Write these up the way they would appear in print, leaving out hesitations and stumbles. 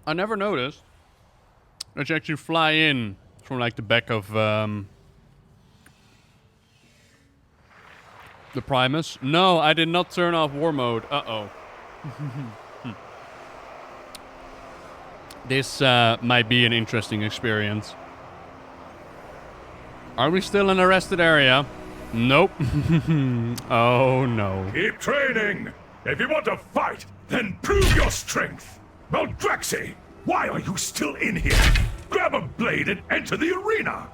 I never noticed that you actually fly in from like the back of the Primus. No, I did not turn off war mode. Uh-oh. This might be an interesting experience. Are we still in a rested area? Nope. Oh no. Keep training! If you want to fight, then prove your strength! Maldraxxus, why are you still in here? Grab a blade and enter the arena!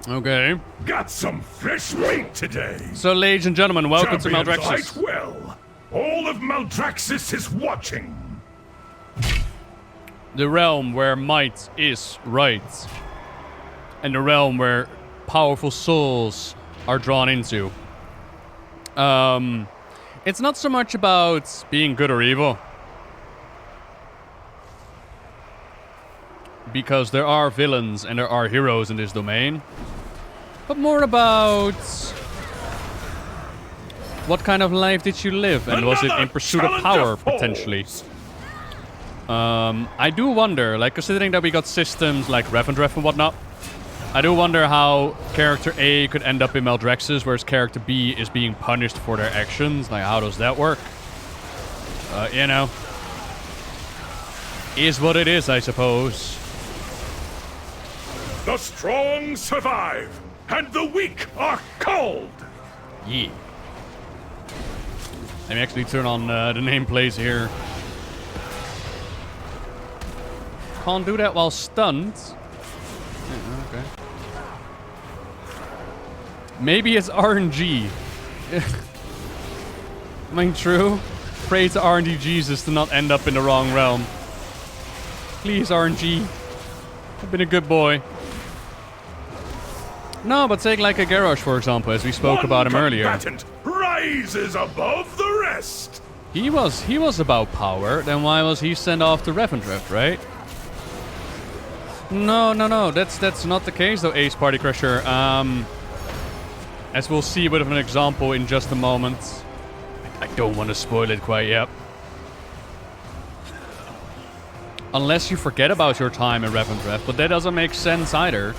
Okay. Got some fresh meat today! So, ladies and gentlemen, welcome to Champions Maldraxxus. fight well! All of Maldraxxus is watching! The realm where might is right. And the realm where powerful souls are drawn into. It's not so much about being good or evil. Because there are villains and there are heroes in this domain. But more about what kind of life did you live, and was it in pursuit of power, potentially? I do wonder, like, considering that we got systems like Revendreth and whatnot, I do wonder how character A could end up in Maldraxxus, whereas character B is being punished for their actions. Like, how does that work? You know. Is what it is, I suppose. The strong survive, and the weak are cold! Yeah. Let me actually turn on the nameplates here. Can't do that while stunned. Yeah, okay. Maybe it's RNG. I mean, true. Pray to RNG Jesus to not end up in the wrong realm. Please, RNG. I've been a good boy. No, but take like a Garrosh, for example, as we spoke about him earlier. One combatant rises above the rest. He was about power. Then why was he sent off to Revendreth, right? No. That's not the case, though, Ace Party Crusher. As we'll see with an example in just a moment. I don't want to spoil it quite yet. Unless you forget about your time in Revendreth, but that doesn't make sense either.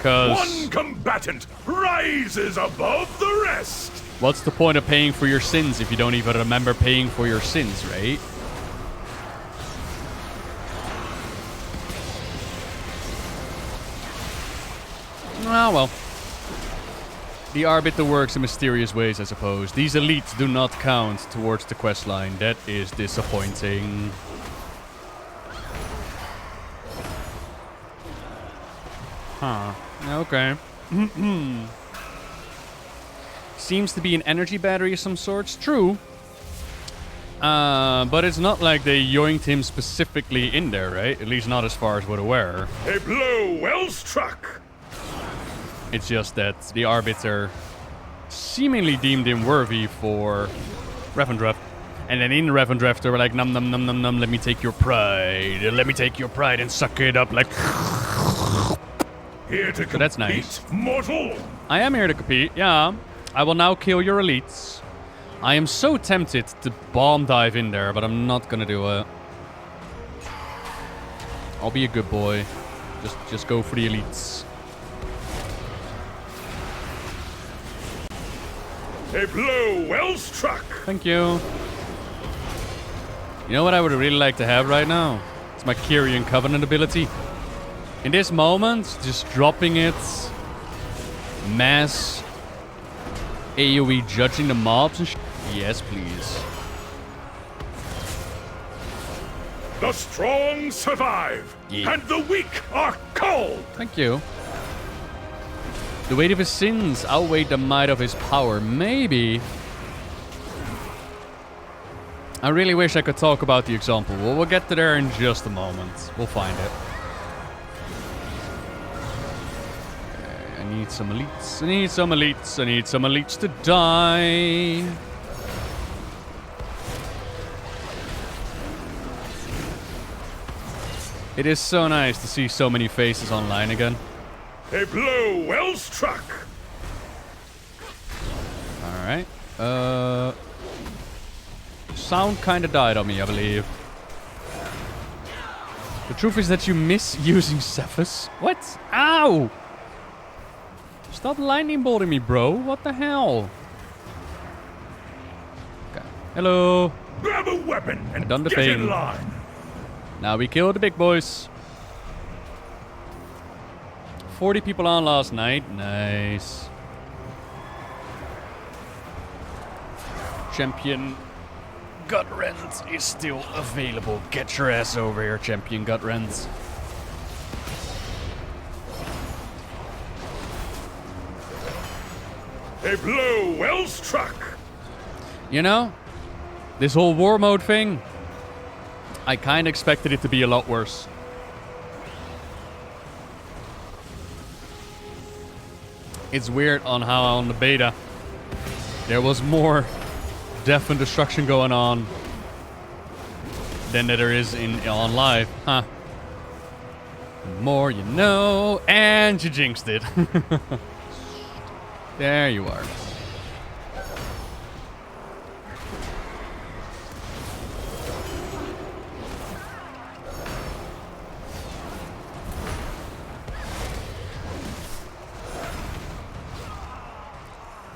One combatant rises above the rest. What's the point of paying for your sins if you don't even remember paying for your sins, right? Ah, well. The Arbiter works in mysterious ways, I suppose. These elites do not count towards the questline. That is disappointing. Huh. Okay. Seems to be an energy battery of some sorts. True. But it's not like they yoinked him specifically in there, right? At least not as far as we're aware. A blow well struck. It's just that the Arbiter seemingly deemed him worthy for Revendreth. And then in Revendreth, they were like, num num num num num, let me take your pride. Let me take your pride and suck it up like... Here to compete, so that's nice. Mortal. I am here to compete, yeah. I will now kill your elites. I am so tempted to bomb dive in there, but I'm not gonna do it. I'll be a good boy. Just go for the elites. A blow well struck. Thank you. You know what I would really like to have right now? It's my Kyrian Covenant ability. In this moment, just dropping it, mass AoE judging the mobs and yes, please. The strong survive, and the weak are cold. Thank you. The weight of his sins outweighed the might of his power. Maybe. I really wish I could talk about the example. We'll get to there in just a moment. We'll find it. I need some elites. I need some elites. I need some elites to die. It is so nice to see so many faces online again. A blow well struck. Alright. Sound kinda died on me, I believe. The truth is that you miss using Cephas. What? Ow! Stop lightning bolting me, bro. What the hell? Okay. Hello. Grab a weapon and Done the get thing. in line. Now we killed the big boys. 40 people on last night. Nice. Champion Gutrend is still available. Get your ass over here, Champion Gutrend. A blow well struck. You know, this whole war mode thing, I kind of expected it to be a lot worse. It's weird on how on the beta there was more death and destruction going on than there is on live. Huh. The more you know, and you jinxed it. There you are.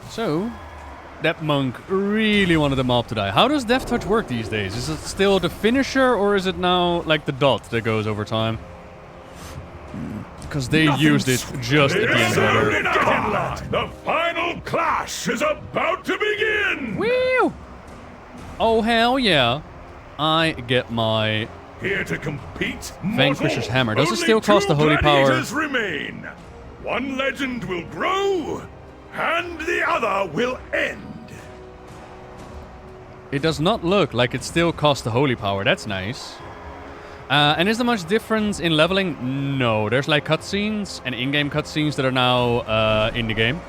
So, that monk really wanted the mob to die. How does Death Touch work these days? Is it still the finisher, or is it now like the dot that goes over time? Because they used it just at the end of it. The final clash is about to begin! Woo! Oh, hell yeah. I get my Here to compete, Vanquisher's mortal. Hammer. Does it Only still cost two the holy power? gladiators remain. One legend will grow, and the other will end. It does not look like it still costs the holy power. That's nice. And is there much difference in leveling? No. There's like cutscenes and in-game cutscenes that are now in the game.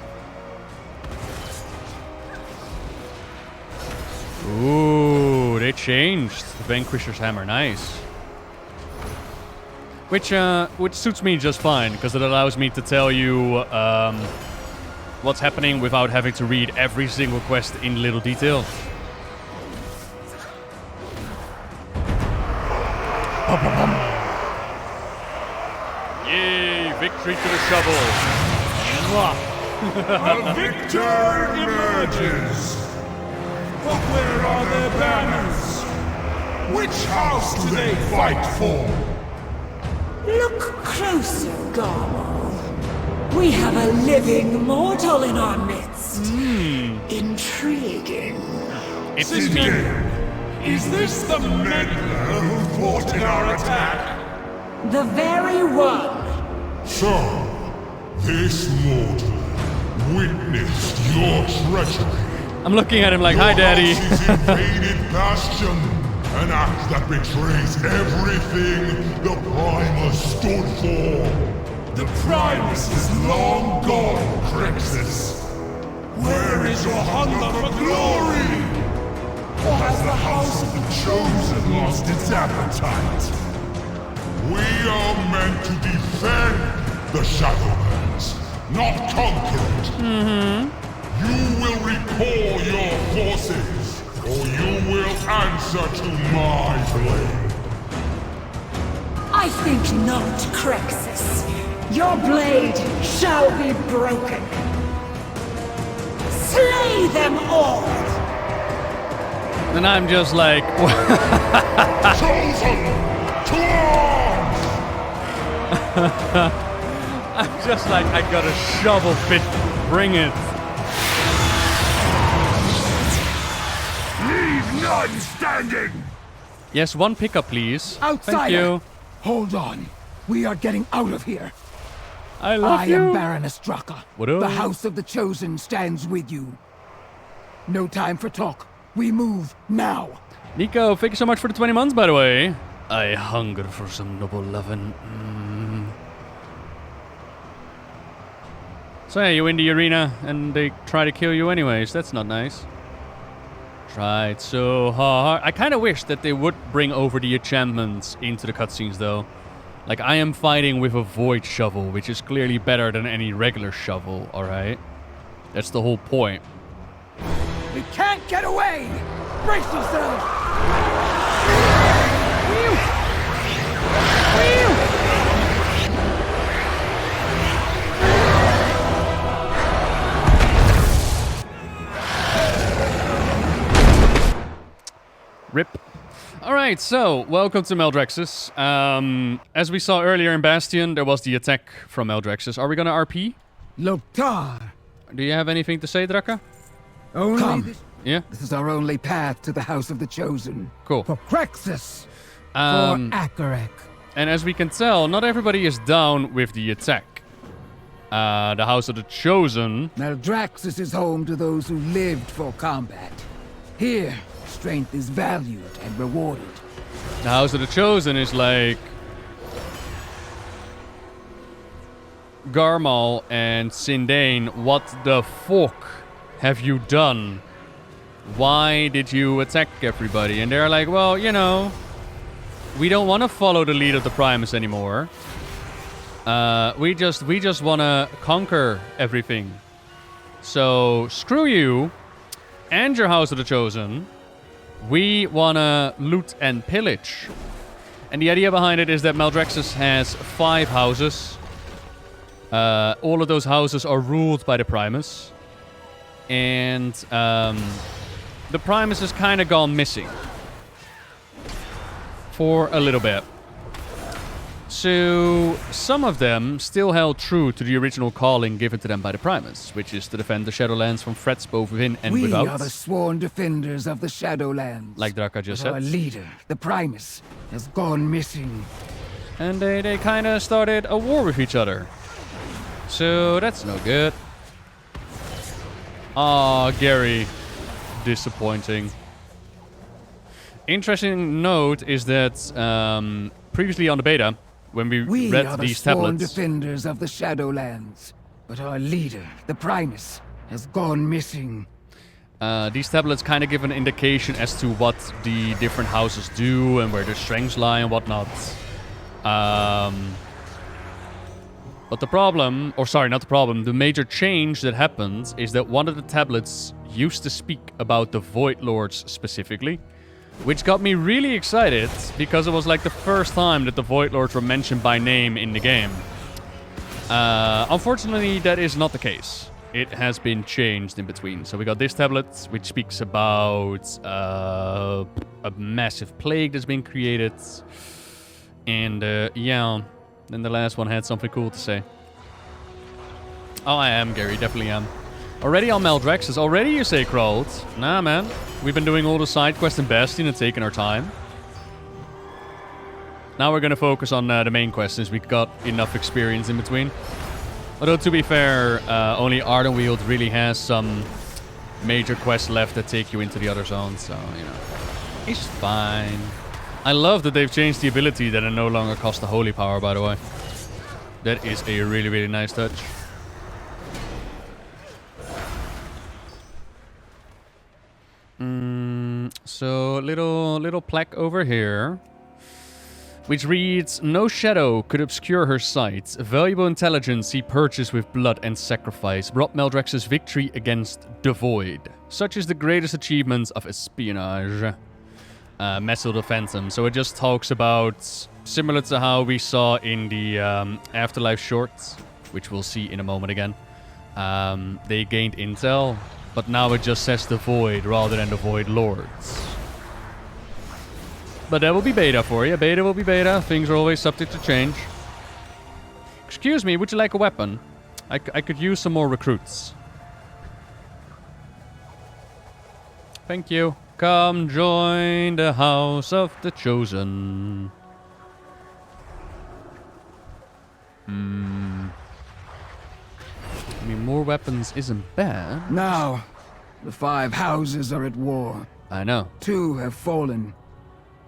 Ooh, they changed the Vanquisher's Hammer. Nice. Which suits me just fine, because it allows me to tell you what's happening without having to read every single quest in little detail. Yay, victory to the shovel. A victor emerges. But where are their banners? Which house do they fight for? Look closer, Goblin. We have a living mortal in our midst. Intriguing. It's me. Is this the meddler who fought in our attack? The very one. So, this mortal witnessed your treachery. I'm looking at him like, hi, Daddy. His invaded bastion, an act that betrays everything the Primus stood for. The Primus is long gone, Crixus. Where is your hunger for glory? Or has the House of the Chosen lost its appetite? We are meant to defend the Shadowlands, not conquer it. You will recall your forces, or you will answer to my blade. I think not, Crixus. Your blade shall be broken. Slay them all! And I'm just like, Chosen! To arms! I'm just like, I got a shovel fit. Bring it. Leave none standing! Yes, one pickup, please. Outsider! Thank you. Hold on. We are getting out of here. I love I you. am Baroness Draka. What up? The House of the Chosen stands with you. No time for talk. We move now. Nico, thank you so much for the 20 months, by the way. I hunger for some noble lovin'. So yeah, you in the arena and they try to kill you anyways. That's not nice. Tried so hard. I kind of wish that they would bring over the enchantments into the cutscenes, though. Like, I am fighting with a void shovel, which is clearly better than any regular shovel, alright? That's the whole point. We can't get away! Brace yourself! Alright, so, welcome to Maldraxxus. As we saw earlier in Bastion, there was the attack from Maldraxxus. Are we gonna RP? Loktar! Do you have anything to say, Draka? Only Come. Yeah? This is our only path to the House of the Chosen. Cool. For Crexus! For Um, Akarek. and as we can tell, not everybody is down with the attack. The House of the Chosen... Maldraxxus is home to those who lived for combat. Here, strength is valued and rewarded. The House of the Chosen is like... Garmal and Sindane, what the fuck have you done? Why did you attack everybody? And they're like, well, you know, we don't want to follow the lead of the Primus anymore. We just want to conquer everything. So screw you and your House of the Chosen. We want to loot and pillage. And the idea behind it is that Maldraxxus has 5 houses. All of those houses are ruled by the Primus. And the Primus has kind of gone missing. For a little bit. So, some of them still held true to the original calling given to them by the Primus, which is to defend the Shadowlands from threats both within and We without. are the sworn defenders of the Shadowlands. Like Draka just But our said. leader, the Primus, has gone missing. And they kind of started a war with each other. So, that's no good. Aw, Gary. Disappointing. Interesting note is that previously on the beta, when we We read are the these sworn tablets, defenders of the Shadowlands. But our leader, the Primus, has gone missing. these tablets kind of give an indication as to what the different houses do and where their strengths lie and whatnot. But the problem, or sorry, not the problem, the major change that happened is that one of the tablets used to speak about the Void Lords specifically, which got me really excited because it was like the first time that the Void Lords were mentioned by name in the game. Unfortunately, that is not the case. It has been changed in between. So we got this tablet, which speaks about a massive plague that's been created. And yeah, then the last one had something cool to say. Oh, I am, Gary, definitely am. Already on Maldraxxus, already you say crawled. Nah, man. We've been doing all the side quests in Bastion and taking our time. Now we're gonna focus on the main quest since we got enough experience in between. Although, to be fair, only Ardenweald really has some major quests left that take you into the other zones, so, you know. It's fine. I love that they've changed the ability that it no longer costs the Holy Power, by the way. That is a really, really nice touch. So, little plaque over here, which reads, "No shadow could obscure her sight. Valuable intelligence he purchased with blood and sacrifice brought Maldraxxus victory against the Void. Such is the greatest achievement of espionage." Messel the Phantom. So it just talks about, similar to how we saw in the Afterlife shorts, which we'll see in a moment again. They gained intel, but now it just says the Void rather than the Void Lords. But that will be beta for you. Beta will be beta. Things are always subject to change. Excuse me, would you like a weapon? I could use some more recruits. Thank you. Come join the House of the Chosen. I mean, more weapons isn't bad. Now, the 5 houses are at war. I know. 2 have fallen.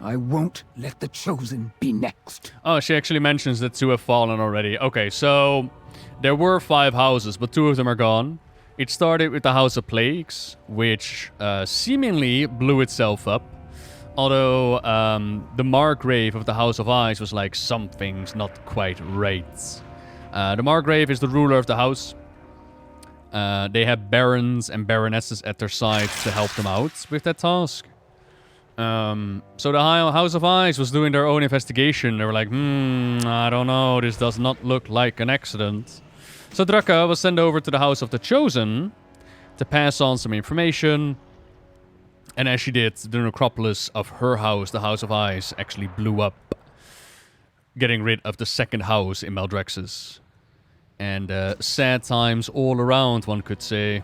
I won't let the Chosen be next. Oh, she actually mentions that 2 have fallen already. Okay, so there were 5 houses, but 2 of them are gone. It started with the House of Plagues, which seemingly blew itself up. Although the Margrave of the House of Ice was like, something's not quite right. The Margrave is the ruler of the house. They have barons and baronesses at their sides to help them out with that task. So the House of Ice was doing their own investigation. They were like, I don't know, this does not look like an accident. So Draka was sent over to the House of the Chosen to pass on some information. And as she did, the necropolis of her house, the House of Ice, actually blew up, getting rid of the second house in Maldraxxus. And sad times all around, one could say.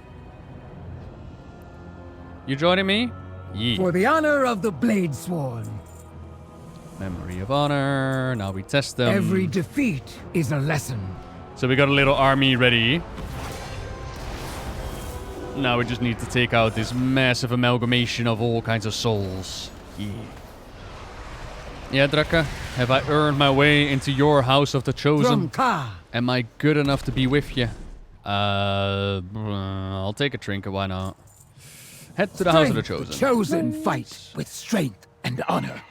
You joining me? Yeah. For the honor of the Bladesworn. Memory of honor. Now we test them. Every defeat is a lesson. So we got a little army ready. Now we just need to take out this massive amalgamation of all kinds of souls. Yeah. Yeah, Draka, have I earned my way into your House of the Chosen? Am I good enough to be with you? I'll take a trinket, why not? Head to the House of the Chosen. The Chosen fight with strength and honor.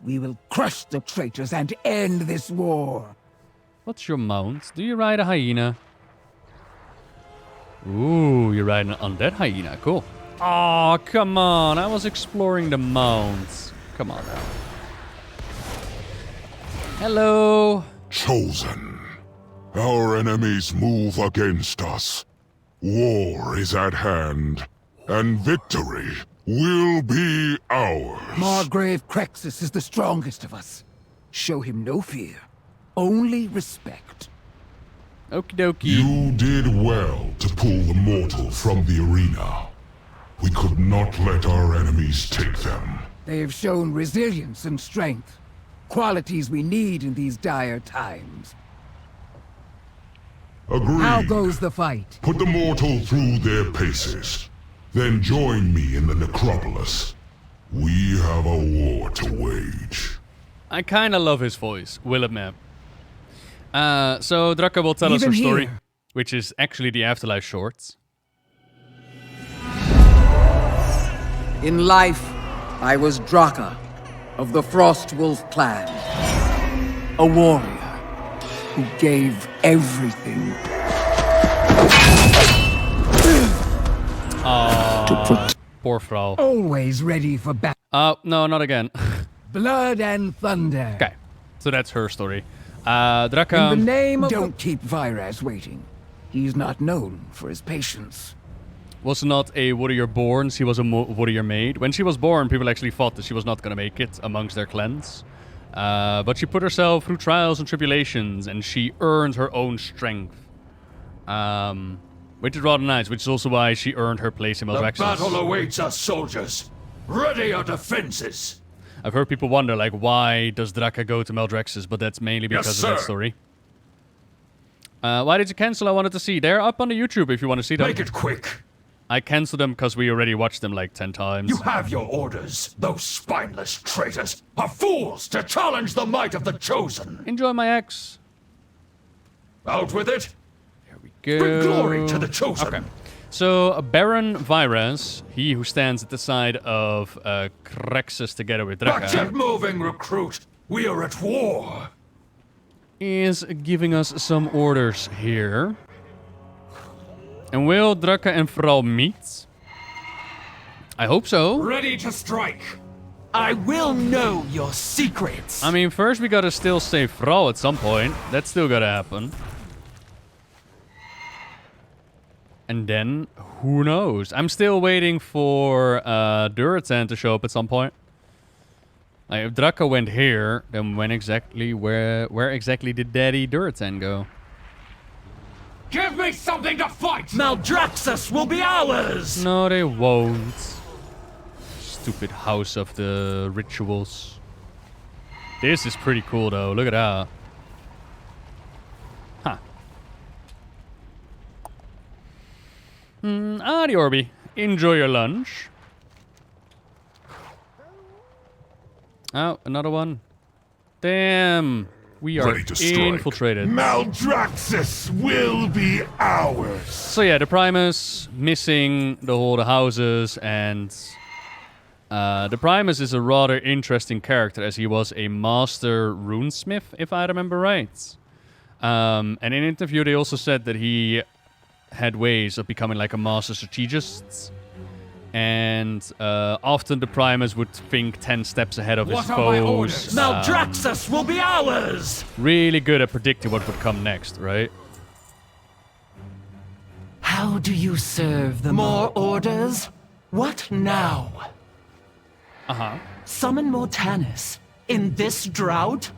We will crush the traitors and end this war. What's your mount? Do you ride a hyena? Ooh, you're riding an undead hyena. Cool. Oh, come on. I was exploring the mounts. Come on now. Hello. Chosen. Our enemies move against us. War is at hand, and victory will be ours. Margrave Crexus is the strongest of us. Show him no fear, only respect. Okie dokie. You did well to pull the mortal from the arena. We could not let our enemies take them. They have shown resilience and strength, qualities we need in these dire times. Agreed. How goes the fight? Put the mortal through their paces. Then join me in the necropolis. We have a war to wage. I kinda love his voice, will admit. So Draka will tell us her Even story, here. which is actually the Afterlife shorts. In life, I was Draka of the Frostwolf clan. A warrior who gave everything. Poor Frau. Always ready for battle. Oh, no, not again. Blood and thunder. Okay, so that's her story. In the Draka... name of... Don't keep Vyraz waiting. He's not known for his patience. was not a warrior born, she was a warrior made. When she was born, people actually thought that she was not going to make it amongst their clans. But she put herself through trials and tribulations, and she earned her own strength. Which is rather nice, which is also why she earned her place in Maldraxxus. The battle awaits us, soldiers. Ready your defenses. I've heard people wonder, like, why does Draka go to Maldraxxus? But that's mainly because of that story. Why did you cancel? I wanted to see. They're up on the YouTube if you want to see them. Make it quick. I canceled them because we already watched them like 10 times. You have your orders. Those spineless traitors are fools to challenge the might of the Chosen. Enjoy my ex. Out with it. Here we go. Bring glory to the Chosen. Okay. So, Baron Vyraz, he who stands at the side of Crexus together with But keep Draka, moving, recruit. We are at war. is giving us some orders here. And will Draka and Frau meet? I hope so. Ready to strike. I will know your secrets. I mean, first we gotta still save Frau at some point. That's still gotta happen. And then, who knows? I'm still waiting for Durotan to show up at some point. Like, if Draka went here, then when exactly, where exactly did Daddy Durotan go? Give me something to fight. Maldraxxus will be ours! No, they won't. Stupid house of the rituals. This is pretty cool, though. Look at that. Huh. Adi Orbi. Enjoy your lunch. Oh, another one. Damn. We are Ready to strike. infiltrated. Maldraxxus will be ours. So yeah, the Primus missing the whole the houses, and the Primus is a rather interesting character as he was a master runesmith, if I remember right. And in an interview they also said that he had ways of becoming like a master strategist. And often the Primus would think 10 steps ahead of his What are my orders? foes. Maldraxxus will be ours! Really good at predicting what would come next, right? How do you serve the more orders? What now? Uh-huh. Summon Mortanis in this drought?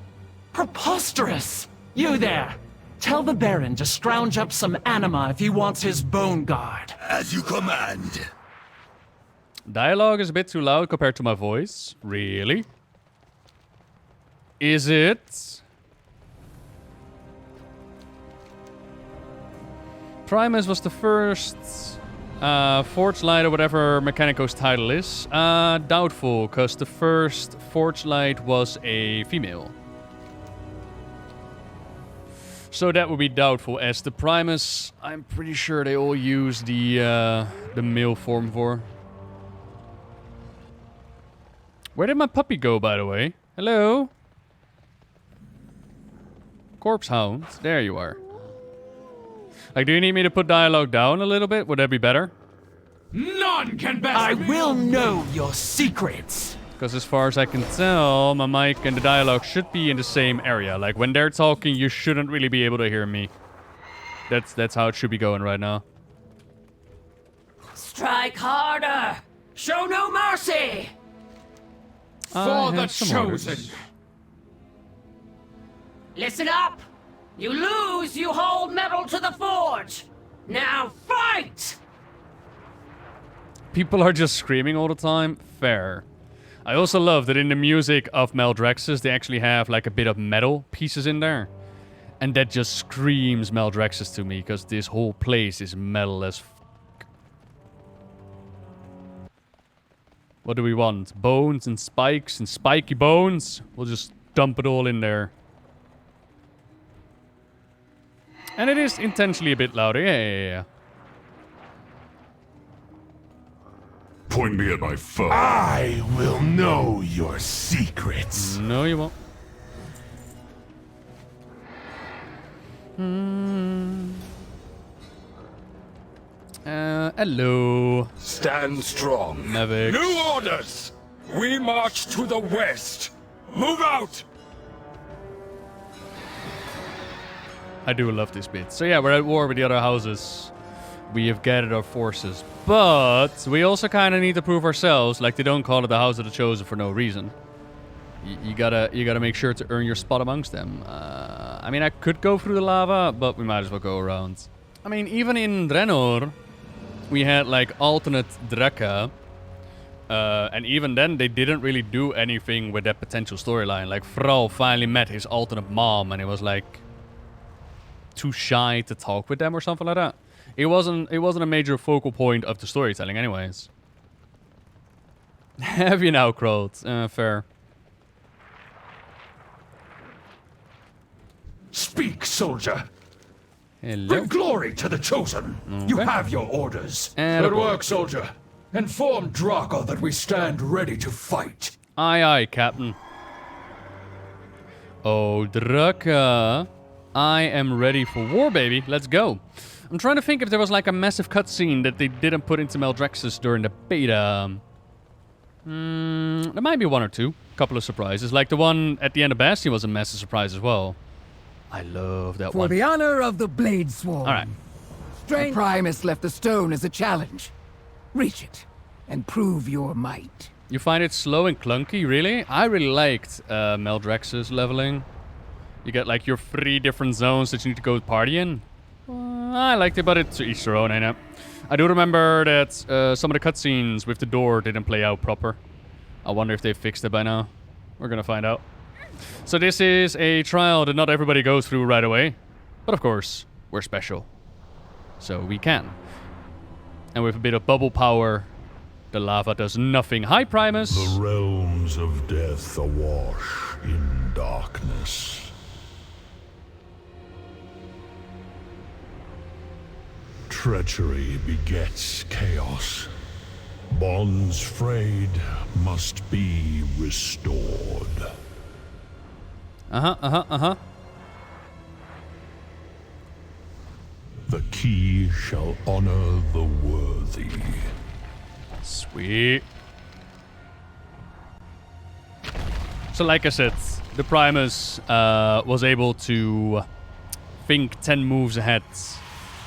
Preposterous! You there! Tell the Baron to scrounge up some anima if he wants his bone guard. As you command. Dialogue is a bit too loud compared to my voice. Really? Is it? Primus was the first Forge Light or whatever Mechanico's title is. Doubtful, because the first Forge Light was a female. So that would be doubtful, as the Primus, I'm pretty sure they all use the male form for. Where did my puppy go, by the way? Hello? Corpse Hound, there you are. Like, do you need me to put dialogue down a little bit? Would that be better? None can best I will know your secrets. Because as far as I can tell, my mic and the dialogue should be in the same area. Like, when they're talking, you shouldn't really be able to hear me. That's how it should be going right now. Strike harder! Show no mercy! For the chosen! Listen up! You lose, you hold metal to the forge! Now fight! People are just screaming all the time. Fair. I also love that in the music of Maldraxxus, they actually have like a bit of metal pieces in there. And that just screams Maldraxxus to me, because this whole place is metal as fuck. What do we want? Bones and spikes and spiky bones? We'll just dump it all in there. And it is intentionally a bit louder. Yeah. Point me at my foe. I will know your secrets. No, you won't. Hello. Stand strong. Mavic. New orders! We march to the west. Move out! I do love this bit. So yeah, we're at war with the other houses. We have gathered our forces. But we also kind of need to prove ourselves. Like, they don't call it the House of the Chosen for no reason. You gotta make sure to earn your spot amongst them. I mean, I could go through the lava, but we might as well go around. I mean, even in Draenor, we had like alternate Drekka. And even then, they didn't really do anything with that potential storyline. Like, Thrall finally met his alternate mom, and it was like too shy to talk with them or something like that. It wasn't a major focal point of the storytelling anyways. Have you now, Crowd? Fair. Speak, soldier. Hello. Bring glory to the chosen. You have your orders. And good work, soldier. Inform Draco that we stand ready to fight. Aye, aye, Captain. Oh, Draka. I am ready for war, baby. Let's go. I'm trying to think if there was like a massive cutscene that they didn't put into Maldraxxus during the beta. There might be one or two. Couple of surprises. Like the one at the end of Bastion was a massive surprise as well. I love that one. For the honor of the Blade Swarm. Alright. The Primus left the stone as a challenge. Reach it and prove your might. You find it slow and clunky, really? I really liked Maldraxxus leveling. You get like your 3 different zones that you need to go party in. I liked it, but it's to each their own, ain't it? I do remember that some of the cutscenes with the door didn't play out proper. I wonder if they fixed it by now. We're gonna find out. So this is a trial that not everybody goes through right away. But of course, we're special. So we can. And with a bit of bubble power, the lava does nothing. Hi, Primus! The realms of death awash in darkness. Treachery begets chaos. Bonds frayed must be restored. The key shall honor the worthy. Sweet. So like I said, the Primus was able to think 10 moves ahead.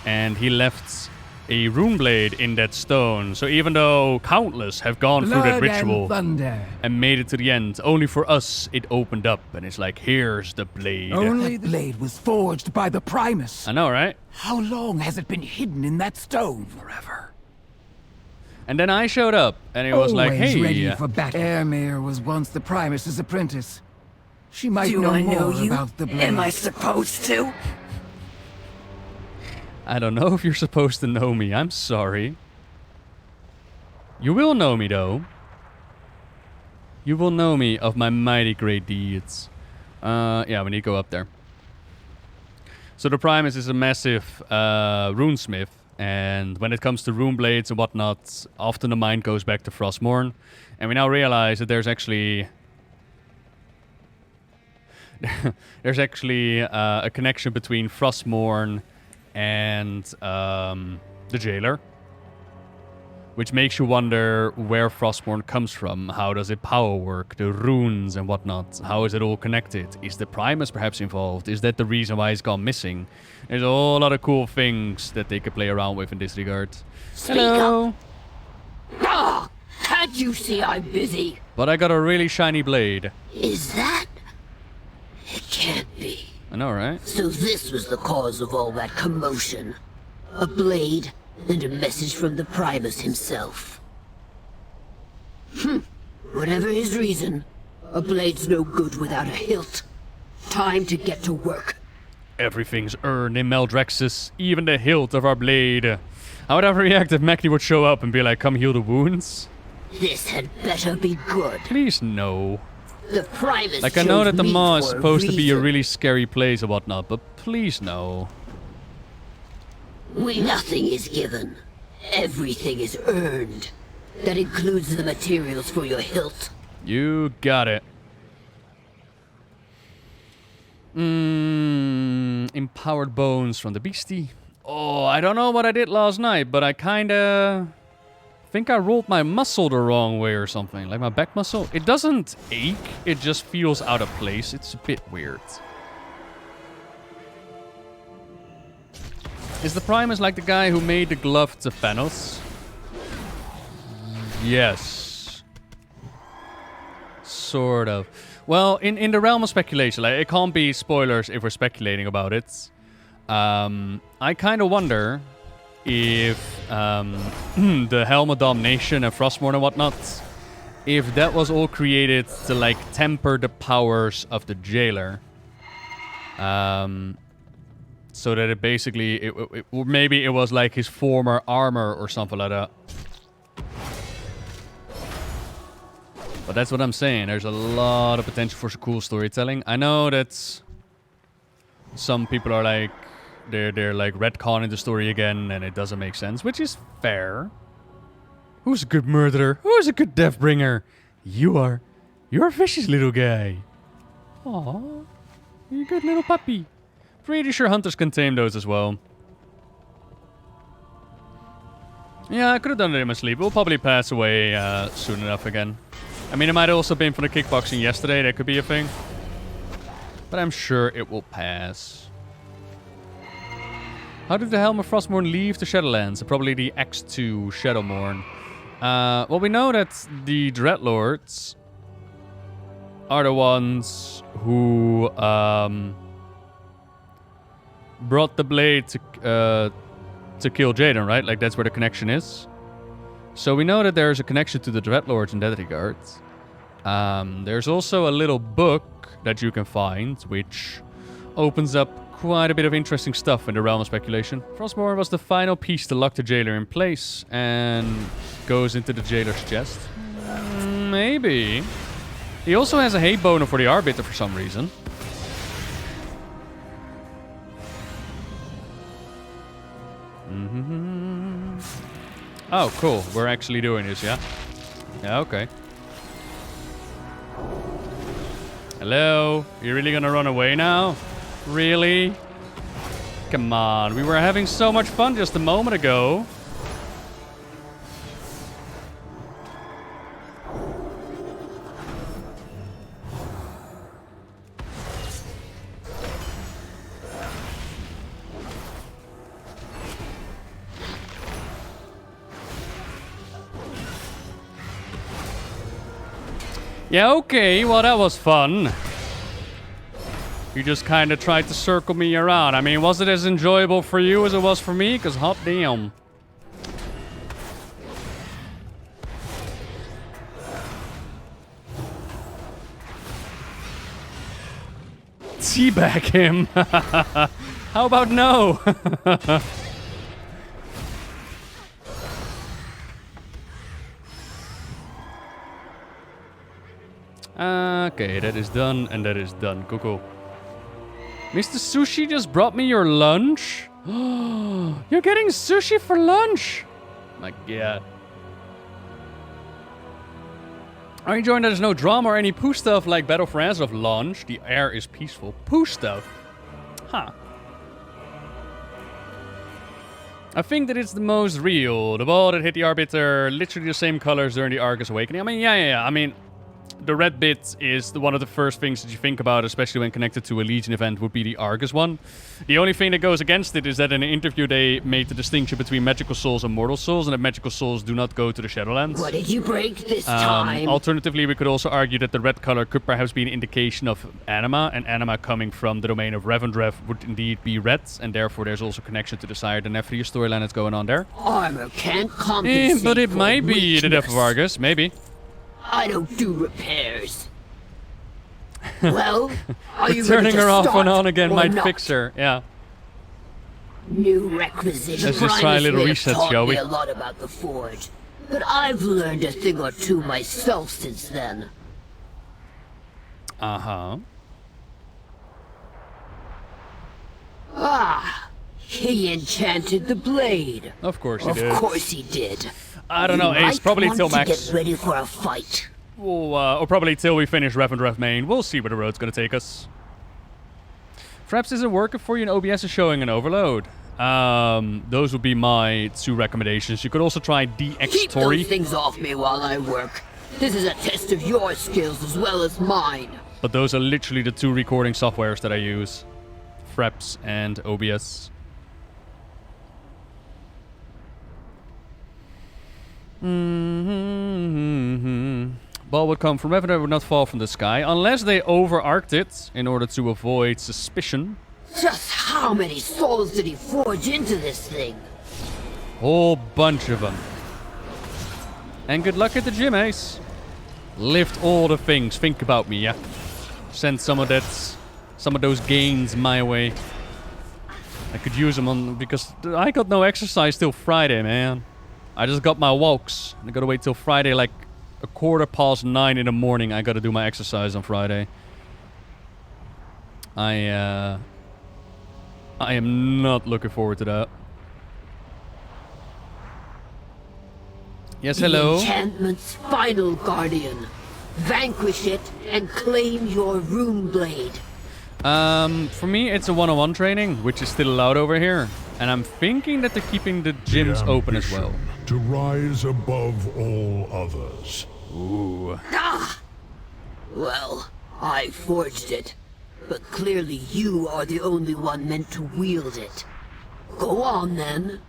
And he left a rune blade in that stone. So even though countless have gone through that Blood ritual and thunder. and made it to the end, only for us it opened up and it's like, here's the blade. Only the blade was forged by the Primus. I know, right? How long has it been hidden in that stone? Forever. And then I showed up and it was like, Always hey. ready for battle. Airmere was once the Primus's apprentice. She might Do know I more know you? about the blade. Am I supposed to? I don't know if you're supposed to know me. I'm sorry. You will know me, though. You will know me of my mighty great deeds. Yeah, we need to go up there. So the Primus is a massive runesmith. And when it comes to rune blades and whatnot, often the mind goes back to Frostmourne. And we now realize that there's actually... there's actually a connection between Frostmourne and the jailer, which makes you wonder where Frostmourne comes from. How does it power work? The runes and whatnot. How is it all connected? Is the Primus perhaps involved? Is that the reason why he's gone missing? There's a whole lot of cool things that they could play around with in this regard. Speak Hello. up. Ah, can't you see I'm busy? But I got a really shiny blade. Is that? It can't be. I know, right? So this was the cause of all that commotion. A blade and a message from the Primus himself. Whatever his reason, a blade's no good without a hilt. Time to get to work. Everything's earned in Maldraxxus, even the hilt of our blade. How would I react if MacLeod would show up and be like, come heal the wounds? This had better be good. Please no. The Primus Like, I know chose that the me Maw is for supposed to be a reason. really scary place and whatnot, but please no. Nothing is given. Everything is earned. That includes the materials for your hilt. You got it. Empowered bones from the beastie. Oh, I don't know what I did last night, but I kinda think I rolled my muscle the wrong way or something. Like my back muscle. It doesn't ache, it just feels out of place. It's a bit weird. Is the Primus like the guy who made the glove to Thanos? Yes. Sort of. Well, in the realm of speculation, like, it can't be spoilers if we're speculating about it. I kind of wonder if the Helm of Domination and Frostmourne and whatnot, if that was all created to, like, temper the powers of the jailer. So that it basically, maybe it was like his former armor or something like that. But that's what I'm saying. There's a lot of potential for some cool storytelling. I know that some people are like, they're like retconning the story again, and it doesn't make sense, which is fair. Who's a good murderer? Who's a good Deathbringer? You are. You're a vicious little guy. Aw, you're a good little puppy. Pretty sure hunters can tame those as well. Yeah, I could have done it in my sleep. We'll probably pass away soon enough again. I mean, it might have also been from the kickboxing yesterday. That could be a thing. But I'm sure it will pass. How did the Helm of Frostmourne leave the Shadowlands? Probably the X2 Shadowmourne. Well, we know that the Dreadlords are the ones who brought the blade to kill Jaden, right? Like, that's where the connection is. So we know that there's a connection to the Dreadlords in that regard. There's also a little book that you can find, which opens up quite a bit of interesting stuff in the realm of speculation. Frostmourne was the final piece to lock the jailer in place and goes into the jailer's chest. Maybe. He also has a hate boner for the Arbiter for some reason. Oh, cool. We're actually doing this, yeah? Yeah, okay. Hello? You really gonna run away now? Really? Come on. We were having so much fun just a moment ago. Yeah, okay, well that was fun. You just kind of tried to circle me around. I mean, was it as enjoyable for you as it was for me? Because hot damn. Teabag him. How about no? Okay, that is done, and that is done. Cool. Mr. Sushi just brought me your lunch? You're getting sushi for lunch? My god. Are you enjoying that there's no drama or any poo stuff like Battle for Azeroth launch? The air is peaceful. Poo stuff? Huh. I think that it's the most real. The ball that hit the Arbiter, literally the same colors during the Argus Awakening. I mean, yeah. I mean, the red bit is one of the first things that you think about, especially when connected to a Legion event, would be the Argus one. The only thing that goes against it is that in an interview they made the distinction between magical souls and mortal souls, and that magical souls do not go to the Shadowlands. What did you break this time? Alternatively, we could also argue that the red color could perhaps be an indication of anima, and anima coming from the domain of Revendreth would indeed be red, and therefore there's also connection to the Sire the Nephria storyline that's going on there. Armor can't compensate But it for might be the death of weakness. Argus, maybe. I don't do repairs. Well, are you Turning ready to her off start and on again or might not? fix her, yeah. New requisition. Let's just try a little reset, taught shall me we? a lot about the Forge, but I've learned a thing or two myself since then. Uh-huh. Ah, he enchanted the blade. Of course he Of did. course he did. I don't know, You Ace. might Probably want till to max. Get ready for a fight. Or probably till we finish Revendreth main. We'll see where the road's gonna take us. Fraps isn't working for you and OBS is showing an overload. Those would be my 2 recommendations. You could also try DX Keep Tori. those things off me while I work. This is a test of your skills as well as mine. But those are literally the 2 recording softwares that I use. Fraps and OBS. Ball would come from heaven, it would not fall from the sky, unless they over-arced it in order to avoid suspicion. Just how many souls did he forge into this thing? Whole bunch of them. And good luck at the gym, Ace. Lift all the things. Think about me, yeah? Send some of those gains my way. I could use them on, because I got no exercise till Friday, man. I just got my walks. I gotta wait till Friday, like 9:15 in the morning. I gotta do my exercise on Friday. I am not looking forward to that. Yes, hello? The enchantment's final guardian. Vanquish it and claim your rune blade. For me, it's a 1-on-1 training, which is still allowed over here. And I'm thinking that they're keeping the gyms open as well. To rise above all others. Ooh. Ah! Well, I forged it. But clearly you are the only one meant to wield it. Go on, then.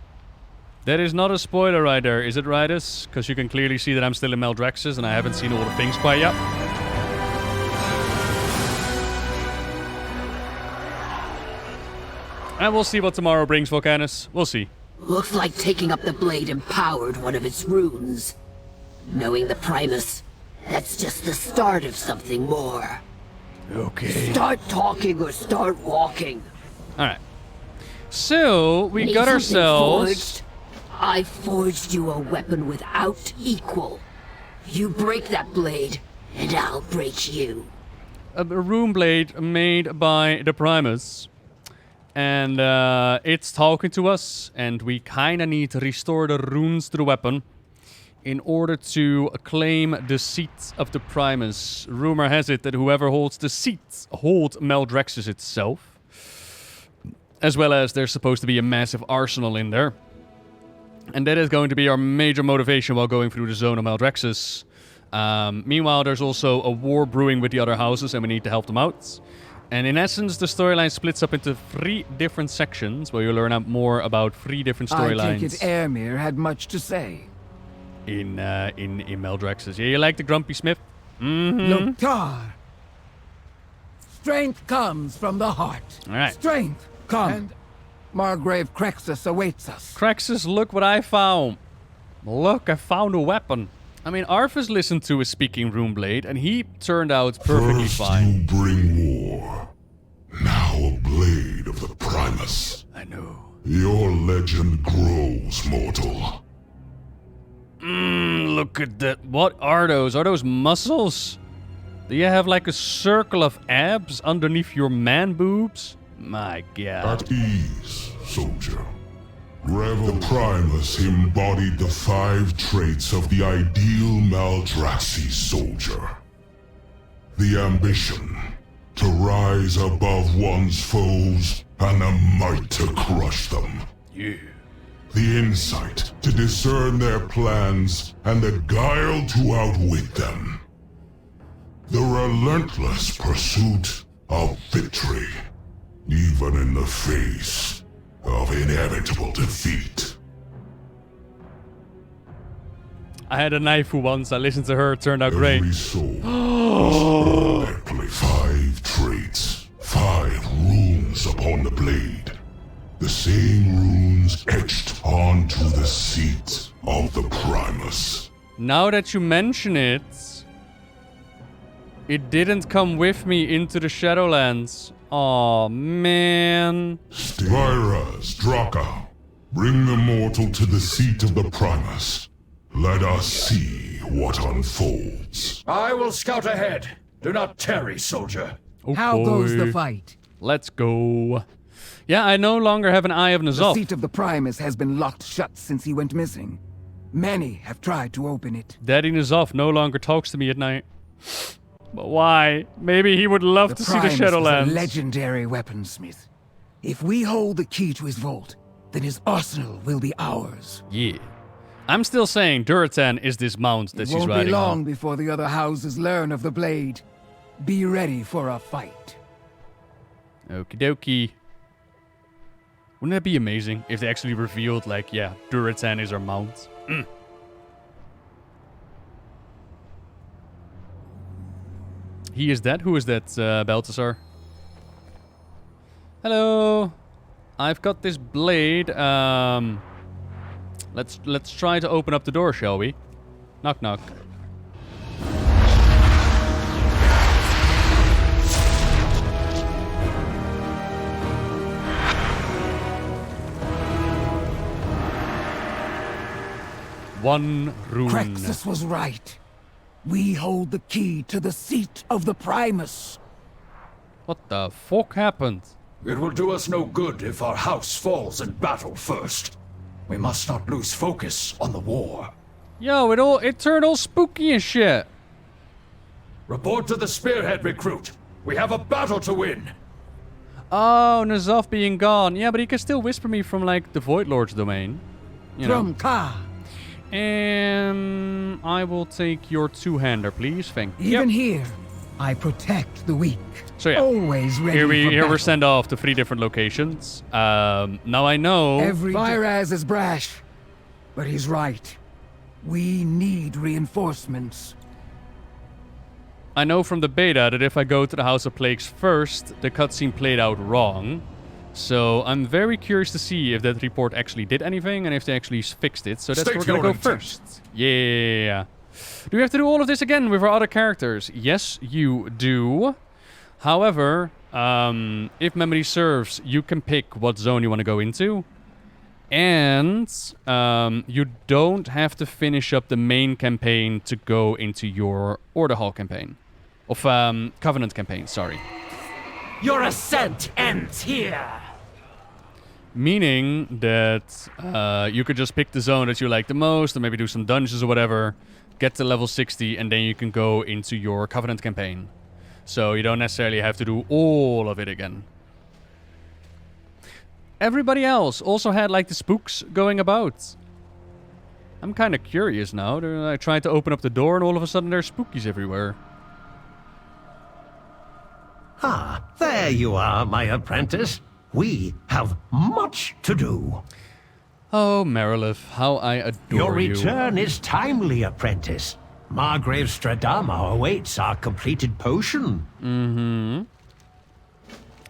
That is not a spoiler right there, is it, Riders? Because you can clearly see that I'm still in Maldraxxus and I haven't seen all the things quite yet. And we'll see what tomorrow brings, Volcanus. We'll see. Looks like taking up the blade empowered one of its runes. Knowing the Primus, that's just the start of something more. Okay. Start talking or start walking. Alright. So, we Need got something ourselves... forged? I forged you a weapon without equal. You break that blade, and I'll break you. A rune blade made by the Primus. And it's talking to us, and we kinda need to restore the runes to the weapon in order to claim the seat of the Primus. Rumor has it that whoever holds the seat holds Maldraxxus itself. As well as there's supposed to be a massive arsenal in there. And that is going to be our major motivation while going through the zone of Maldraxxus. Meanwhile, there's also a war brewing with the other houses, and we need to help them out. And in essence, the storyline splits up into 3 different sections, where you'll learn out more about 3 different I take storylines. it Airmere had much to say. In Maldraxxus. Yeah, you like the Grumpy Smith? Loktar. Strength comes from the heart. All right. Strength comes. And Margrave Crexus awaits us. Crexus, look what I found. Look, I found a weapon. I mean, Arthas listened to a speaking rune blade, and he turned out perfectly First fine. you bring war. Now a blade of the Primus. I know. Your legend grows, mortal. Look at that. What are those? Are those muscles? Do you have like a circle of abs underneath your man boobs? My god. At ease, soldier. Revel. The Primus embodied the 5 traits of the ideal Maldraxxus soldier. The ambition to rise above one's foes and the might to crush them. Yeah. The insight to discern their plans and the guile to outwit them. The relentless pursuit of victory, even in the face of inevitable defeat. I had a knife once. I listened to her. It turned out great. Every soul must earn their place. 5 traits, 5 runes upon the blade. The same runes etched onto the seat of the Primus. Now that you mention it, it didn't come with me into the Shadowlands. Aw, man. Vyraz, Draka, bring the mortal to the seat of the Primus. Let us see what unfolds. I will scout ahead. Do not tarry, soldier. Oh, How goes the boy. fight? Let's go. Yeah, I no longer have an Eye of The N'Zoth. seat of the Primus has been locked shut since he went missing. Many have tried to open it. Daddy N'Zoth no longer talks to me at night. But why? Maybe he would love to see the Primus was a Shadowlands. legendary weaponsmith. If we hold the key to his vault, then his arsenal will be ours. Yeah. I'm still saying Duratan is this mount that It she's won't be riding long on. before the other houses learn of the blade. Be ready for a fight. Okie dokie. Wouldn't that be amazing if they actually revealed, like, yeah, Duratan is our mount? He is that? Who is that, Balthasar? Hello. I've got this blade. Let's try to open up the door, shall we? Knock knock. One rune. Crexus was right. We hold the key to the seat of the Primus. What the fuck happened? It will do us no good if our house falls in battle first. We must not lose focus on the war. Yo, it turned all spooky and shit. Report to the spearhead, recruit. We have a battle to win. Oh, N'Zoth being gone. Yeah, but he can still whisper me from, like, the Void Lord's domain. You know. From Ka. I will take your two-hander, please. Thank you. Even here, I protect the weak. So yeah, Always ready for here battle. we're sent off to 3 different locations. Now I know. Vyraz is brash, but he's right. We need reinforcements. I know from the beta that if I go to the House of Plagues first, the cutscene played out wrong. So I'm very curious to see if that report actually did anything and if they actually fixed it. So that's where we're gonna go first. Yeah. Do we have to do all of this again with our other characters? Yes, you do. However, if memory serves, you can pick what zone you want to go into. And you don't have to finish up the main campaign to go into your Order Hall campaign. Of Covenant campaign, sorry. Your ascent ends here. Meaning that you could just pick the zone that you like the most, or maybe do some dungeons or whatever, get to level 60, and then you can go into your Covenant campaign. So you don't necessarily have to do all of it again. Everybody else also had like the spooks going about. I'm kind of curious now. I tried to open up the door and all of a sudden there's spookies everywhere. Ah, there you are, my apprentice. We have much to do. Oh, Marilith, how I adore Your you. return is timely, apprentice. Margrave Stradama awaits our completed potion.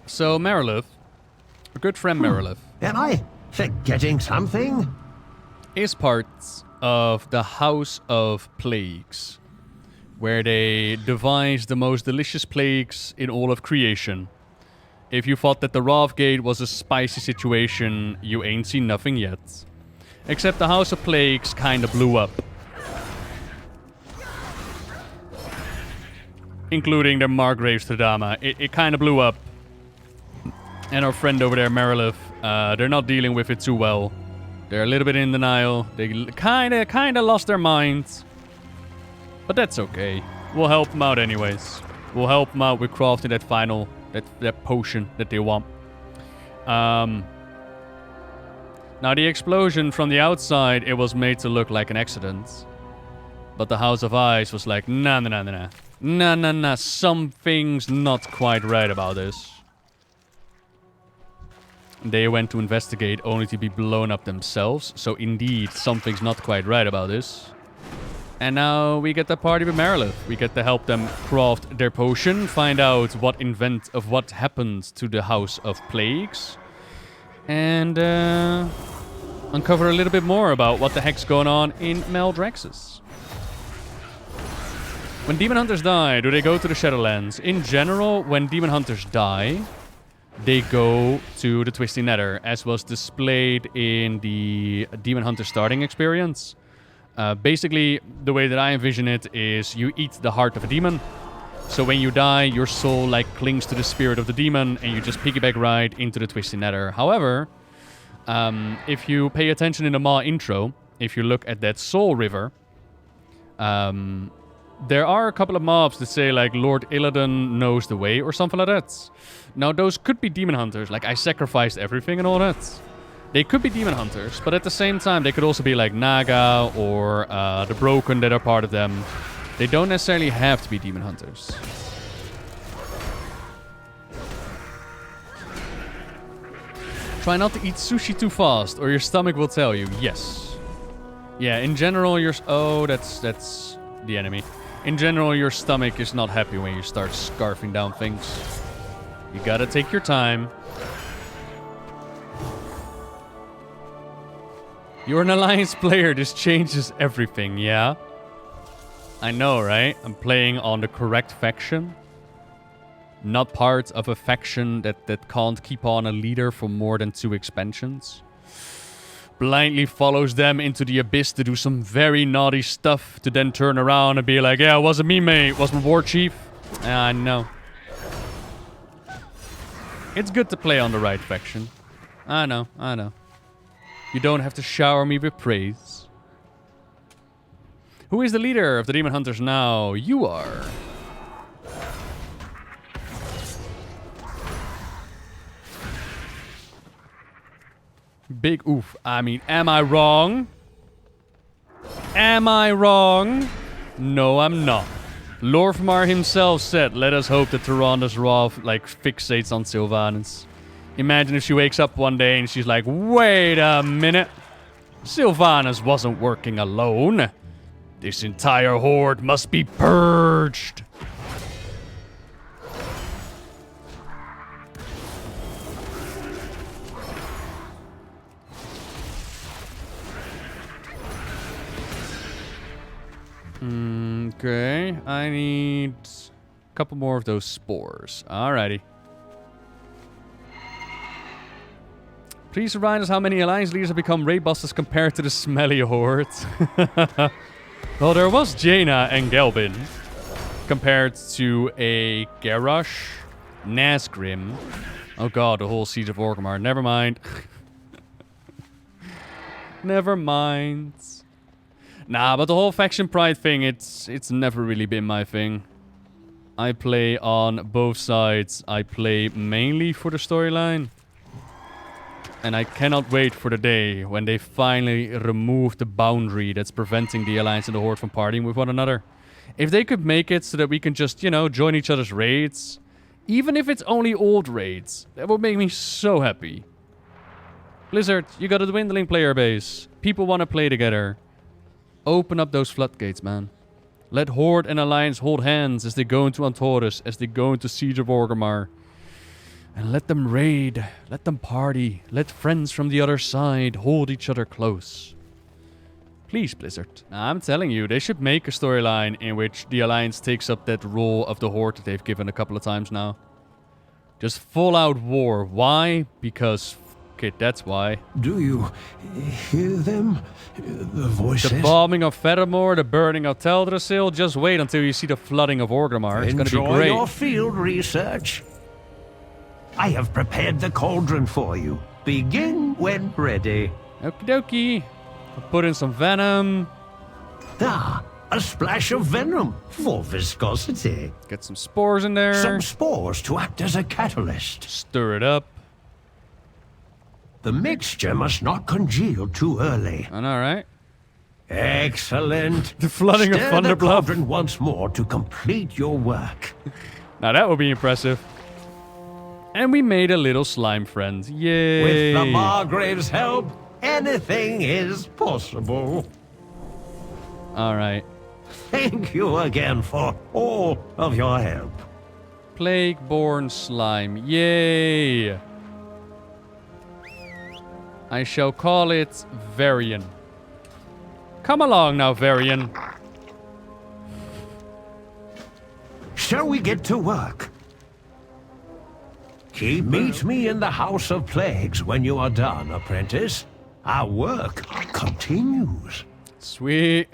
So, Marilith, our good friend Marilith, Am I forgetting something? is part of the House of Plagues, where they devise the most delicious plagues in all of creation. If you thought that the Wrathgate was a spicy situation, you ain't seen nothing yet. Except the House of Plagues kinda blew up. Including their Margrave Stradama. It kinda blew up. And our friend over there, Marilith, they're not dealing with it too well. They're a little bit in denial. They kinda lost their minds. But that's okay. We'll help them out anyways. We'll help them out with crafting that final, that potion that they want. Now the explosion from the outside, it was made to look like an accident. But the House of Ice was like, nah. Nah, something's not quite right about this. They went to investigate only to be blown up themselves. So indeed, something's not quite right about this. And now we get to party with Marilith. We get to help them craft their potion, find out what happened to the House of Plagues, and uncover a little bit more about what the heck's going on in Maldraxxus. When Demon Hunters die, do they go to the Shadowlands? In general, when Demon Hunters die, they go to the Twisting Nether, as was displayed in the Demon Hunter starting experience. Basically, the way that I envision it is you eat the heart of a demon. So when you die, your soul like clings to the spirit of the demon and you just piggyback right into the Twisting Nether. However, if you pay attention in the Maw intro, if you look at that soul river, there are a couple of mobs that say like Lord Illidan knows the way or something like that. Now those could be demon hunters, like I sacrificed everything and all that. They could be demon hunters, but at the same time, they could also be like Naga or the Broken that are part of them. They don't necessarily have to be demon hunters. Try not to eat sushi too fast, or your stomach will tell you. Yes. Yeah, in general, oh, that's the enemy. In general, your stomach is not happy when you start scarfing down things. You gotta take your time. You're an Alliance player. This changes everything, yeah? I know, right? I'm playing on the correct faction. Not part of a faction that can't keep on a leader for more than 2 expansions. Blindly follows them into the abyss to do some very naughty stuff to then turn around and be like, yeah, it wasn't me, mate. It was my war chief. I know. It's good to play on the right faction. I know. You don't have to shower me with praise. Who is the leader of the Demon Hunters now? You are. Big oof. I mean, am I wrong? Am I wrong? No, I'm not. Lorfmar himself said, let us hope that Tyranda's wrath, like, fixates on Sylvanas. Imagine if she wakes up one day and she's like, wait a minute. Sylvanas wasn't working alone. This entire horde must be purged. Okay, I need a couple more of those spores. Alrighty. Please remind us how many Alliance leaders have become raid bosses compared to the smelly horde. Well, there was Jaina and Gelbin compared to a Garrosh, Nazgrim. Oh god, the whole Siege of Orgrimmar. Never mind. Never mind. Nah, but the whole faction pride thing, it's never really been my thing. I play on both sides. I play mainly for the storyline. And I cannot wait for the day when they finally remove the boundary that's preventing the Alliance and the Horde from partying with one another. If they could make it so that we can just, you know, join each other's raids, even if it's only old raids, that would make me so happy. Blizzard, you got a dwindling player base. People want to play together. Open up those floodgates, man. Let Horde and Alliance hold hands as they go into Antaurus, as they go into Siege of Orgrimmar. And let them raid, let them party, let friends from the other side hold each other close. Please, Blizzard. I'm telling you, they should make a storyline in which the Alliance takes up that role of the Horde that they've given a couple of times now. Just full-out war. Why? Because, okay, that's why. Do you hear them? The voices? The bombing of Fedamore, the burning of Teldrassil. Just wait until you see the flooding of Orgrimmar. It's gonna be Enjoy great. your field research. I have prepared the cauldron for you. Begin when ready. Okie dokie. I'll put in some venom. Ah, a splash of venom for viscosity. Get some spores in there. Some spores to act as a catalyst. Stir it up. The mixture must not congeal too early. Alright. Excellent. The flooding of Stir the Thunderblood. cauldron once more to complete your work. Now that would be impressive. And we made a little slime friend. Yay! With the Margrave's help, anything is possible. Alright. Thank you again for all of your help. Plague-born slime. Yay! I shall call it Varian. Come along now, Varian. Shall we get to work? Meet me in the House of Plagues when you are done, apprentice. Our work continues. Sweet.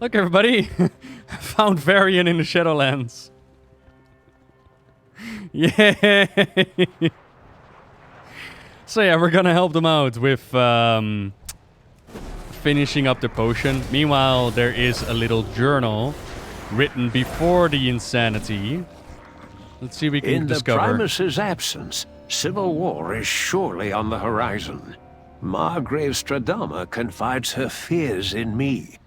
Look, everybody. I found Varian in the Shadowlands. Yay! So yeah, we're gonna help them out with finishing up the potion. Meanwhile, there is a little journal written before the insanity. Let's see if we can discover. In the Primus's absence, civil war is surely on the horizon. Margrave Stradama confides her fears in me.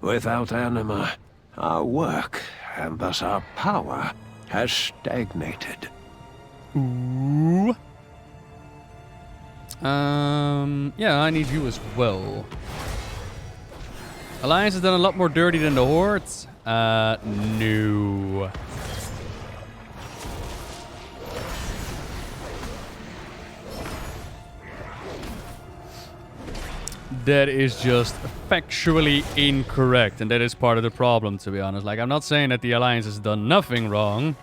Without anima, our work, and thus our power, has stagnated. Ooh. Yeah, I need you as well. Alliance has done a lot more dirty than the Hordes. No. That is just factually incorrect, and that is part of the problem, to be honest. Like, I'm not saying that the Alliance has done nothing wrong.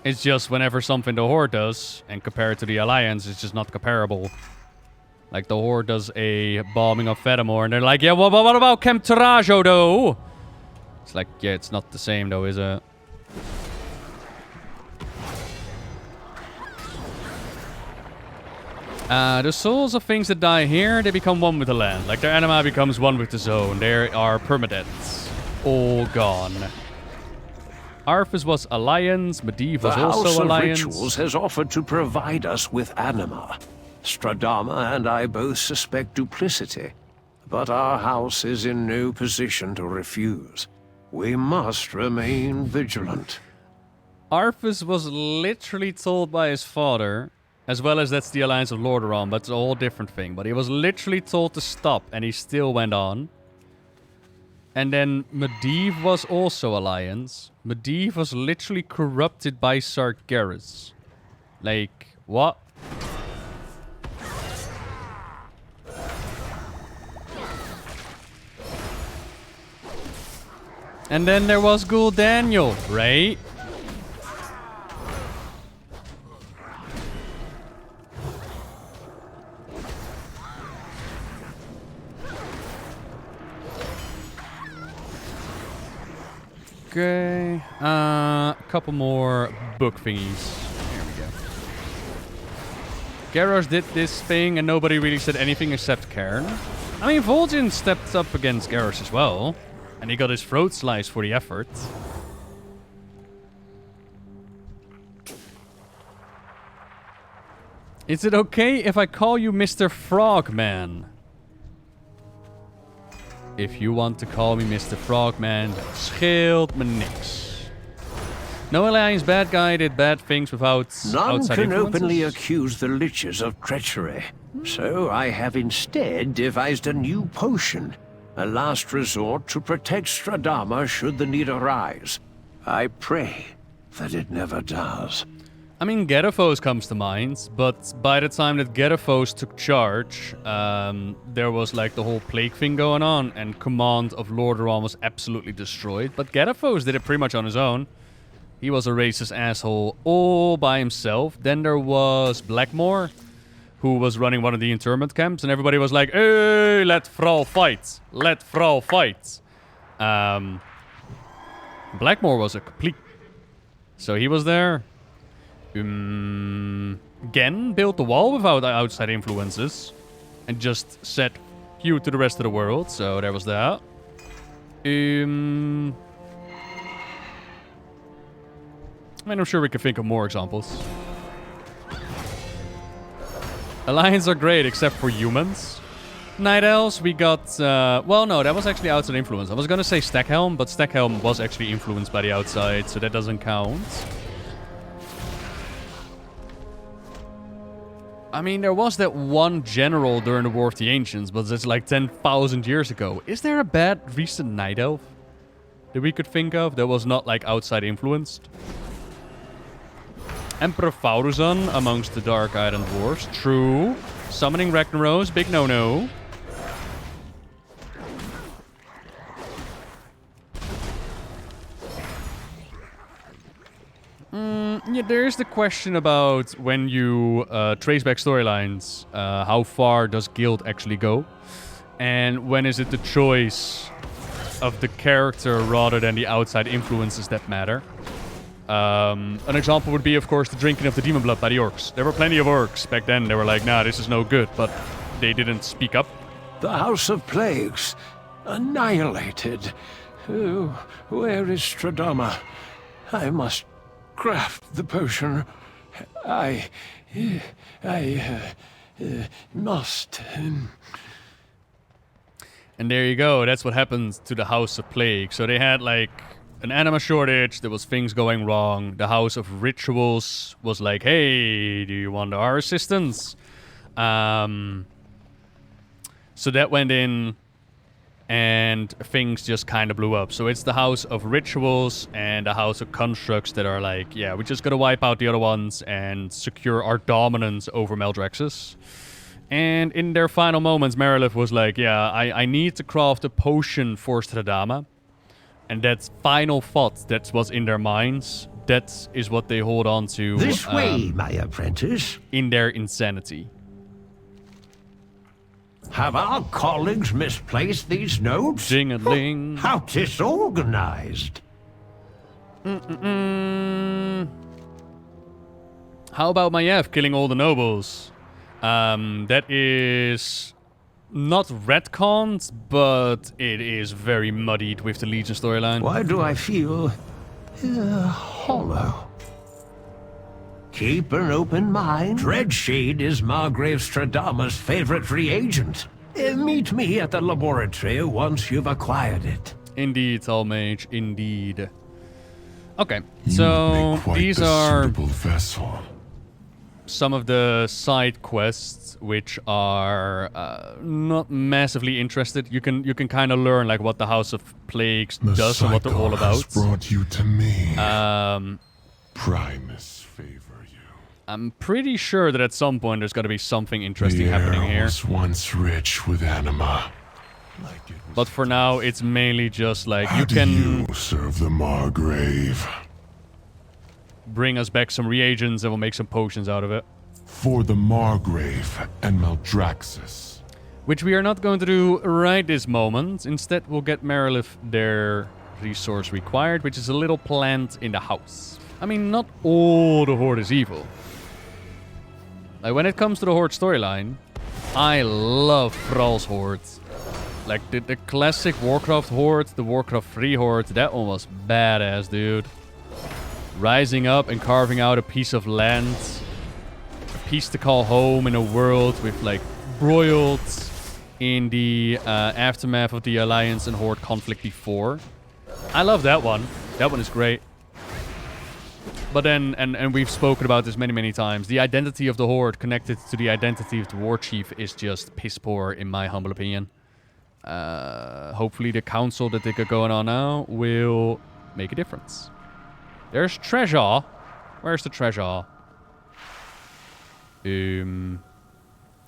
It's just whenever something the Horde does, and compared to the Alliance, it's just not comparable. Like, the Horde does a bombing of Fedamore, and they're like, yeah, well, what about Kemtarajo, though? It's like, yeah, it's not the same, though, is it? The souls of things that die here, they become one with the land. Like, their anima becomes one with the zone. They are permadeaths. All gone. Arthas was Alliance. Medivh was also Alliance. The House of Rituals has offered to provide us with anima. Stradama and I both suspect duplicity, but our house is in no position to refuse. We must remain vigilant. Arthas was literally told by his father, as well as that's the Alliance of Lordaeron, but it's a whole different thing. But he was literally told to stop, and he still went on. And then Medivh was also Alliance. Medivh was literally corrupted by Sargeras. Like, what? And then there was Gul'Daniel, right? Okay, a couple more book thingies. There we go. Garrosh did this thing and nobody really said anything except Cairn. I mean, Vol'jin stepped up against Garrosh as well. And he got his throat sliced for the effort. Is it okay if I call you Mr. Frogman? If you want to call me Mr. Frogman, dat scheelt me niks. No Alliance bad guy did bad things without None outside can influences. openly accuse the Liches of treachery. So I have instead devised a new potion. A last resort to protect Stradama should the need arise. I pray that it never does. I mean, Getaphos comes to mind, but by the time that Getaphos took charge, there was like the whole plague thing going on, and command of Lordaeron was absolutely destroyed. But Getaphos did it pretty much on his own. He was a racist asshole all by himself. Then there was Blackmore, who was running one of the internment camps, and everybody was like, "Hey, let Thrall fight! Let Thrall fight!" Blackmore was a complete... So he was there. Gen built the wall without outside influences and just said "you" to the rest of the world, so there was that. And I'm sure we can think of more examples. Alliances are great except for humans. Night Elves, we got... well, no, that was actually outside influence. I was gonna say Stackhelm, but Stackhelm was actually influenced by the outside, so that doesn't count. I mean, there was that one general during the War of the Ancients, but that's like 10,000 years ago. Is there a bad recent Night Elf that we could think of that was not like outside influenced? Emperor Fauruzan amongst the Dark Island Dwarves. True. Summoning Ragnaros, big no-no. Yeah, there's the question about when you trace back storylines, how far does guild actually go? And when is it the choice of the character rather than the outside influences that matter? An example would be, of course, the drinking of the demon blood by the orcs. There were plenty of orcs back then. They were like, nah, this is no good, but they didn't speak up. The House of Plagues, annihilated. Oh, where is Stradama? I must craft the potion. I must. And there you go. That's what happens to the House of Plague. So they had like an anima shortage. There was things going wrong. The House of Rituals was like, hey, do you want our assistance? So that went in, and things just kind of blew up. So it's the House of Rituals and the House of Constructs that are like, yeah, we're just gonna wipe out the other ones and secure our dominance over Maldraxxus. And in their final moments, Marilith was like, yeah, I need to craft a potion for Stradama. And that final thought that was in their minds, that is what they hold on to. This way, my apprentice. In their insanity. Have our colleagues misplaced these notes? Ding-a-ling. How disorganized. How about Maiev killing all the nobles? That is not retconned, but it is very muddied with the Legion storyline. Why do I feel hollow? Keep an open mind. Dreadshade is Margrave Stradama's favorite reagent. Meet me at the laboratory once you've acquired it. Indeed, Mage, indeed. Okay, so these are vessel. some of the side quests which are not massively interested. You can kind of learn like what the House of Plagues does and what they're all about. Brought you to me. Primus favor you. I'm pretty sure that at some point there's got to be something interesting happening here. Was once rich with anima. But for now, it's mainly just like How you can you serve the Margrave. Bring us back some reagents and we'll make some potions out of it. For the Margrave and Maldraxxus. Which we are not going to do right this moment. Instead, we'll get Marilith their resource required, which is a little plant in the house. I mean, not all the Horde is evil. Like, when it comes to the Horde storyline, I love Thrall's Horde. Like, the classic Warcraft Horde, the Warcraft 3 Horde, that one was badass, dude. Rising up and carving out a piece of land. A piece to call home in a world with, like, broiled in the aftermath of the Alliance and Horde conflict before. I love that one. That one is great. But then, and we've spoken about this many, many times, the identity of the Horde connected to the identity of the War Chief is just piss poor, in my humble opinion. Hopefully the council that they got going on now will make a difference. There's treasure. Where's the treasure?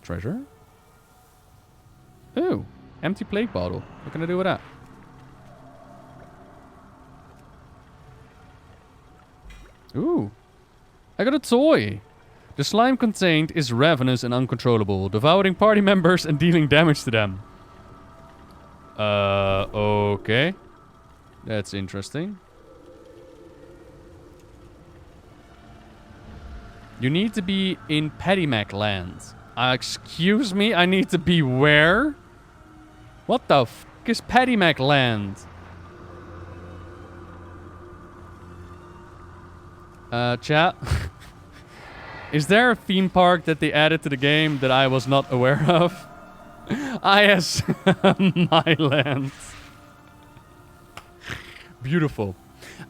Treasure? Ooh, empty plague bottle. What can I do with that? Ooh, I got a toy. The slime contained is ravenous and uncontrollable, devouring party members and dealing damage to them. Okay. That's interesting. You need to be in Pettymac land. Excuse me, I need to be where? What the f*** is Pettymac land? Chat. Is there a theme park that they added to the game that I was not aware of? Yes, my land. Beautiful.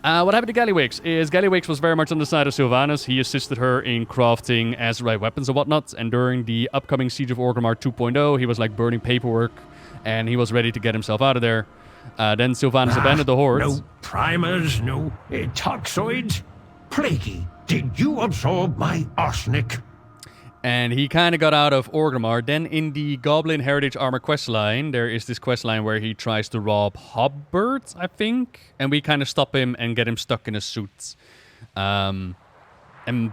What happened to Gallywix is Gallywix was very much on the side of Sylvanas. He assisted her in crafting Azeroth weapons and whatnot. And during the upcoming Siege of Orgrimmar 2.0, he was like burning paperwork. And he was ready to get himself out of there. Then Sylvanas abandoned the Horde. No primers, no toxoids. Plaguey, did you absorb my arsenic? And he kind of got out of Orgrimmar. Then in the Goblin Heritage Armor questline, there is this questline where he tries to rob Hobbirds, I think. And we kind of stop him and get him stuck in a suit. And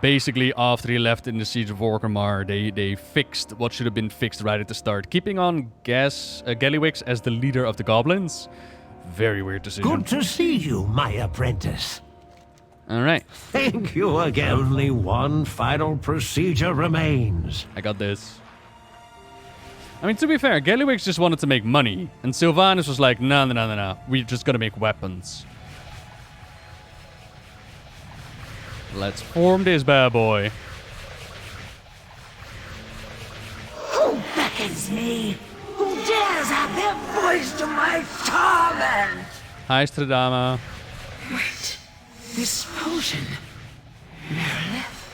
basically, after he left in the Siege of Orgrimmar, they fixed what should have been fixed right at the start. Keeping on Gallywix as the leader of the Goblins. Very weird decision. Good to see you, my apprentice. All right. Thank you again. Only one final procedure remains. I got this. I mean, to be fair, Gallywix just wanted to make money. And Sylvanas was like, no. We're just gonna make weapons. Let's form this bad boy. Who beckons me? Who dares add their voice to my torment? Hi, Stradama. Wait, this potion. Meredith?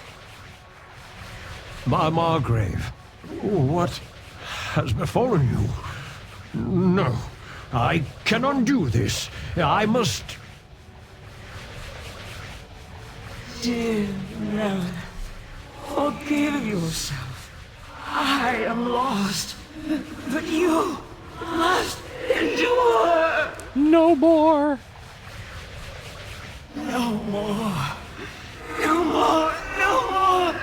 My Margrave, what has befallen you? No, I can undo this. I must... Dear Meredith, forgive yourself. I am lost, but you must endure. No more. No more. No more. No more.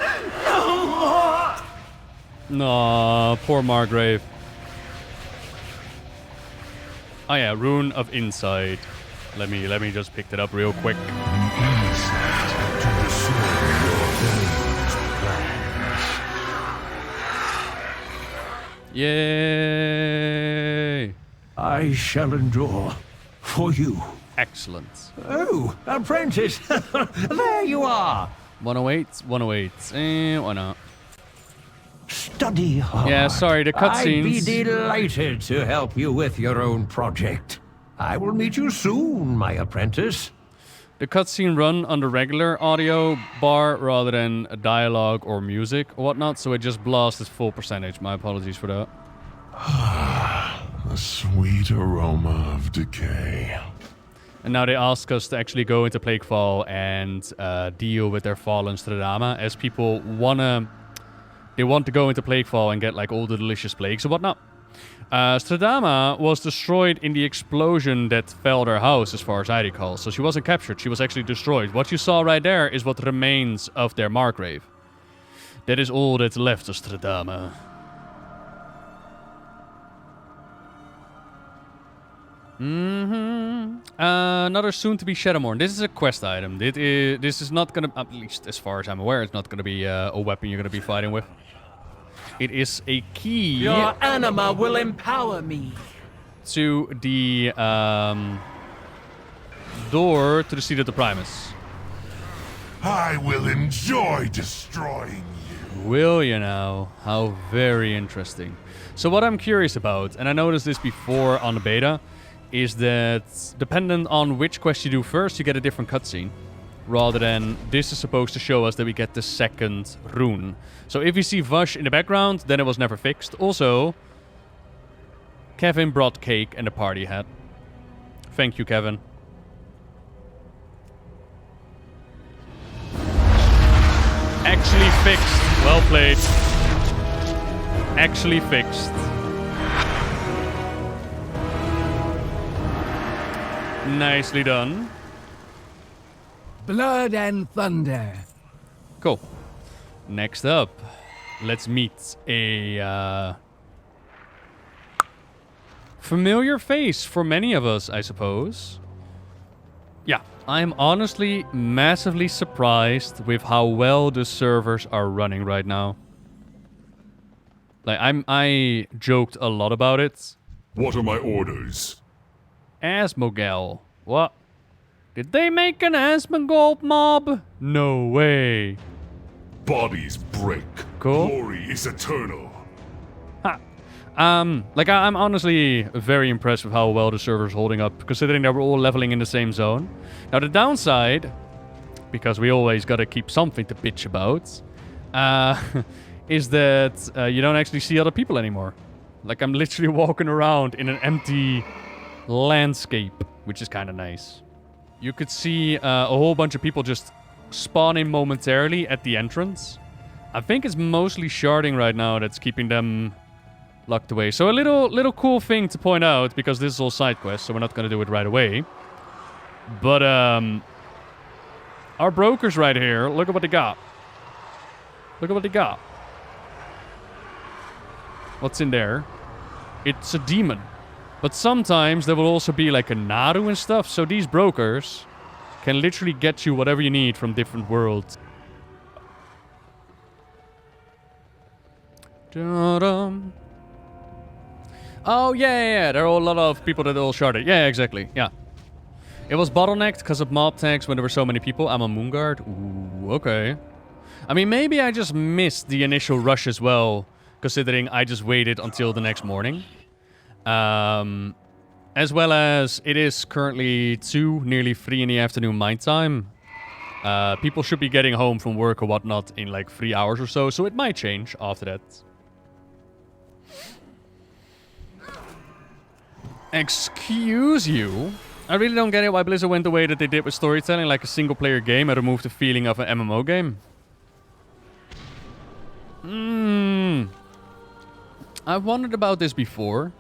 No more. Aw, poor Margrave. Oh yeah, Rune of Insight. Let me just pick that up real quick. Yay! I shall endure for you. Excellent. Oh, apprentice! There you are! 108, 108. Why not? Study hard. Yeah, sorry, the cutscenes. I'd be delighted to help you with your own project. I will meet you soon, my apprentice. The cutscene run on the regular audio bar rather than a dialogue or music or whatnot, so it just blasted full percentage. My apologies for that. The sweet aroma of decay. And now they ask us to actually go into Plaguefall and deal with their fallen Stradama, as people want to go into Plaguefall and get like all the delicious plagues and whatnot. Stradama was destroyed in the explosion that fell their house, as far as I recall. So she wasn't captured, she was actually destroyed. What you saw right there is what remains of their Margrave. That is all that's left of Stradama. Another soon-to-be Shadowmourne. This is a quest item. This is not gonna, at least as far as I'm aware, it's not gonna be a weapon you're gonna be fighting with. It is a key. Your anima will empower me. To the door to the seat of the Primus. I will enjoy destroying you. Will you now? How very interesting. So what I'm curious about, and I noticed this before on the beta, is that dependent on which quest you do first, you get a different cutscene. Rather than this is supposed to show us that we get the second rune. So if you see Vash in the background, then it was never fixed. Also, Kevin brought cake and a party hat. Thank you, Kevin. Actually fixed. Well played. Actually fixed. Nicely done. Blood and thunder. Cool. Next up, let's meet a familiar face for many of us, I suppose. Yeah, I'm honestly massively surprised with how well the servers are running right now. Like, I joked a lot about it. What are my orders? Asmogel. What? Did they make an Asmongold mob? No way. Bodies break. Cool. Glory is eternal. Ha. Like, I'm honestly very impressed with how well the server's holding up, considering that we're all leveling in the same zone. Now, the downside, because we always gotta keep something to bitch about, is that you don't actually see other people anymore. Like, I'm literally walking around in an empty landscape, which is kind of nice. You could see a whole bunch of people just spawning momentarily at the entrance. I think it's mostly sharding right now that's keeping them locked away. So a little cool thing to point out, because this is all side quests, so we're not going to do it right away. But our brokers right here, look at what they got. Look at what they got. What's in there? It's a demon. But sometimes there will also be like a Naru and stuff, so these brokers can literally get you whatever you need from different worlds. Da-dum. Oh, yeah. There are a lot of people that all sharded. Yeah, exactly. Yeah. It was bottlenecked because of mob tags when there were so many people. I'm a Moonguard. Ooh, okay. I mean, maybe I just missed the initial rush as well, considering I just waited until the next morning. As well as it is currently 2, nearly 3 in the afternoon my time. People should be getting home from work or whatnot in like 3 hours or so, so it might change after that. Excuse you? I really don't get it why Blizzard went the way that they did with storytelling, like a single-player game, and removed the feeling of an MMO game. I've wondered about this before.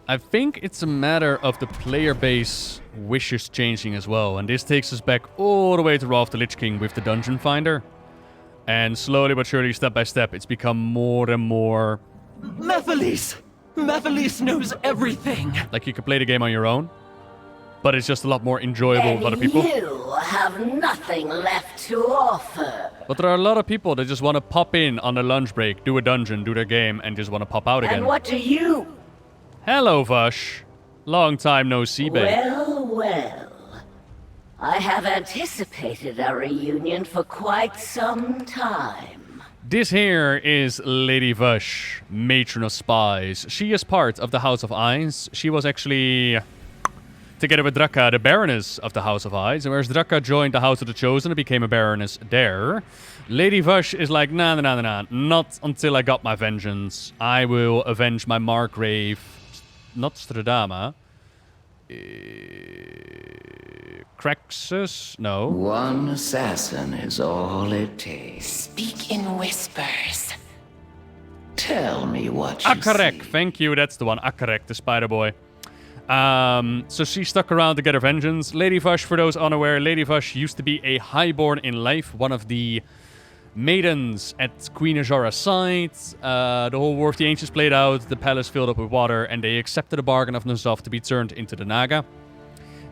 I think it's a matter of the player base wishes changing as well, and this takes us back all the way to Wrath of the Lich King with the Dungeon Finder. And slowly but surely, step by step, it's become more and more... Mephiles! Mephiles knows everything! Like you can play the game on your own, but it's just a lot more enjoyable with other people. You have nothing left to offer. But there are a lot of people that just want to pop in on their lunch break, do a dungeon, do their game, and just want to pop out again. And what do you... Hello, Vash. Long time no see, babe. Well. I have anticipated a reunion for quite some time. This here is Lady Vash, Matron of Spies. She is part of the House of Eyes. She was actually, together with Drakka, the Baroness of the House of Eyes. And whereas Drakka joined the House of the Chosen and became a Baroness there, Lady Vash is like, nah, not until I got my vengeance. I will avenge my Margrave, not Stradama. Crexus? No. One assassin is all it takes. Speak in whispers. Tell me what you Akarek, see. thank you, that's the one. Akarek, the spider boy. So she stuck around to get her vengeance. Lady Vash, for those unaware, Lady Vash used to be a highborn in life, one of the maidens at Queen Azhora's side. The whole War of the Ancients played out, the palace filled up with water, and they accepted a bargain of N'Zoth to be turned into the Naga.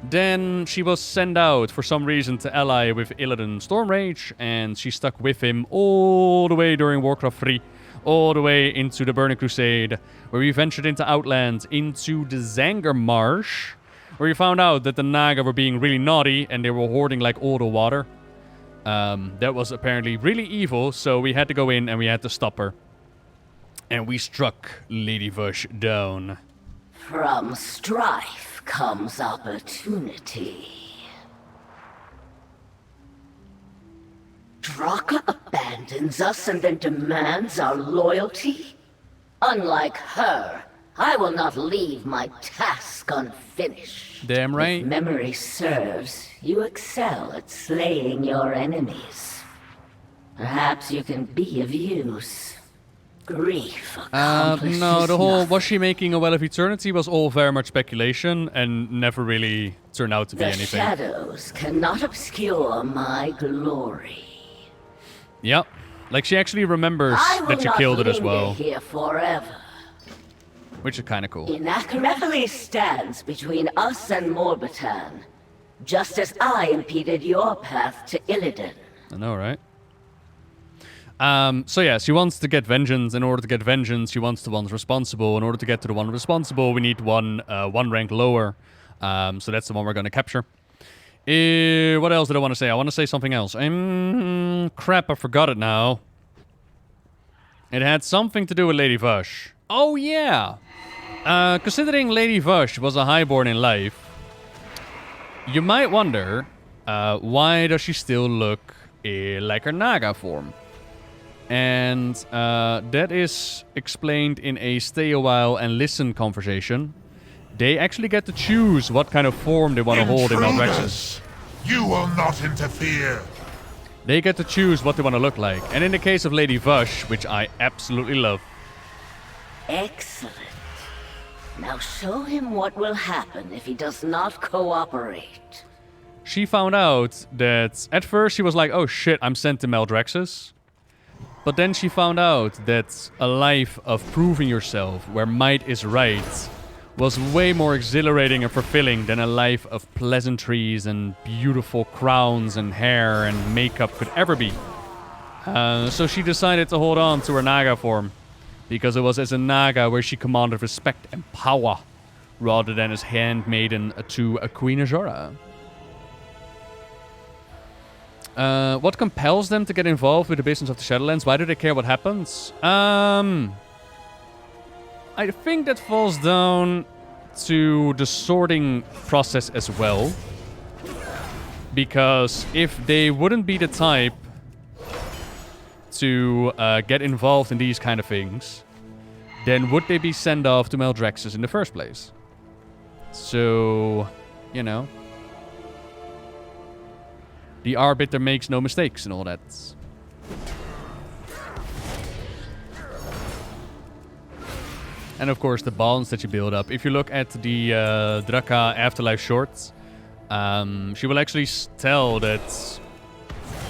Then she was sent out for some reason to ally with Illidan Stormrage, and she stuck with him all the way during Warcraft 3, all the way into the Burning Crusade, where we ventured into Outland, into the Zanger Marsh, where we found out that the Naga were being really naughty, and they were hoarding like all the water. That was apparently really evil, so we had to go in and we had to stop her. And we struck Lady Vash down. From strife comes opportunity. Drakka abandons us and then demands our loyalty? Unlike her, I will not leave my task unfinished. Damn right. If memory serves, you excel at slaying your enemies. Perhaps you can be of use. Grief accomplishes no, the whole nothing. was she making a Well of Eternity was all very much speculation and never really turned out to be The anything. shadows cannot obscure my glory. Yep. Like she actually remembers I will that you not killed it as linger well, here forever. which is kind of cool. Inakarethali stands between us and Morbitan, just as I impeded your path to Illidan. I know, right? So yeah, she wants to get vengeance. In order to get vengeance, she wants the ones responsible. In order to get to the one responsible, we need one rank lower. So that's the one we're going to capture. What else did I want to say? I want to say something else. Crap, I forgot it now. It had something to do with Lady Vash. Oh yeah! Considering Lady Vash was a highborn in life, you might wonder, why does she still look like her Naga form? And that is explained in a stay a while and listen conversation. They actually get to choose what kind of form they want to hold in Maldraxxus. You will not interfere. They get to choose what they want to look like. And in the case of Lady Vash, which I absolutely love. Excellent. Now show him what will happen if he does not cooperate. She found out that at first she was like, oh shit, I'm sent to Maldraxxus. But then she found out that a life of proving yourself, where might is right, was way more exhilarating and fulfilling than a life of pleasantries and beautiful crowns and hair and makeup could ever be. So she decided to hold on to her Naga form, because it was as a Naga where she commanded respect and power, rather than as handmaiden to a Queen Azora. What compels them to get involved with the business of the Shadowlands? Why do they care what happens? I think that falls down to the sorting process as well. Because if they wouldn't be the type to get involved in these kind of things, then would they be sent off to Maldraxxus in the first place? So, you know. The Arbiter makes no mistakes and all that. And of course, the bonds that you build up. If you look at the Draka Afterlife shorts, she will actually tell that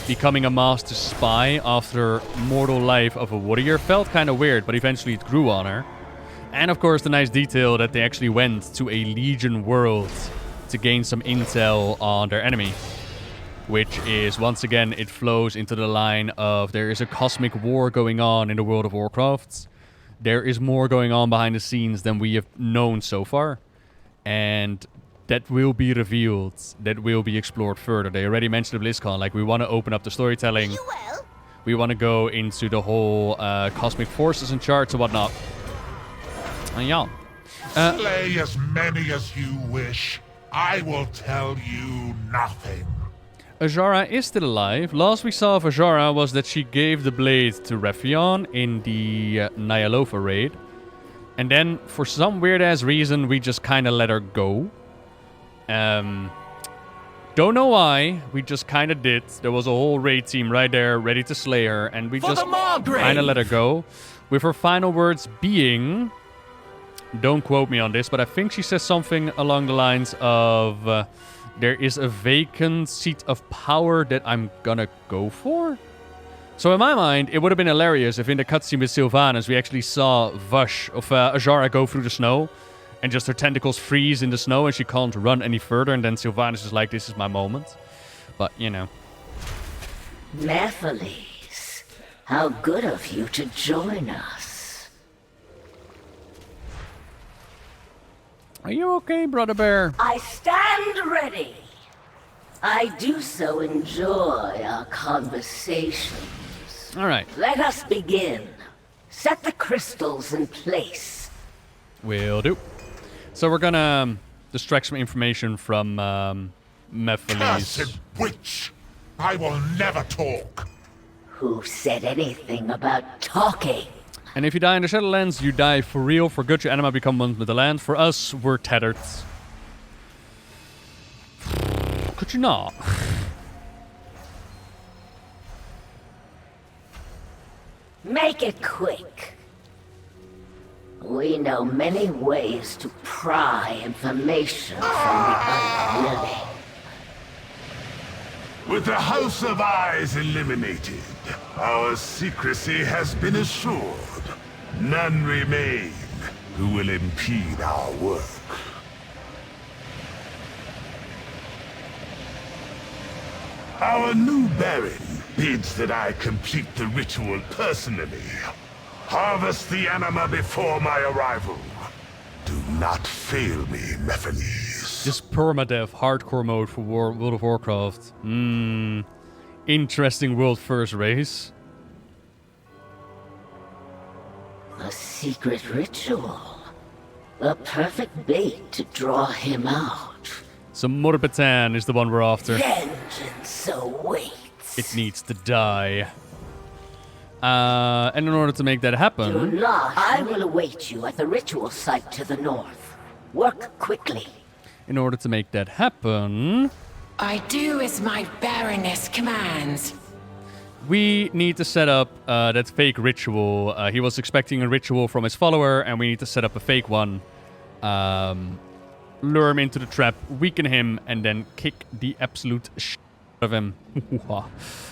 becoming a master spy after mortal life of a warrior felt kind of weird, but eventually it grew on her. And of course, the nice detail that they actually went to a Legion world to gain some intel on their enemy. Which is, once again, it flows into the line of there is a cosmic war going on in the world of Warcraft. There is more going on behind the scenes than we have known so far. And that will be revealed. That will be explored further. They already mentioned the BlizzCon. Like, we want to open up the storytelling. We want to go into the whole cosmic forces and charts and whatnot. And yeah. Slay as many as you wish. I will tell you nothing. Azora is still alive. Last we saw of Azora was that she gave the blade to Rephion in the Nyalova raid. And then, for some weird-ass reason, we just kind of let her go. Don't know why. We just kind of did. There was a whole raid team right there ready to slay her. And we just kind of let her go. With her final words being... Don't quote me on this, but I think she says something along the lines of... there is a vacant seat of power that I'm gonna go for? So in my mind, it would have been hilarious if in the cutscene with Sylvanas we actually saw Vash of Azora go through the snow and just her tentacles freeze in the snow and she can't run any further, and then Sylvanas is like, this is my moment. But, you know. Nephiles, how good of you to join us. Are you okay, Brother Bear? I stand ready. I do so enjoy our conversations. All right. Let us begin. Set the crystals in place. Will do. So we're gonna distract some information from Nephiles. Cursed witch! I will never talk. Who said anything about talking? And if you die in the Shadowlands, you die for real. For good, your anima become one with the land. For us, we're tethered. Could you not? Make it quick. We know many ways to pry information from the unwilling. With the House of Eyes eliminated, our secrecy has been assured. None remain who will impede our work. Our new Baron bids that I complete the ritual personally. Harvest the anima before my arrival. Do not fail me, Mephiles. Just permadeath hardcore mode for World of Warcraft. Interesting world first race. A secret ritual. A perfect bait to draw him out. So Morbatan is the one we're after. Vengeance awaits. It needs to die. And in order to make that happen... Do not. I will await you at the ritual site to the north. Work quickly. In order to make that happen... I do as my Baroness commands. We need to set up that fake ritual. He was expecting a ritual from his follower, and we need to set up a fake one. Lure him into the trap, weaken him, and then kick the absolute shit out of him.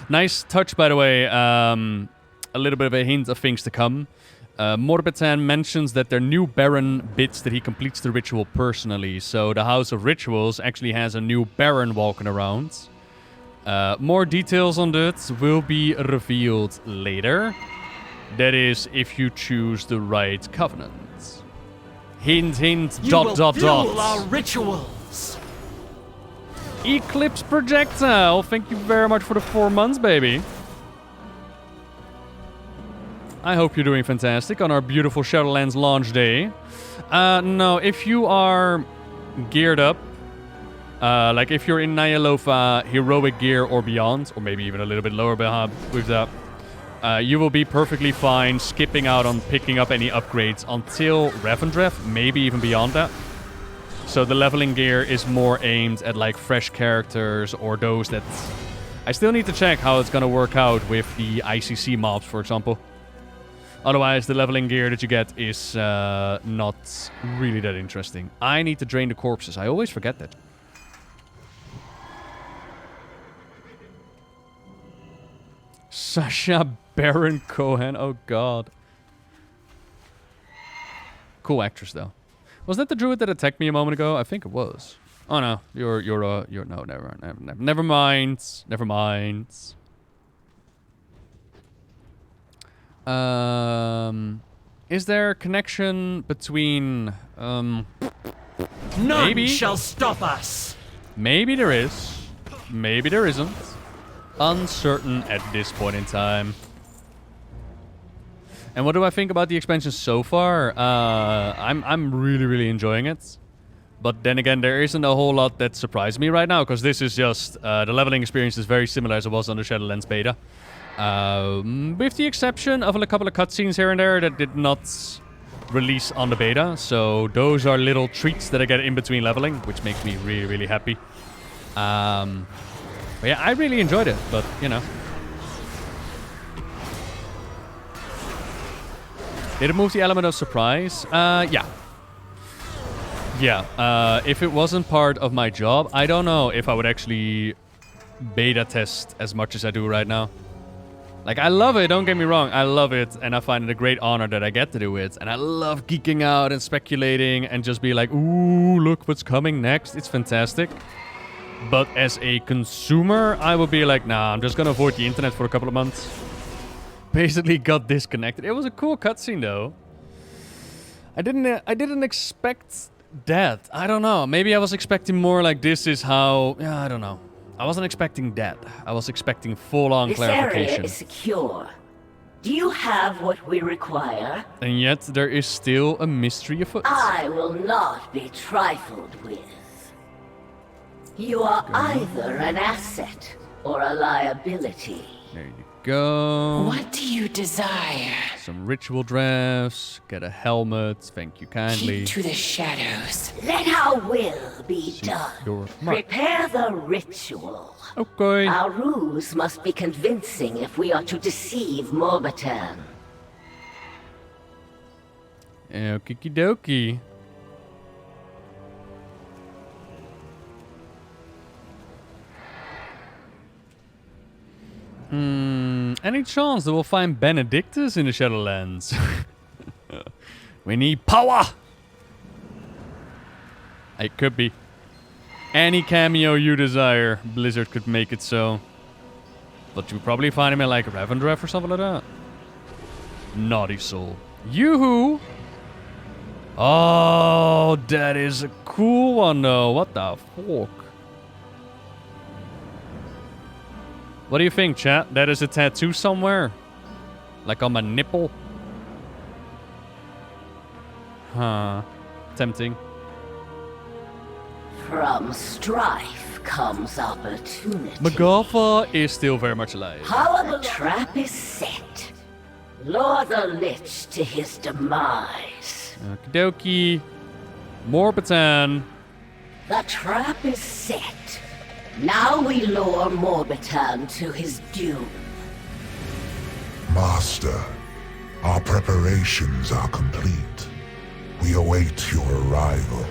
Nice touch, by the way. A little bit of a hint of things to come. Morbatan mentions that their new Baron bids that he completes the ritual personally. So the House of Rituals actually has a new Baron walking around. More details on that will be revealed later. That is, if you choose the right covenant. Hint, hint, You dot, will dot, fuel dot. our rituals. Eclipse projectile. Thank you very much for the 4 months, baby. I hope you're doing fantastic on our beautiful Shadowlands launch day. No, if you are geared up, like if you're in Nyalova heroic gear or beyond, or maybe even a little bit lower with that, you will be perfectly fine skipping out on picking up any upgrades until Revendreth, maybe even beyond that. So the leveling gear is more aimed at like fresh characters or those that... I still need to check how it's going to work out with the ICC mobs, for example. Otherwise, the leveling gear that you get is not really that interesting. I need to drain the corpses. I always forget that. Sasha Baron Cohen. Oh, God. Cool actress, though. Was that the druid that attacked me a moment ago? I think it was. Oh, no. You're no, never mind. Never mind. Is there a connection between, None maybe? shall stop us. Maybe there is. Maybe there isn't. Uncertain at this point in time. And what do I think about the expansion so far? I'm really, really enjoying it. But then again, there isn't a whole lot that surprised me right now, because this is just, the leveling experience is very similar as it was on the Shadowlands beta. With the exception of a couple of cutscenes here and there that did not release on the beta. So those are little treats that I get in between leveling, which makes me really, really happy. But yeah, I really enjoyed it, but, you know. Did it move the element of surprise? Yeah. Yeah, if it wasn't part of my job, I don't know if I would actually beta test as much as I do right now. Like, I love it, don't get me wrong, I love it, and I find it a great honor that I get to do it. And I love geeking out and speculating and just be like, ooh, look what's coming next. It's fantastic. But as a consumer, I would be like, nah, I'm just gonna avoid the internet for a couple of months. Basically got disconnected. It was a cool cutscene, though. I didn't expect that. I don't know. Maybe I was expecting more like this is how... Yeah, I don't know. I wasn't expecting that. I was expecting full-on clarification. This area is secure. Do you have what we require? And yet, there is still a mystery afoot. I will not be trifled with. You are either an asset or a liability. There you go. What do you desire? Some ritual drafts. Get a helmet. Thank you kindly. Keep to the shadows. Let our will be done. Your mark. Prepare the ritual. Okay. Our ruse must be convincing if we are to deceive Morbitan. Okie dokie. Any chance that we'll find Benedictus in the Shadowlands? We need power! It could be. Any cameo you desire, Blizzard could make it so. But you'll probably find him in like Revendreth or something like that. Naughty soul. Yoo-hoo! Oh, that is a cool one though. What the fuck? What do you think, chat? That is a tattoo somewhere? Like on my nipple? Huh. Tempting. From strife comes opportunity. Magalfa is still very much alive. The trap is set. Lure the Lich to his demise. Okie dokie. Morbitan. The trap is set. Now we lure Morbitan to his doom. Master, our preparations are complete. We await your arrival.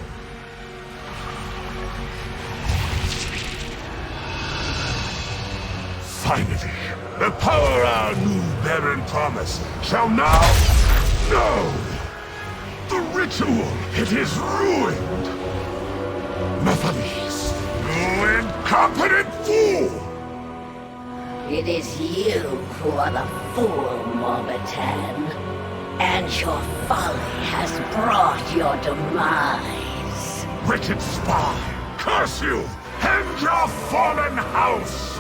Finally, the power our new Baron promised shall now... No! The ritual, it is ruined! Nephilis, you incompetent fool! It is you who are the fool, Morbitan. And your folly has brought your demise. Wicked spy, curse you, and your fallen house!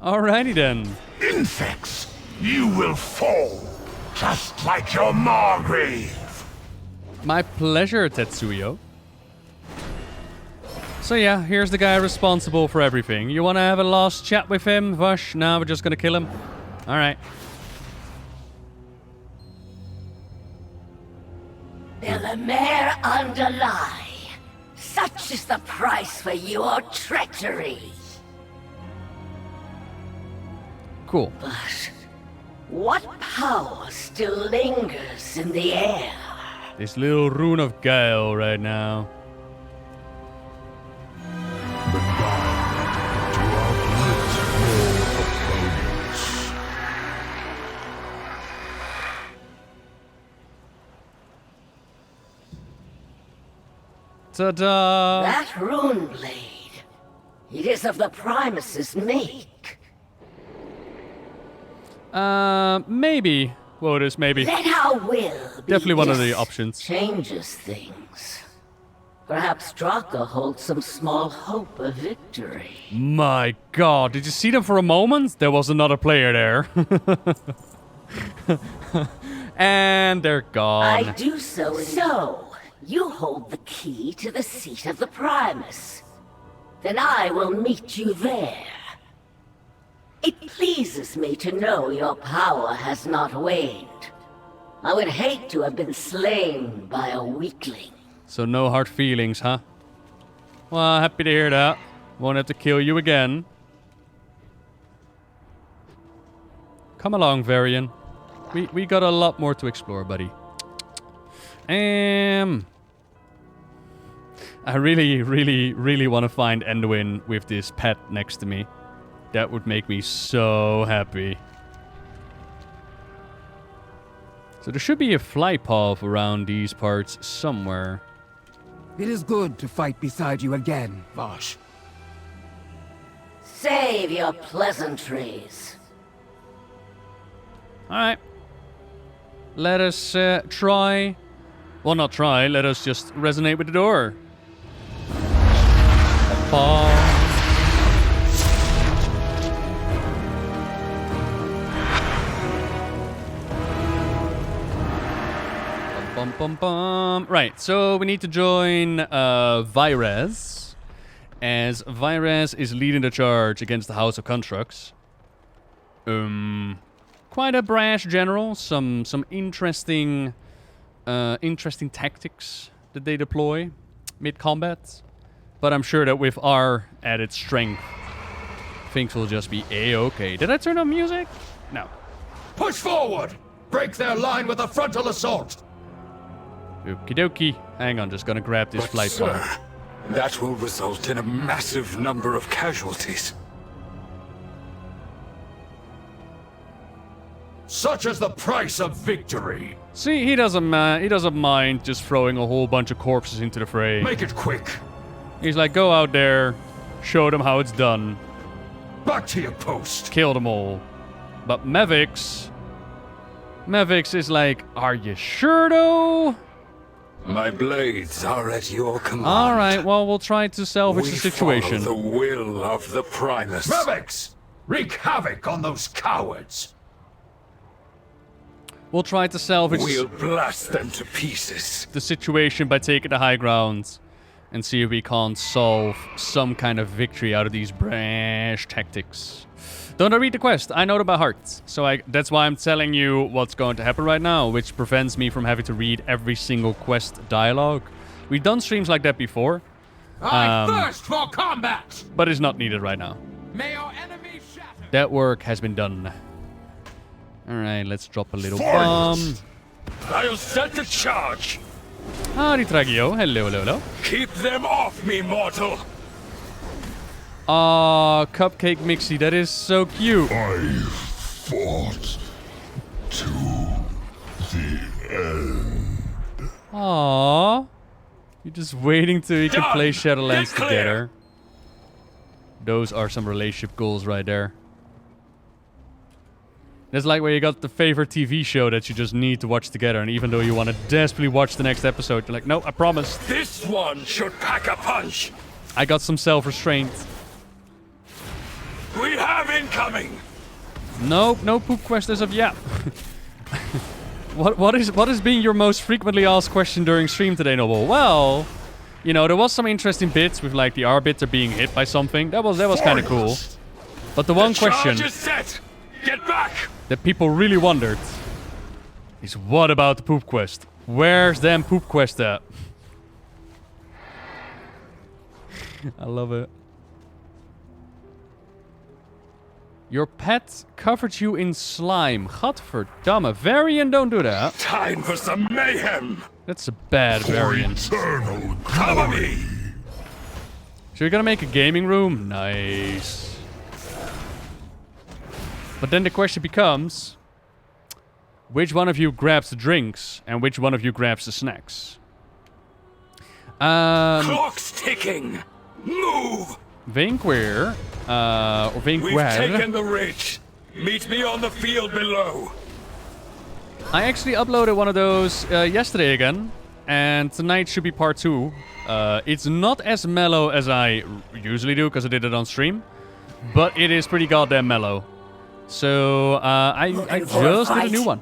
Alrighty then. Infects, you will fall, just like your Margrave. My pleasure, Tetsuyo. So yeah, here's the guy responsible for everything. You wanna have a last chat with him, Vash? No, we're just gonna kill him. Alright. Billimer underlie. Such is the price for your treachery. Cool. But what power still lingers in the air? This little rune of Guile right now. Ta-da! That rune blade. It is of the Primus's make. Maybe. Well, it is maybe. Let our will be Definitely one of the this options. Changes things. Perhaps Draka holds some small hope of victory. My god, did you see them for a moment? There was another player there. And they're gone. I do so. So, you hold the key to the seat of the Primus. Then I will meet you there. It pleases me to know your power has not waned. I would hate to have been slain by a weakling. So no hard feelings, huh? Well, happy to hear that. Won't have to kill you again. Come along, Varian. We got a lot more to explore, buddy. I really want to find Enduin with this pet next to me. That would make me so happy. So there should be a fly path around these parts somewhere. It is good to fight beside you again, Vash. Save your pleasantries. Alright. Let us try... Well, not try. Let us just resonate with the door. Bum, bum, bum. Right, so we need to join Virez, as Virez is leading the charge against the House of Constructs. Quite a brash general. Some interesting tactics that they deploy mid-combat. But I'm sure that with our added strength, things will just be A-okay. Did I turn on music? No. Push forward! Break their line with a frontal assault! Okie dokie. Hang on, just gonna grab this flight sir, plan. that will result in a massive number of casualties. Such is the price of victory. See, he doesn't mind just throwing a whole bunch of corpses into the fray. Make it quick. He's like, go out there, show them how it's done. Back to your post. Kill them all. But Mavix is like, are you sure though? My blades are at your command. Alright, well, we'll try to salvage the situation. Follow the will of the Primus. Mavix! Wreak havoc on those cowards! We'll try to salvage We'll blast them to pieces. the situation by taking the high ground and see if we can't solve some kind of victory out of these brash tactics. Don't I read the quest? I know it by heart. So that's why I'm telling you what's going to happen right now, which prevents me from having to read every single quest dialogue. We've done streams like that before. I thirst for combat! But it's not needed right now. May our enemies shatter! That work has been done. Alright, let's drop a little bomb. I'll set the charge. Howdy, Tragio. Hello, hello, hello. Keep them off me, mortal. Aw, Cupcake Mixie, that is so cute. I fought to the end. Aww. You're just waiting till you can Done. play Shadowlands Get clear. together. Those are some relationship goals right there. That's like where you got the favorite TV show that you just need to watch together, and even though you want to desperately watch the next episode, you're like, no, I promise. This one should pack a punch. I got some self-restraint. We have incoming. Nope, no poop quest as of yet. What is being your most frequently asked question during stream today, Nobbel? Well, you know, there was some interesting bits with like the arbiter being hit by something. That was kind of cool. But the one question Charge is set. Get back. that people really wondered is, what about the poop quest? Where's them poop quest at? I love it. Your pet covered you in slime. Godverdamme. Varian, don't do that. Time for some mayhem. That's a bad variant. Eternal Cover me. So you're gonna make a gaming room? Nice. But then the question becomes, which one of you grabs the drinks and which one of you grabs the snacks? Clock's ticking. Move. Vinqueer, or We've Vinquer. taken the ridge. Meet me on the field below. I actually uploaded one of those yesterday again, and tonight should be part 2. It's not as mellow as I usually do, because I did it on stream, but it is pretty goddamn mellow. So, I just did a new one.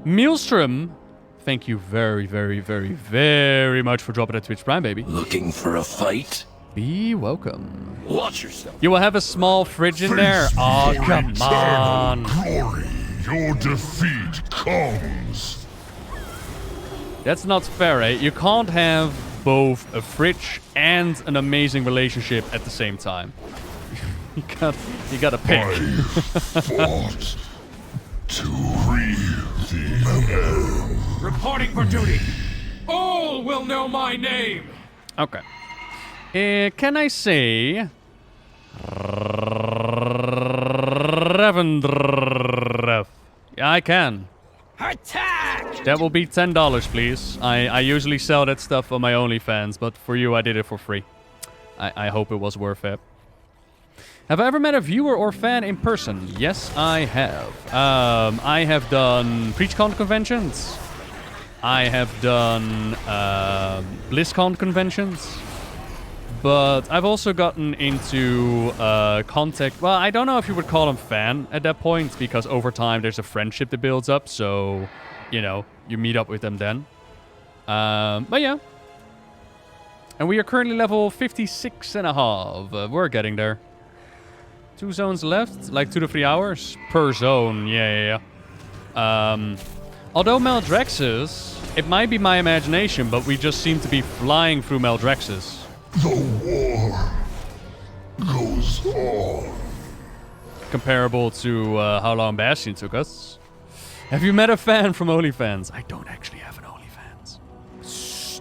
Maelstrom, thank you very, very, very, very much for dropping that Twitch Prime, baby. Looking for a fight? Be welcome. Watch yourself. You will have a small fridge in there? Oh, come on. Glory, your defeat comes. That's not fair, eh? You can't have both a fridge and an amazing relationship at the same time. you gotta pick. I fought to free the end. Reporting for duty. All will know my name. Okay. Can I say Revendreth? Yeah, I can. Attack! That will be $10, please. I usually sell that stuff on my OnlyFans, but for you, I did it for free. I hope it was worth it. Have I ever met a viewer or fan in person? Yes, I have. I have done PreachCon conventions. I have done BlizzCon conventions. But I've also gotten into contact. Well, I don't know if you would call them fan at that point, because over time there's a friendship that builds up. So, you know, you meet up with them then. But yeah. And we are currently level 56.5. We're getting there. 2 zones left, like 2 to 3 hours per zone. Yeah. Although Maldraxxus, it might be my imagination, but we just seem to be flying through Maldraxxus. The war goes on. Comparable to how long Bastion took us. Have you met a fan from OnlyFans? I don't actually have an OnlyFans. Shh.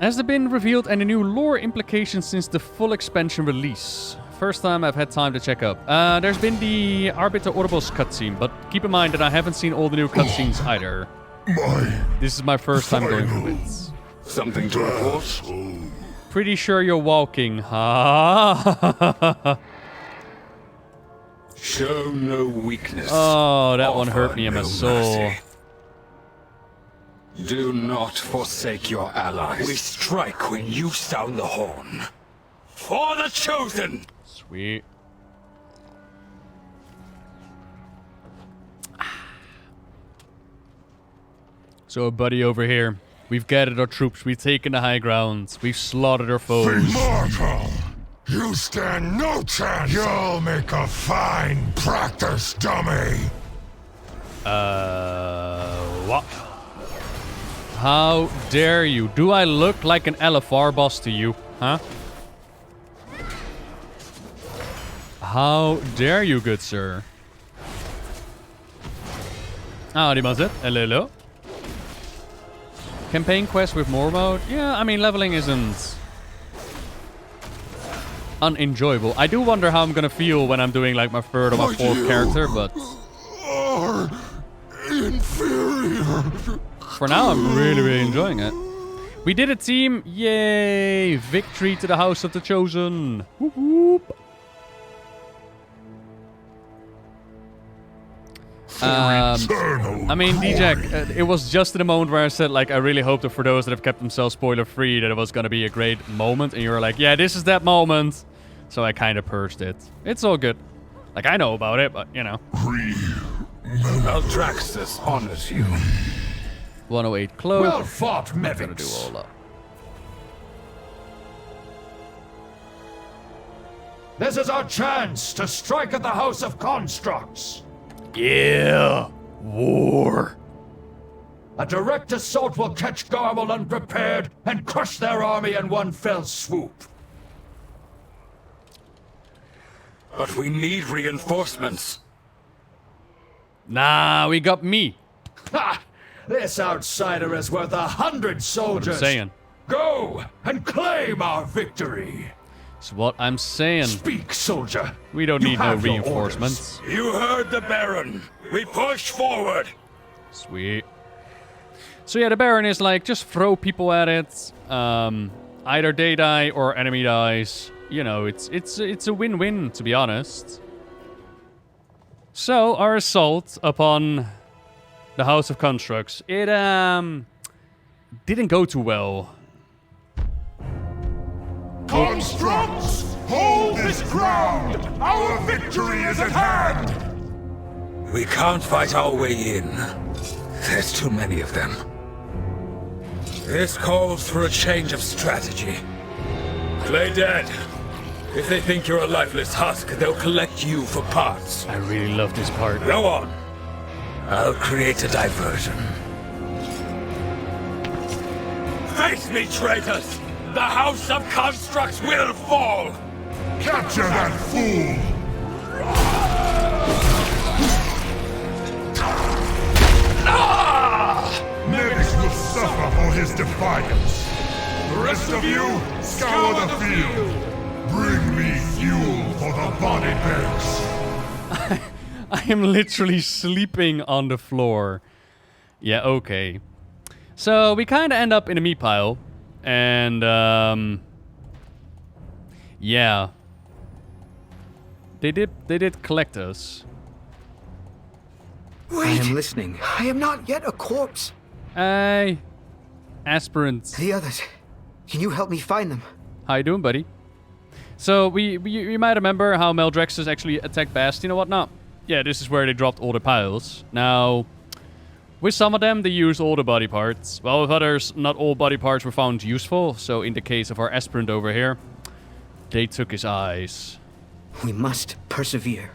Has there been revealed any new lore implications since the full expansion release? First time I've had time to check up. There's been the Arbiter Orbos cutscene, but keep in mind that I haven't seen all the new cutscenes either. This is my first time going through it. Something to report? Pretty sure you're walking, huh? Show no weakness. Oh, that one hurt me in my soul. Mercy. Do not forsake your allies. We strike when you sound the horn. For the Chosen! Sweet. So, buddy, over here. We've gathered our troops, we've taken the high ground, we've slaughtered our foes. Mortal! You stand no chance! You'll make a fine practice dummy! What? How dare you? Do I look like an LFR boss to you, huh? How dare you, good sir? Howdy, Mazet. Hello. Campaign quest with more mode? Yeah, I mean, leveling isn't unenjoyable. I do wonder how I'm gonna feel when I'm doing like my third or my fourth character, but are inferior. For now, I'm really enjoying it. We did it, team! Yay! Victory to the House of the Chosen! Whoop whoop! I mean, D-Jack, it was just in the moment where I said, like, I really hope that for those that have kept themselves spoiler-free, that it was gonna be a great moment, and you were like, yeah, this is that moment. So I kind of pursed it. It's all good. Like, I know about it, but, you know. Maldraxxus honors you. 108 cloak. Well fought, I'm gonna do Mevix. all up. This is our chance to strike at the House of Constructs. Yeah! War! A direct assault will catch Garble unprepared and crush their army in one fell swoop. But we need reinforcements. Nah, we got me. Ha! This outsider is worth 100 soldiers. What I'm saying. Go and claim our victory. It's what I'm saying. Speak, soldier. We don't You need no have your reinforcements. You heard the Baron. We push forward. Sweet. So yeah, the Baron is like, just throw people at it. Either they die or enemy dies. You know, it's a win-win, to be honest. So, our assault upon the House of Constructs, it didn't go too well. Constructs! Hold this ground! Our victory is at hand! We can't fight our way in. There's too many of them. This calls for a change of strategy. Play dead. If they think you're a lifeless husk, they'll collect you for parts. I really love this part. Go on. I'll create a diversion. Face me, traitors! The House of Constructs will fall! Capture that fool! Mevix will suffer for his defiance. The rest of you, scour the field. Bring me fuel for the body bags. I am literally sleeping on the floor. Yeah, okay. So, we kind of end up in a meat pile. And, yeah. They did collect us. Wait. I am listening. I am not yet a corpse. Hey. Aspirants. The others. Can you help me find them? How you doing, buddy? So, we might remember how Maldraxxus actually attacked Bastion and whatnot. yeah, this is where they dropped all the piles. Now, with some of them, they used all the body parts. While with others, not all body parts were found useful. So in the case of our aspirant over here, they took his eyes. We must persevere.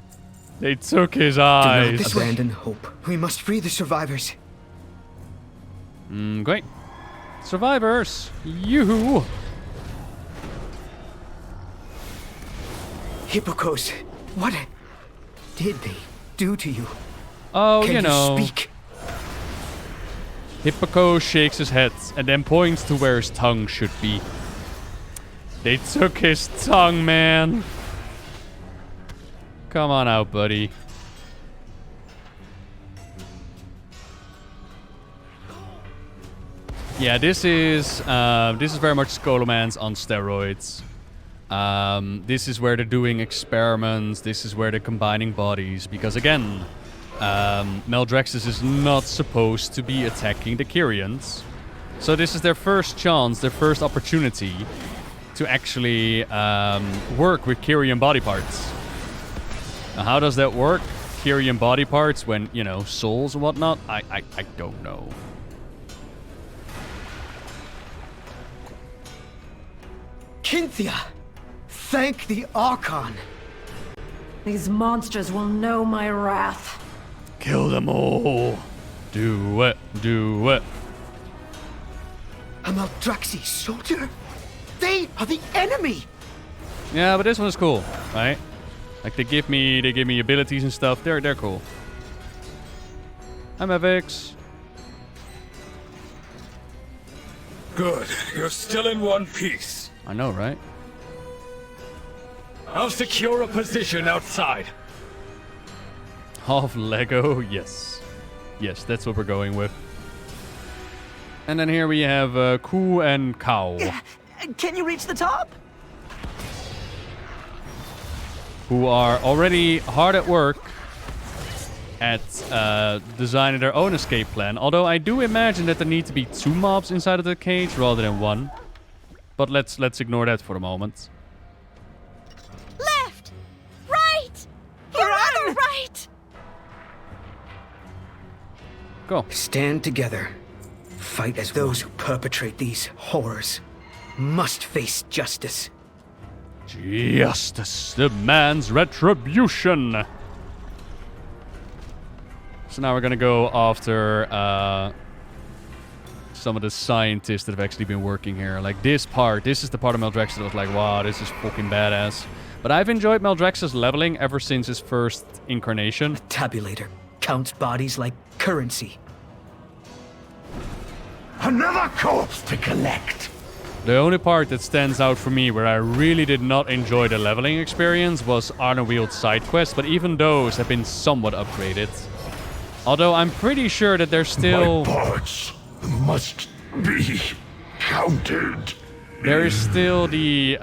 They took his Do eyes. not abandon hope. We must free the survivors. Great. Survivors. Yoo-hoo. Hippokos, what did they do to you? Oh, Can you know. Speak? Hippokos shakes his head and then points to where his tongue should be. They took his tongue, man. Come on out, buddy. Yeah, this is very much Scholomance on steroids. This is where they're doing experiments. This is where they're combining bodies. Because again, Maldraxxus is not supposed to be attacking the Kyrians. So this is their first chance, their first opportunity to actually work with Kyrian body parts. Now, how does that work? Kyrian body parts when, you know, souls and whatnot? I don't know. Cynthia! Thank the Archon! These monsters will know my wrath. Kill them all. Do it. Do it. A Maldraxxus soldier? They are the enemy! Yeah, but this one is cool, right? Like they give me abilities and stuff. They're cool. I'm Avix. Good. You're still in one piece. I know, right? I'll secure a position outside. Half Lego, yes. Yes, that's what we're going with. And then here we have Ku and Cow. Can you reach the top? Who are already hard at work at designing their own escape plan. Although I do imagine that there need to be 2 mobs inside of the cage rather than 1. But let's ignore that for the moment. Left! Right! Your other right! Go. Stand together. Fight as those who perpetrate these horrors must face justice. Justice demands retribution. So now we're gonna go after some of the scientists that have actually been working here. Like this is the part of Maldraxxus that was like, wow, this is fucking badass. But I've enjoyed Maldraxxus leveling ever since his first incarnation. A tabulator counts bodies like currency. Another corpse to collect. The only part that stands out for me where I really did not enjoy the leveling experience was Arnowield's side quests, but even those have been somewhat upgraded. Although I'm pretty sure that there's still... My parts must be counted. There is still the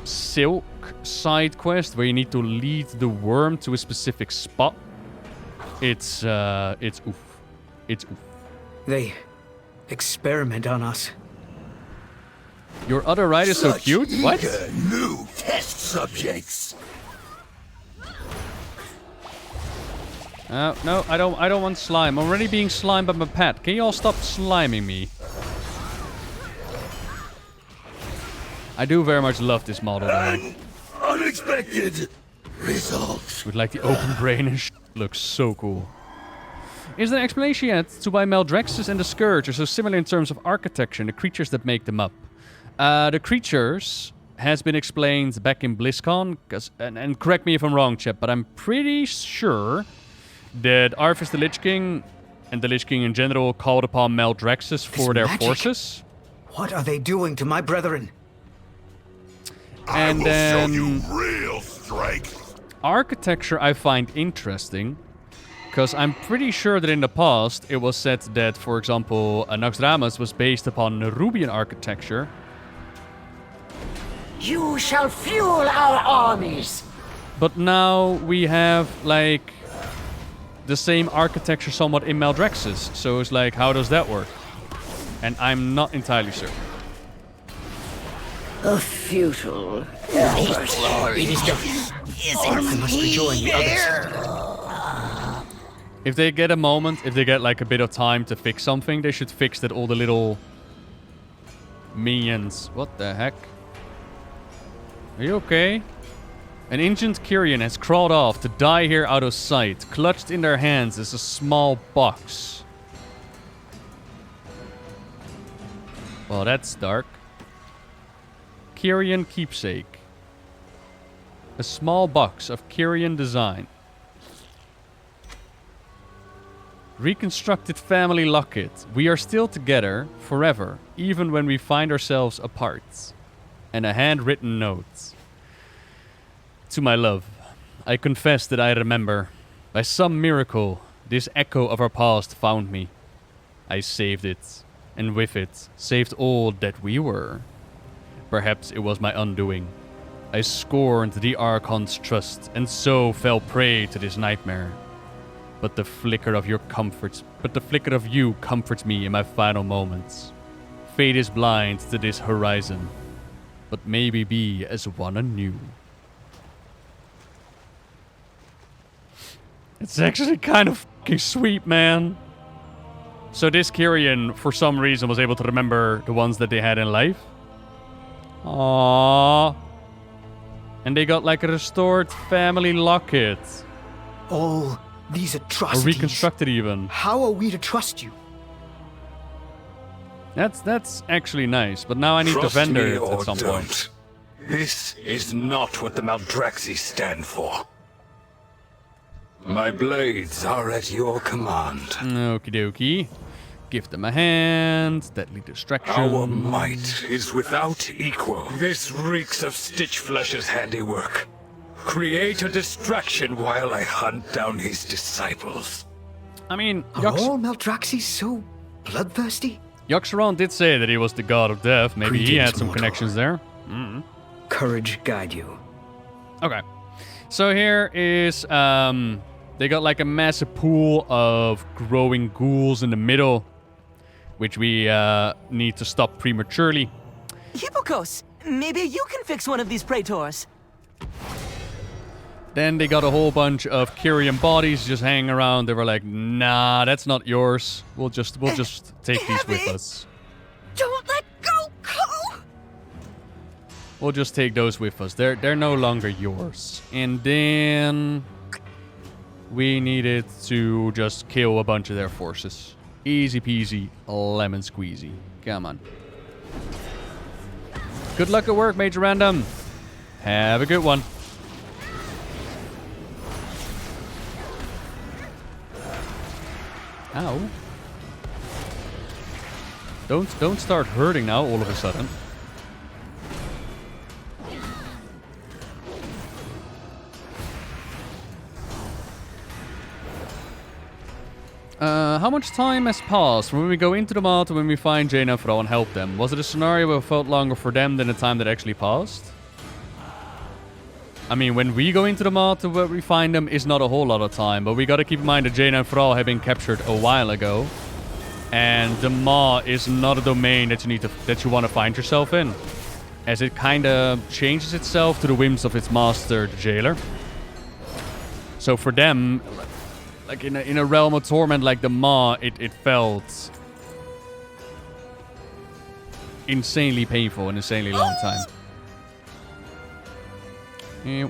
Silk side quest where you need to lead the worm to a specific spot. It's oof. It's oof. They experiment on us. Your other right is so cute? What? New test subjects. No, I don't want slime. I'm already being slimed by my pet. Can you all stop sliming me? I do very much love this model though. Unexpected results. With like the open brain and shit. Looks so cool. Is there an explanation yet to why Maldraxxus and the Scourge are so similar in terms of architecture and the creatures that make them up? The creatures has been explained back in BlizzCon, and correct me if I'm wrong, Chip, but I'm pretty sure that Arthas the Lich King and the Lich King in general called upon Maldraxxus for their forces. What are they doing to my brethren? And then show you real strength. Architecture I find interesting, because I'm pretty sure that in the past it was said that, for example, Naxxramas was based upon Nerubian architecture. You shall fuel our armies. But now we have, like, the same architecture somewhat in Maldraxxus. So it's like, how does that work? And I'm not entirely certain. A futile effort. It is done. I must rejoin the others. If they get a moment, if they get like a bit of time to fix something, they should fix that all the little minions. What the heck? Are you okay? An ancient Kyrian has crawled off to die here out of sight. Clutched in their hands is a small box. Well, that's dark. Kyrian keepsake. A small box of Kyrian design. Reconstructed family locket. We are still together forever, even when we find ourselves apart. And a handwritten note. To my love, I confess that I remember. By some miracle, this echo of our past found me. I saved it, and with it, saved all that we were. Perhaps it was my undoing. I scorned the Archon's trust, and so fell prey to this nightmare. But the flicker of you comforts me in my final moments. Fate is blind to this horizon, but maybe be as one anew. It's actually kind of fucking sweet, man. So this Kyrian, for some reason, was able to remember the ones that they had in life. Aww. And they got like a restored family locket. All these atrocities. Or reconstructed even. How are we to trust you? That's actually nice, but now I need to vendor it at some point. This is not what the Maldraxxus stand for. My blades are at your command. Okie dokie. Give them a hand. Deadly distraction. Our might is without equal. This reeks of Stitchflesh's handiwork. Create a distraction while I hunt down his disciples. I mean, are all Maldraxxus so bloodthirsty? Yoxaron did say that he was the god of death. Maybe he had some connections there. Courage guide you. Okay. So here is, they got like a massive pool of growing ghouls in the middle, which we need to stop prematurely. Hippokos, maybe you can fix one of these praetors. Then they got a whole bunch of Kyrian bodies just hanging around. They were like, nah, that's not yours. We'll just take these with us. Don't let go, Cole! We'll just take those with us. They're no longer yours. And then we needed to just kill a bunch of their forces. Easy peasy, lemon squeezy. Come on. Good luck at work, Major Random. Have a good one. Ow. Don't start hurting now all of a sudden. How much time has passed from when we go into the mod to when we find Jaina and Fro and help them? Was it a scenario where it felt longer for them than the time that actually passed? I mean, when we go into the mod to where we find them is not a whole lot of time, but we gotta keep in mind that Jaina and Fro have been captured a while ago. And the maw is not a domain that you want to find yourself in, as it kind of changes itself to the whims of its master, the jailer. So for them, like in a realm of torment like the maw, it felt insanely painful and insanely long time.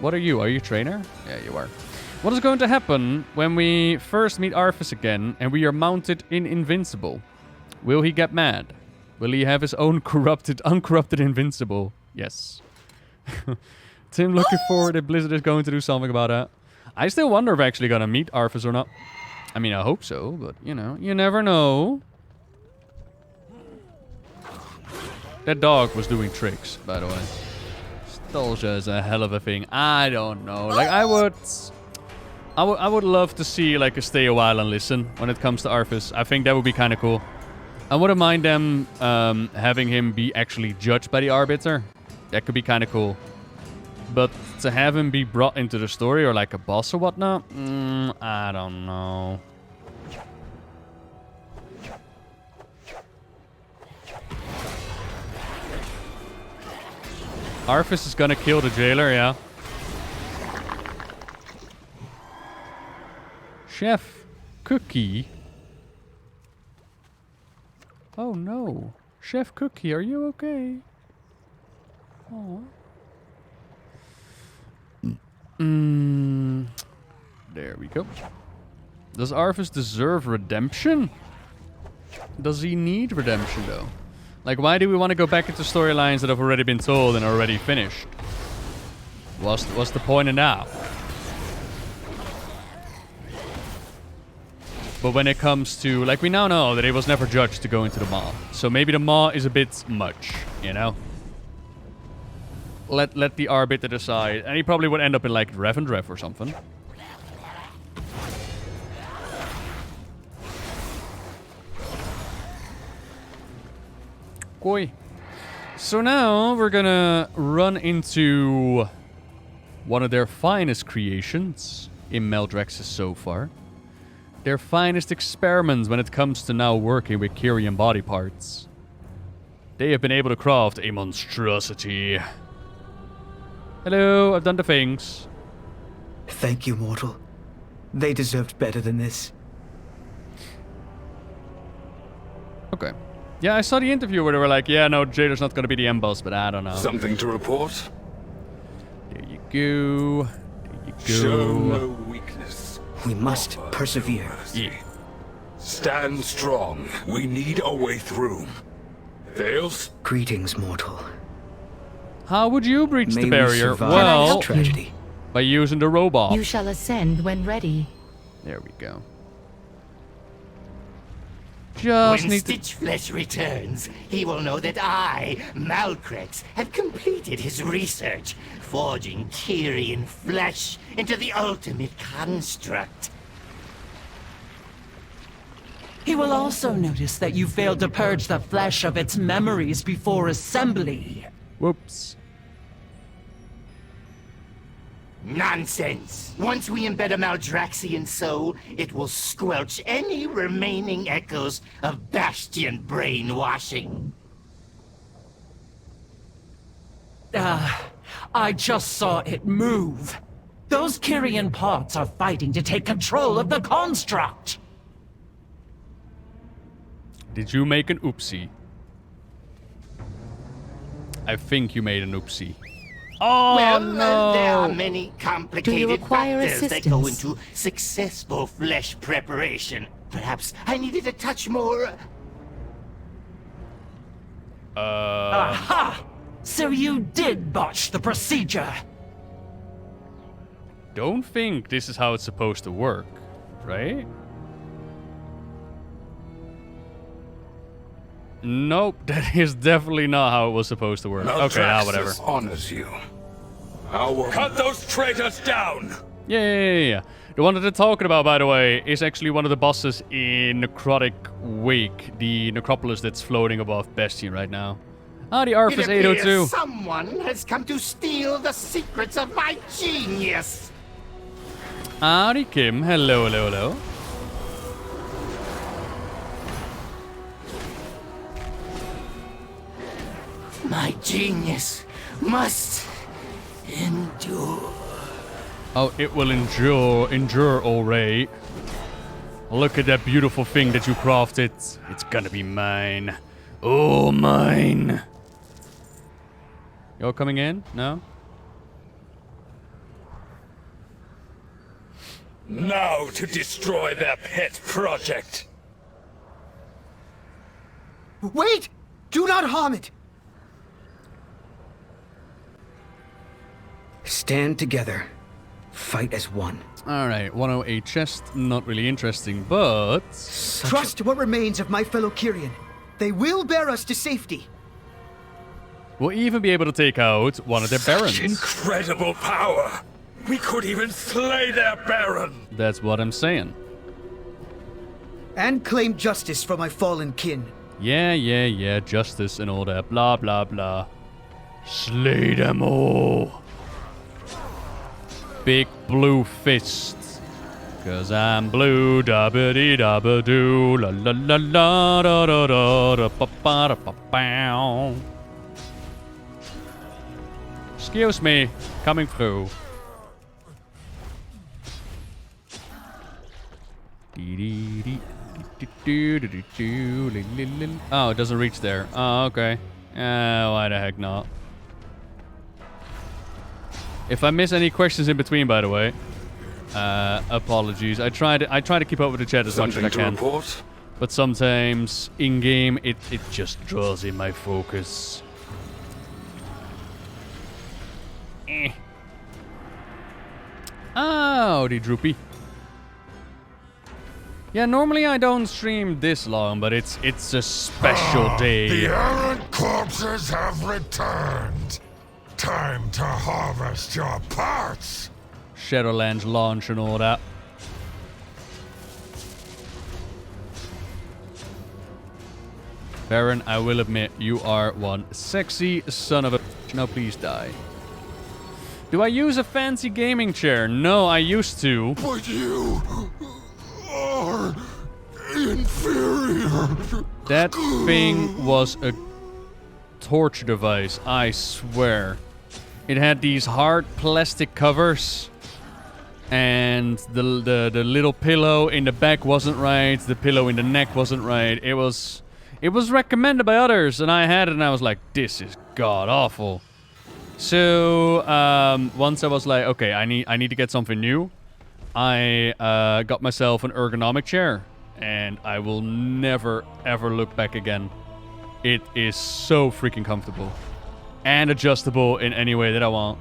What are you? Are you a trainer? Yeah, you are. What is going to happen when we first meet Arthas again and we are mounted in Invincible? Will he get mad? Will he have his own uncorrupted Invincible? Yes. Tim, looking forward that Blizzard is going to do something about that. I still wonder if we're actually going to meet Arthas or not. I mean, I hope so, but, you know, you never know. That dog was doing tricks, by the way. Nostalgia is a hell of a thing. I don't know. Like, I would love to see, like, a stay a while and listen when it comes to Arthas. I think that would be kind of cool. I wouldn't mind them having him be actually judged by the Arbiter. That could be kind of cool. But to have him be brought into the story or like a boss or whatnot, I don't know. Arthas is gonna kill the jailer, yeah. Chef Cookie. Oh no. Chef Cookie, are you okay? Oh. There we go. Does Arthas deserve redemption? Does he need redemption though? Like, why do we want to go back into storylines that have already been told and already finished? What's the point in that? But when it comes to, like, we now know that it was never judged to go into the Maw. So maybe the Maw is a bit much, you know? Let the Arbiter decide. And he probably would end up in, like, Revendreth or something. Koi. So now we're gonna run into one of their finest creations in Maldraxxus so far. Their finest experiments when it comes to now working with Kyrian body parts. They have been able to craft a monstrosity. Hello, I've done the things. Thank you, mortal. They deserved better than this. Okay. Yeah, I saw the interview where they were like, yeah, no, Jailer's not gonna be the end boss, but I don't know. Something to report? There you go. There you go. Show no weakness. We must persevere. Yeah. Stand strong. We need a way through. Fails? Greetings, mortal. How would you breach May the we barrier? survive Well, this tragedy. by using the robot. You shall ascend when ready. There we go. Just When need to... Stitchflesh returns, he will know that I, Maldraxxus, have completed his research, forging Kyrian flesh into the ultimate construct. He will also notice that you failed to purge the flesh of its memories before assembly. Whoops. Nonsense! Once we embed a Maldraxxian soul, it will squelch any remaining echoes of Bastion brainwashing. I just saw it move. Those Kyrian parts are fighting to take control of the construct. Did you make an oopsie? I think you made an oopsie. Oh, well, no! There are many complicated require factors that go assistance? into successful flesh preparation. Perhaps I needed a touch more... Aha! So you did botch the procedure. Don't think this is how it's supposed to work, right? Nope, that is definitely not how it was supposed to work. Okay, now whatever. Honors you. Cut those traitors down! Yeah. The one that they're talking about, by the way, is actually one of the bosses in Necrotic Wake, the necropolis that's floating above Bastion right now. Ah, the Arthas It appears 802. someone has come to steal the secrets of my genius. Howdy, Kim. Hello. My genius must endure. Oh, it will endure, alright. Look at that beautiful thing that you crafted. It's gonna be mine. Oh, mine. You're coming in? No? Now to destroy their pet project. Wait! Do not harm it! Stand together. Fight as one. Alright, 108 chest. Not really interesting, but... Trust what remains of my fellow Kyrian. They will bear us to safety. We'll even be able to take out one of their barons. Incredible power! We could even slay their baron! That's what I'm saying. And claim justice for my fallen kin. Yeah, justice and all that, blah, blah, blah. Slay them all. Big blue fist. Cause I'm blue, da ba dee da ba doo, la la la la da da da da ba ba da ba bow. Excuse me. Coming through. Oh, it doesn't reach there. Oh, okay. Why the heck not? If I miss any questions in between, by the way, apologies. I try to keep up with the chat as much as I can. Report? But sometimes in game it just draws in my focus. Howdy, Droopy. Yeah, normally I don't stream this long, but it's a special day. The errant corpses have returned. Time to harvest your parts. Shadowlands launch and all that. Baron, I will admit, you are one sexy son of a... No, please die. Do I use a fancy gaming chair? No, I used to. But you are inferior. That thing was a torture device, I swear. It had these hard plastic covers. And the little pillow in the back wasn't right. The pillow in the neck wasn't right. It was recommended by others, and I had it, and I was like, this is god awful. So once I was like, okay, I need to get something new. I got myself an ergonomic chair, and I will never ever look back again. It is so freaking comfortable and adjustable in any way that I want.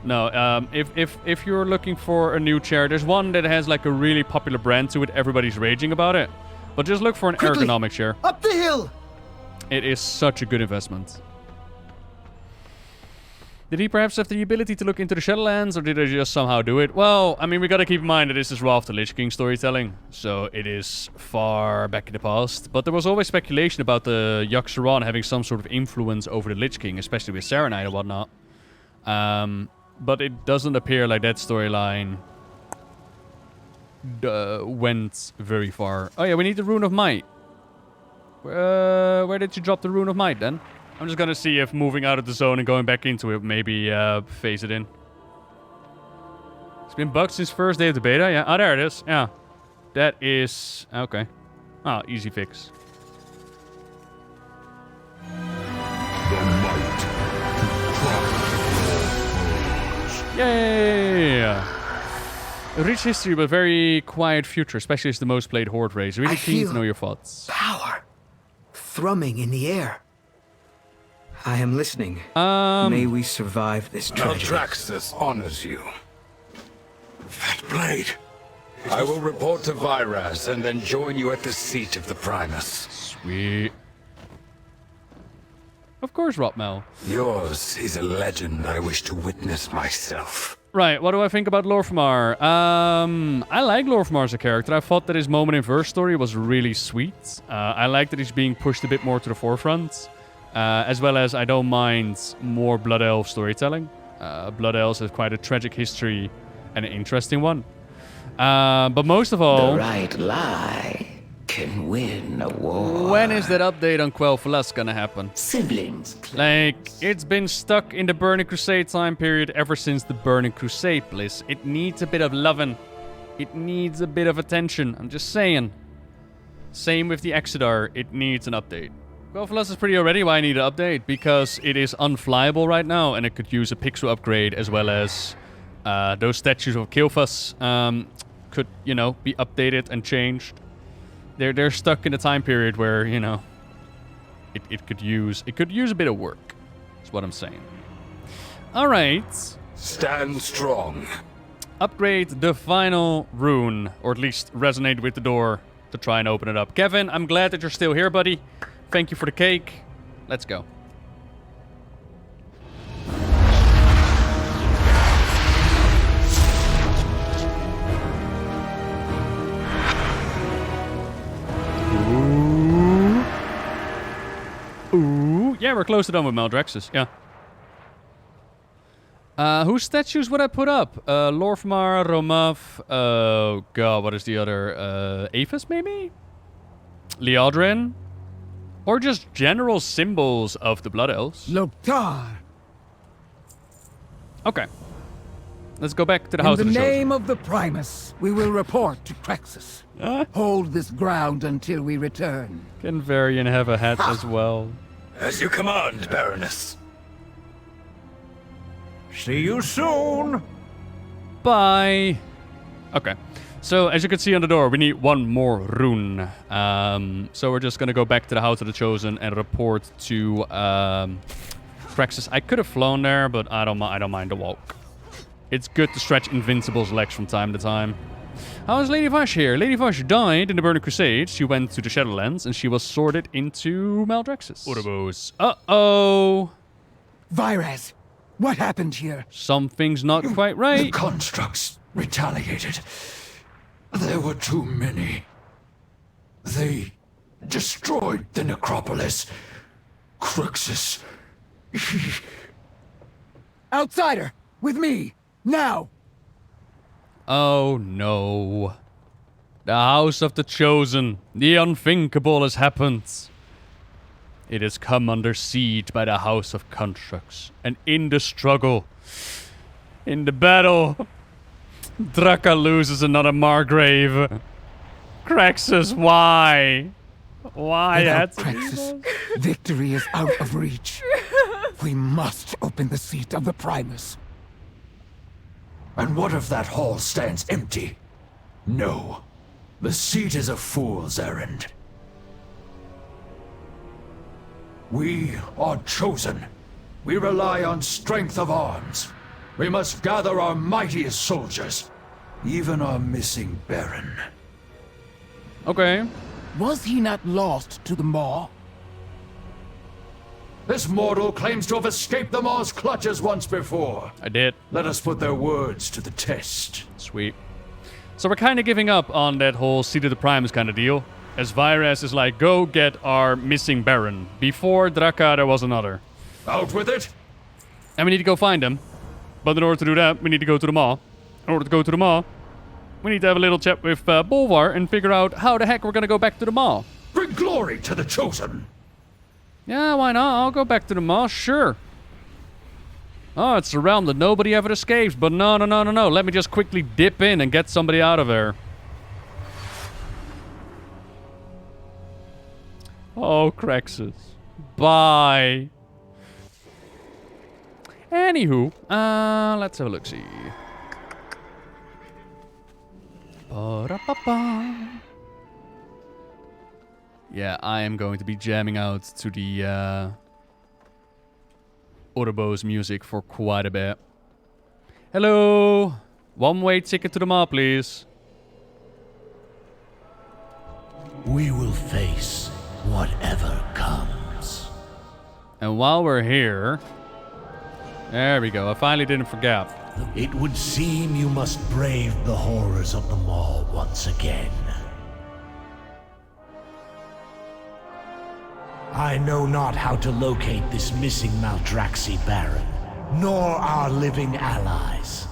No, if you're looking for a new chair, there's one that has like a really popular brand to it. Everybody's raging about it. But just look for an ergonomic chair. Up the hill! It is such a good investment. Did he perhaps have the ability to look into the Shadowlands, or did I just somehow do it? Well, I mean, we gotta keep in mind that this is Wrath of the Lich King storytelling, so it is far back in the past. But there was always speculation about the Yogg-Saron having some sort of influence over the Lich King, especially with Serenite and whatnot. But it doesn't appear like that storyline went very far. Oh yeah, we need the Rune of Might. Where did you drop the Rune of Might then? I'm just gonna see if moving out of the zone and going back into it maybe phase it in. It's been bugged since first day of the beta, yeah. Oh, there it is, yeah. That is... okay. Oh, easy fix. Yay! A rich history, but very quiet future, especially as the most played Horde race. Really keen to know your thoughts. Power thrumming in the air. I am listening. May we survive this tragedy. Maldraxxus honors you. That blade. I will report to Vyraz and then join you at the seat of the Primus. Sweet. Of course, Rotmel. Yours is a legend I wish to witness myself. Right, what do I think about Lorfmar? I like Lorfmar as a character. I thought that his moment in verse story was really sweet. I like that he's being pushed a bit more to the forefront. As well as I don't mind more Blood Elf storytelling. Blood Elves have quite a tragic history and an interesting one. But most of all... the right lie can win a war. When is that update on Quel'Thalas gonna happen? Siblings. Like, it's been stuck in the Burning Crusade time period ever since the Burning Crusade, Bliss. It needs a bit of lovin'. It needs a bit of attention. I'm just saying. Same with the Exodar. It needs an update. Quel'Thalas is pretty already why I need an update, because it is unflyable right now, and it could use a pixel upgrade, as well as those statues of Kil'Thas could, you know, be updated and changed. They're stuck in a time period where, you know, it could use a bit of work. That's what I'm saying. All right. Stand strong. Upgrade the final rune, or at least resonate with the door to try and open it up. Kevin, I'm glad that you're still here, buddy. Thank you for the cake. Let's go. Ooh. Yeah, we're close to done with Maldraxxus. Yeah. Whose statues would I put up? Lorfmar, Romaf, oh god, what is the other? Aphis, maybe? Liadrin? Or just general symbols of the Blood Elves. Loktar! Okay. Let's go back to the House of the In the Chosen. name of the Primus, we will report to Crexus. Hold this ground until we return. Can Varian have a hat as well? As you command, Baroness. See you soon. Bye. Okay. So, as you can see on the door, we need one more rune. So we're just gonna go back to the House of the Chosen and report to Praxis. I could have flown there, but I don't mind the walk. It's good to stretch Invincible's legs from time to time. How is Lady Vash here? Lady Vash died in the Burning Crusade. She went to the Shadowlands and she was sorted into Maldraxxus. Urbos. Uh-oh. Virez, what happened here? Something's not quite The right. constructs retaliated. There were too many. They destroyed the necropolis. Crixus. Outsider, with me, now! Oh no. The House of the Chosen. The unthinkable has happened. It has come under siege by the House of Constructs. And in the struggle, in the battle, Draka loses another Margrave. Crexus, why? Why? Without Crexus, victory is out of reach. We must open the seat of the Primus. And what if that hall stands empty? No. The seat is a fool's errand. We are chosen. We rely on strength of arms. We must gather our mightiest soldiers, even our missing Baron. Okay. Was he not lost to the Maw? This mortal claims to have escaped the Maw's clutches once before. I did. Let us put their words to the test. Sweet. So we're kind of giving up on that whole Seat of the Primus kind of deal. As Virez is like, go get our missing Baron. Before Draka, there was another. Out with it! And we need to go find him. But in order to do that, we need to go to the Maw. In order to go to the Maw, we need to have a little chat with Bolvar and figure out how the heck we're going to go back to the Maw. Bring glory to the Chosen! Yeah, why not? I'll go back to the Maw, sure. Oh, it's a realm that nobody ever escapes. But no. Let me just quickly dip in and get somebody out of there. Oh, Crexus. Bye. Anywho, let's have a look-see. Ba-da-ba-ba. Yeah, I am going to be jamming out to the Urbos music for quite a bit. Hello! One-way ticket to the Maw, please. We will face whatever comes. And while we're here... There we go, I finally didn't forget. It would seem you must brave the horrors of the Maw once again. I know not how to locate this missing Maldraxxus Baron, nor our living allies.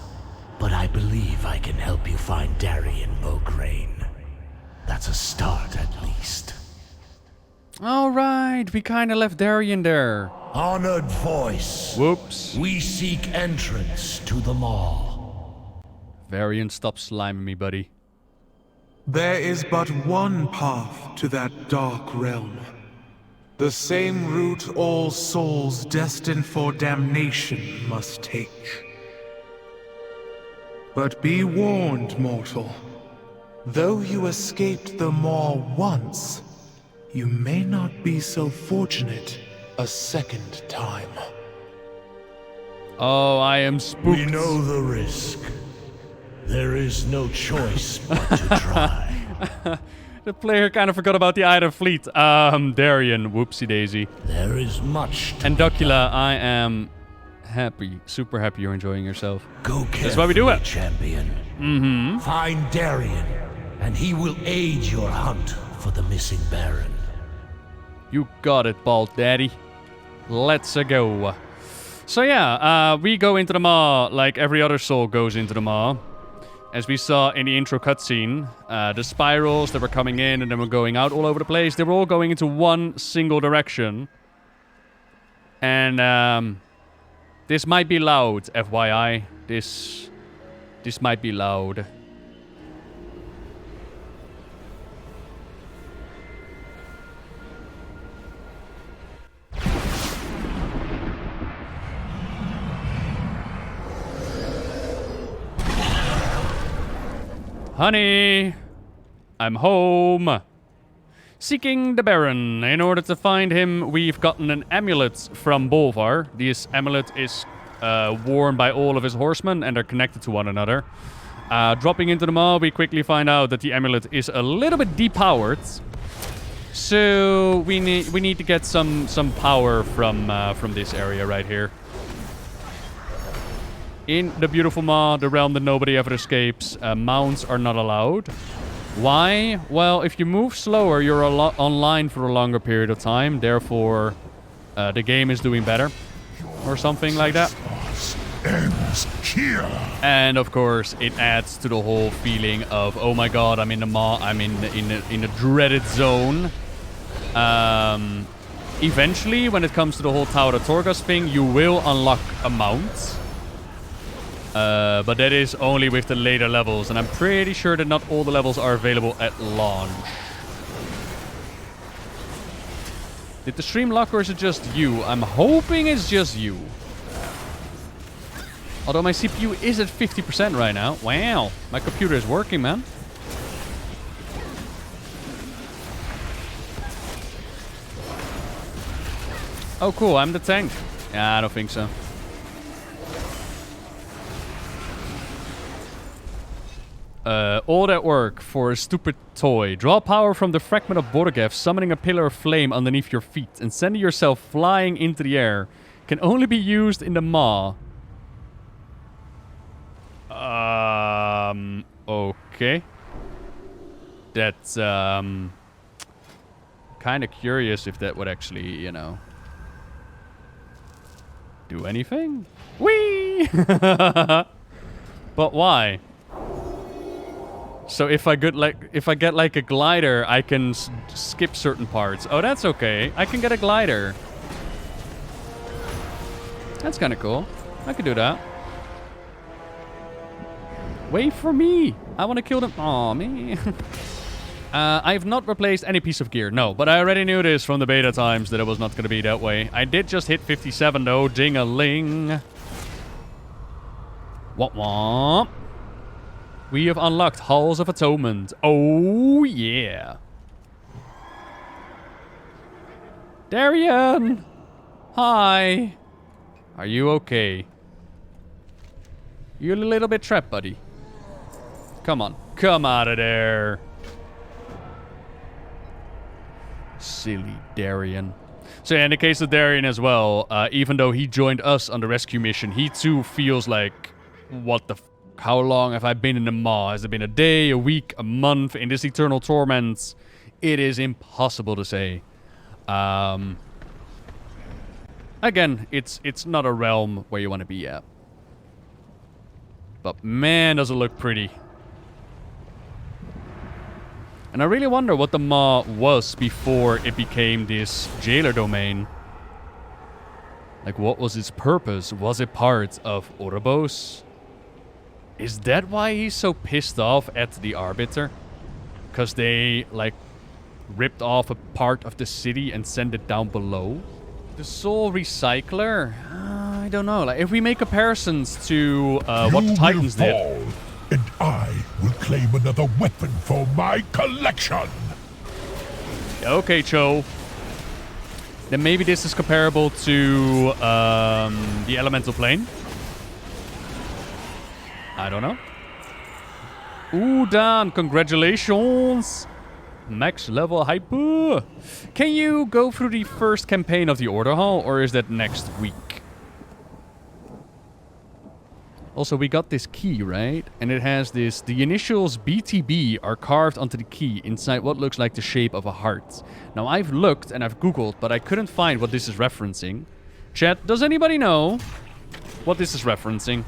But I believe I can help you find Darien Beaugrain. That's a start, at least. Alright, we kinda left Darien there. Honored voice. Whoops. We seek entrance to the Maw. Varian, stop sliming me, buddy. There is but one path to that dark realm. The same route all souls destined for damnation must take. But be warned, mortal. Though you escaped the Maw once, you may not be so fortunate a second time. Oh, I am spooked. We know the risk. There is no choice but to try. The player kind of forgot about the Iron Fleet. Darien, whoopsie daisy. There is much to And Docula, I am happy, super happy you're enjoying yourself. Go carefully, that's why we do it. Champion. Mm-hmm. Find Darien, and he will aid your hunt for the missing Baron. You got it, Bald Daddy. Let's go. So yeah, we go into the Maw like every other soul goes into the Maw. As we saw in the intro cutscene, the spirals that were coming in and then were going out all over the place, they were all going into one single direction. And This might be loud, FYI. This might be loud. Honey, I'm home. Seeking the Baron. In order to find him, we've gotten an amulet from Bolvar. This amulet is worn by all of his horsemen, and they're connected to one another. Dropping into the maw, we quickly find out that the amulet is a little bit depowered. So we need to get some power from this area right here. In the beautiful maw, the realm that nobody ever escapes, mounts are not allowed. Why? Well, if you move slower, you're online for a longer period of time. Therefore, the game is doing better. Or something like that. Ends here. And of course, it adds to the whole feeling of, oh my god, I'm in the maw, I'm in a dreaded zone. Eventually, when it comes to the whole Tower of Torghast thing, you will unlock a mount. But that is only with the later levels, and I'm pretty sure that not all the levels are available at launch. Did the stream lock, or is it just you? I'm hoping it's just you. Although my CPU is at 50% right now. Wow, my computer is working, man. Oh cool, I'm the tank. Yeah, I don't think so. All that work for a stupid toy. Draw power from the fragment of Borgeth, summoning a pillar of flame underneath your feet and sending yourself flying into the air. Can only be used in the maw. Okay. That's, kind of curious if that would actually, you know, do anything. Whee! But why? So if I get like a glider, I can skip certain parts. Oh, that's okay. I can get a glider. That's kind of cool. I could do that. Wait for me. I want to kill them. Aw, me. I have not replaced any piece of gear. No, but I already knew this from the beta times that it was not going to be that way. I did just hit 57 though. Ding-a-ling. Womp-womp. We have unlocked Halls of Atonement. Oh, yeah. Darian! Hi. Are you okay? You're a little bit trapped, buddy. Come on. Come out of there. Silly Darian. So yeah, in the case of Darian as well, even though he joined us on the rescue mission, he too feels like, what the how long have I been in the maw? Has it been a day, a week, a month? In this eternal torment, it is impossible to say. Again, it's not a realm where you want to be at. But man, does it look pretty. And I really wonder what the maw was before it became this jailer domain. Like, what was its purpose? Was it part of Oribos? Is that why he's so pissed off at the Arbiter? Because they, like, ripped off a part of the city and sent it down below? The Soul Recycler? I don't know. Like, if we make comparisons to what the Titans did... and I will claim another weapon for my collection! Okay, Cho. Then maybe this is comparable to the Elemental Plane. I don't know. Ooh, damn. Congratulations. Max level hyper. Can you go through the first campaign of the Order Hall, or is that next week? Also, we got this key, right? And it has this... The initials BTB are carved onto the key inside what looks like the shape of a heart. Now, I've looked and I've Googled, but I couldn't find what this is referencing. Chat, does anybody know what this is referencing?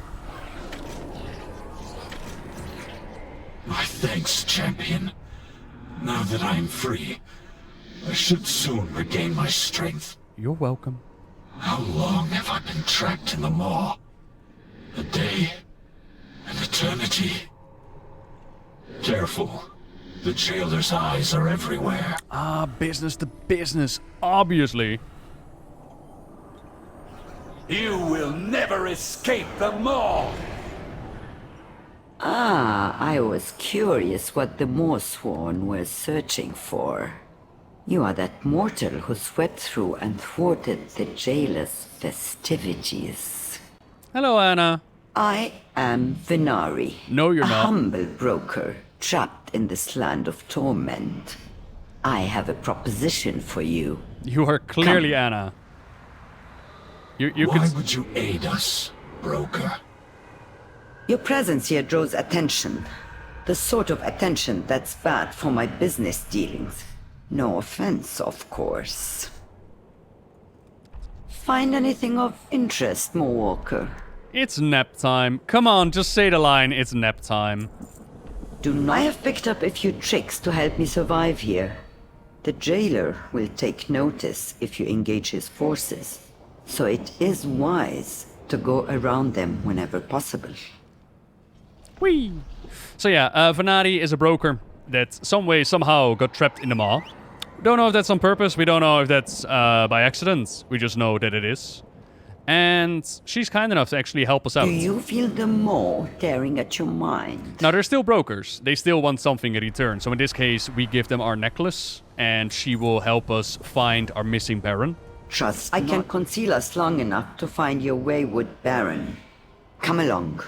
My thanks, champion. Now that I am free, I should soon regain my strength. You're welcome. How long have I been trapped in the maw? A day? An eternity? Careful. The jailer's eyes are everywhere. Ah, business to business, obviously. You will never escape the maw! Ah, I was curious what the Moorsworn were searching for. You are that mortal who swept through and thwarted the jailer's festivities. Hello, Anna. I am Venari. No, you're not. A humble broker, trapped in this land of torment. I have a proposition for you. You are clearly Anna. Why would you aid us, broker? Your presence here draws attention. The sort of attention that's bad for my business dealings. No offense, of course. Find anything of interest, Moonwalker? It's nap time. Come on, just say the line, it's nap time. I have picked up a few tricks to help me survive here. The jailer will take notice if you engage his forces, so it is wise to go around them whenever possible. Whee! So yeah, Venari is a broker that some way, somehow got trapped in the maw. We don't know if that's on purpose, we don't know if that's by accident, we just know that it is. And she's kind enough to actually help us out. Do you feel the maw tearing at your mind? Now, they're still brokers. They still want something in return. So in this case, we give them our necklace, and she will help us find our missing Baron. Trust I can conceal us long enough to find your wayward Baron. Come along.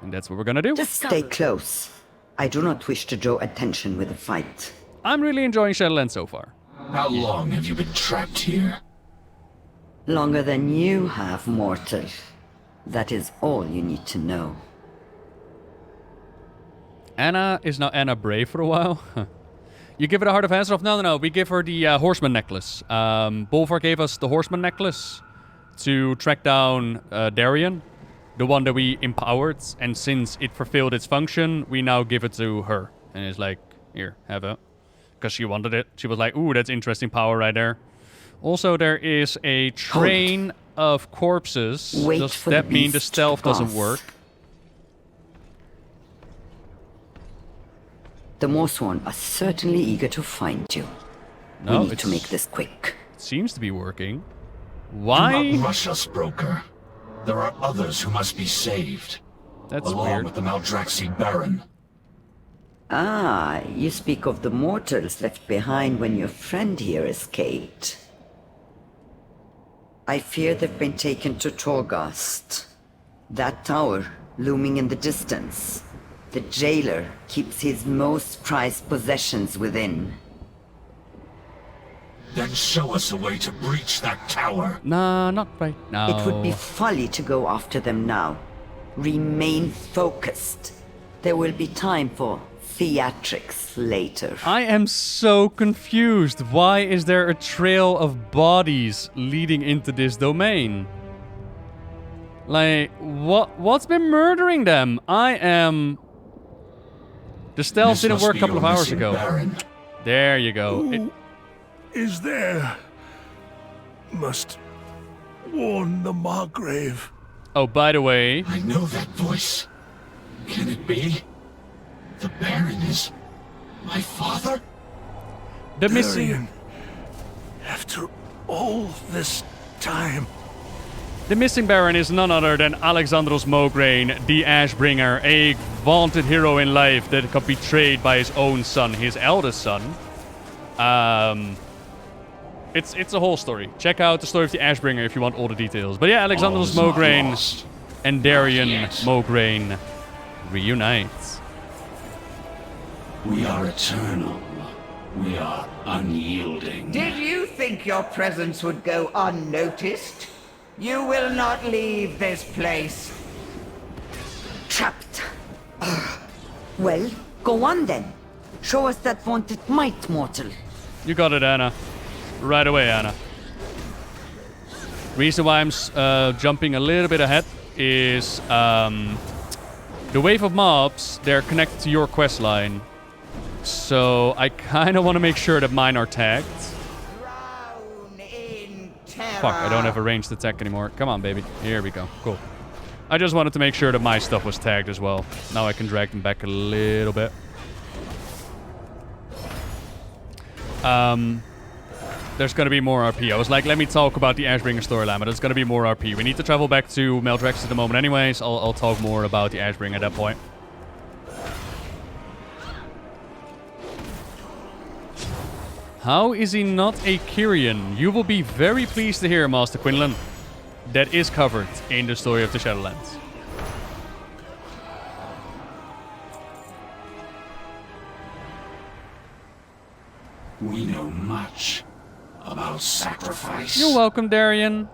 And that's what we're gonna do. Just stay close. I do not wish to draw attention with a fight. I'm really enjoying Shadowlands so far. How long have you been trapped here? Longer than you have, mortal. That is all you need to know. Anna is now Anna Brave for a while. You give her the Heart of Azeroth? No. We give her the Horseman necklace. Bolvar gave us the Horseman necklace to track down Darien, the one that we empowered. And since it fulfilled its function, we now give it to her. And it's like, here, have it. Because she wanted it. She was like, ooh, that's interesting power right there. Also, there is a train of corpses. Does that mean the stealth doesn't work? The Moorsworn are certainly eager to find you. No, we need to make this quick. It seems to be working. Why? Do not rush us, broker. There are others who must be saved. That's along weird. with the Maldraxxus Baron. Ah, you speak of the mortals left behind when your friend here escaped. I fear they've been taken to Torghast. That tower, looming in the distance. The jailer keeps his most prized possessions within. Then show us a way to breach that tower. Nah, not right now. It would be folly to go after them now. Remain focused. There will be time for theatrics later. I am so confused. Why is there a trail of bodies leading into this domain? Like, what's been murdering them? The stealth didn't work a couple of hours ago. Baron. There you go. Who is there? Must warn the Margrave. Oh, by the way... I know that voice. Can it be? The Baron is my father? The missing... Darian, after all this time... The missing Baron is none other than Alexandros Mograine, the Ashbringer, a vaunted hero in life that got betrayed by his own son, his eldest son. It's a whole story. Check out the story of the Ashbringer if you want all the details. But yeah, Alexandros Mograine and Darien Mograine reunite. We are eternal. We are unyielding. Did you think your presence would go unnoticed? You will not leave this place. Trapped. Well, go on then. Show us that vaunted might, mortal. You got it, Anna. Right away, Anna. Reason why I'm jumping a little bit ahead is the wave of mobs, they're connected to your quest line. So I kind of want to make sure that mine are tagged. Drown in Fuck, I don't have a ranged attack anymore. Come on, baby. Here we go. Cool. I just wanted to make sure that my stuff was tagged as well. Now I can drag them back a little bit. There's gonna be more RP. I was like, let me talk about the Ashbringer storyline, but there's gonna be more RP. We need to travel back to Maldraxxus at the moment anyways. I'll talk more about the Ashbringer at that point. How is he not a Kyrian? You will be very pleased to hear, Master Quinlan. That is covered in the story of the Shadowlands. We know much about sacrifice. You're welcome, Darian.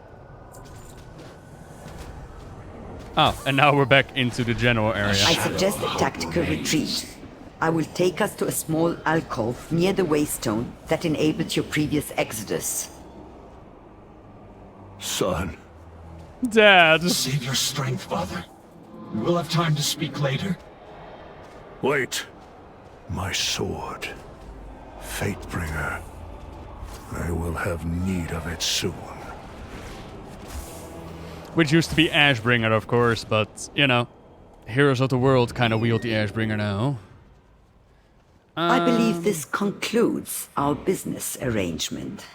Oh, and now we're back into the general area. I suggest a tactical retreat. I will take us to a small alcove near the waystone that enabled your previous exodus. Son. Dad. Save your strength, Father. We will have time to speak later. Wait. My sword. Fatebringer. I will have need of it soon. Which used to be Ashbringer, of course, but, you know, heroes of the world kind of wield the Ashbringer now. I believe this concludes our business arrangement.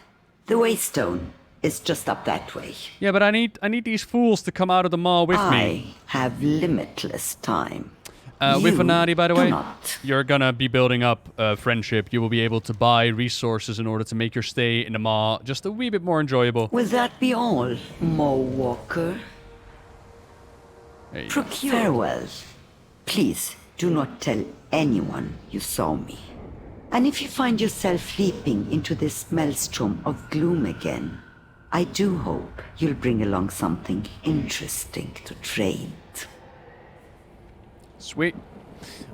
The waystone is just up that way. Yeah, but I need these fools to come out of the mall with me. I have limitless time. With Venati, by the way, not. you're gonna be building up friendship. You will be able to buy resources in order to make your stay in the mall just a wee bit more enjoyable. Will that be all, Mo Walker? Farewell. Please, do not tell anyone you saw me. And if you find yourself leaping into this maelstrom of gloom again, I do hope you'll bring along something interesting to trade. Sweet.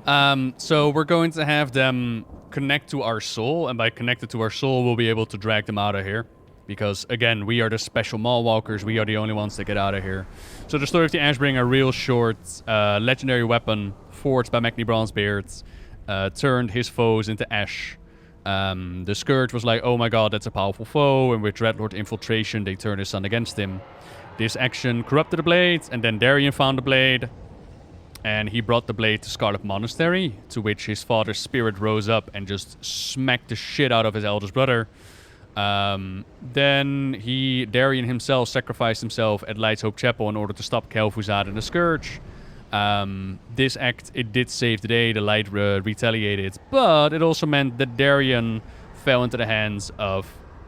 So we're going to have them connect to our soul, and by connected to our soul, we'll be able to drag them out of here. Because, again, we are the special mall walkers. We are the only ones that get out of here. So the story of the Ashbringer, real short, legendary weapon, forged by Magni Bronzebeard, turned his foes into ash. The Scourge was like, oh my god, that's a powerful foe, and with Dreadlord infiltration, they turned his son against him. This action corrupted the blade, and then Darian found the blade, and he brought the blade to Scarlet Monastery, to which his father's spirit rose up and just smacked the shit out of his eldest brother. Then Darian himself sacrificed himself at Light's Hope Chapel in order to stop Kel'Thuzad and the Scourge. This act, it did save the day, the Light retaliated, but it also meant that Darian fell into the hands of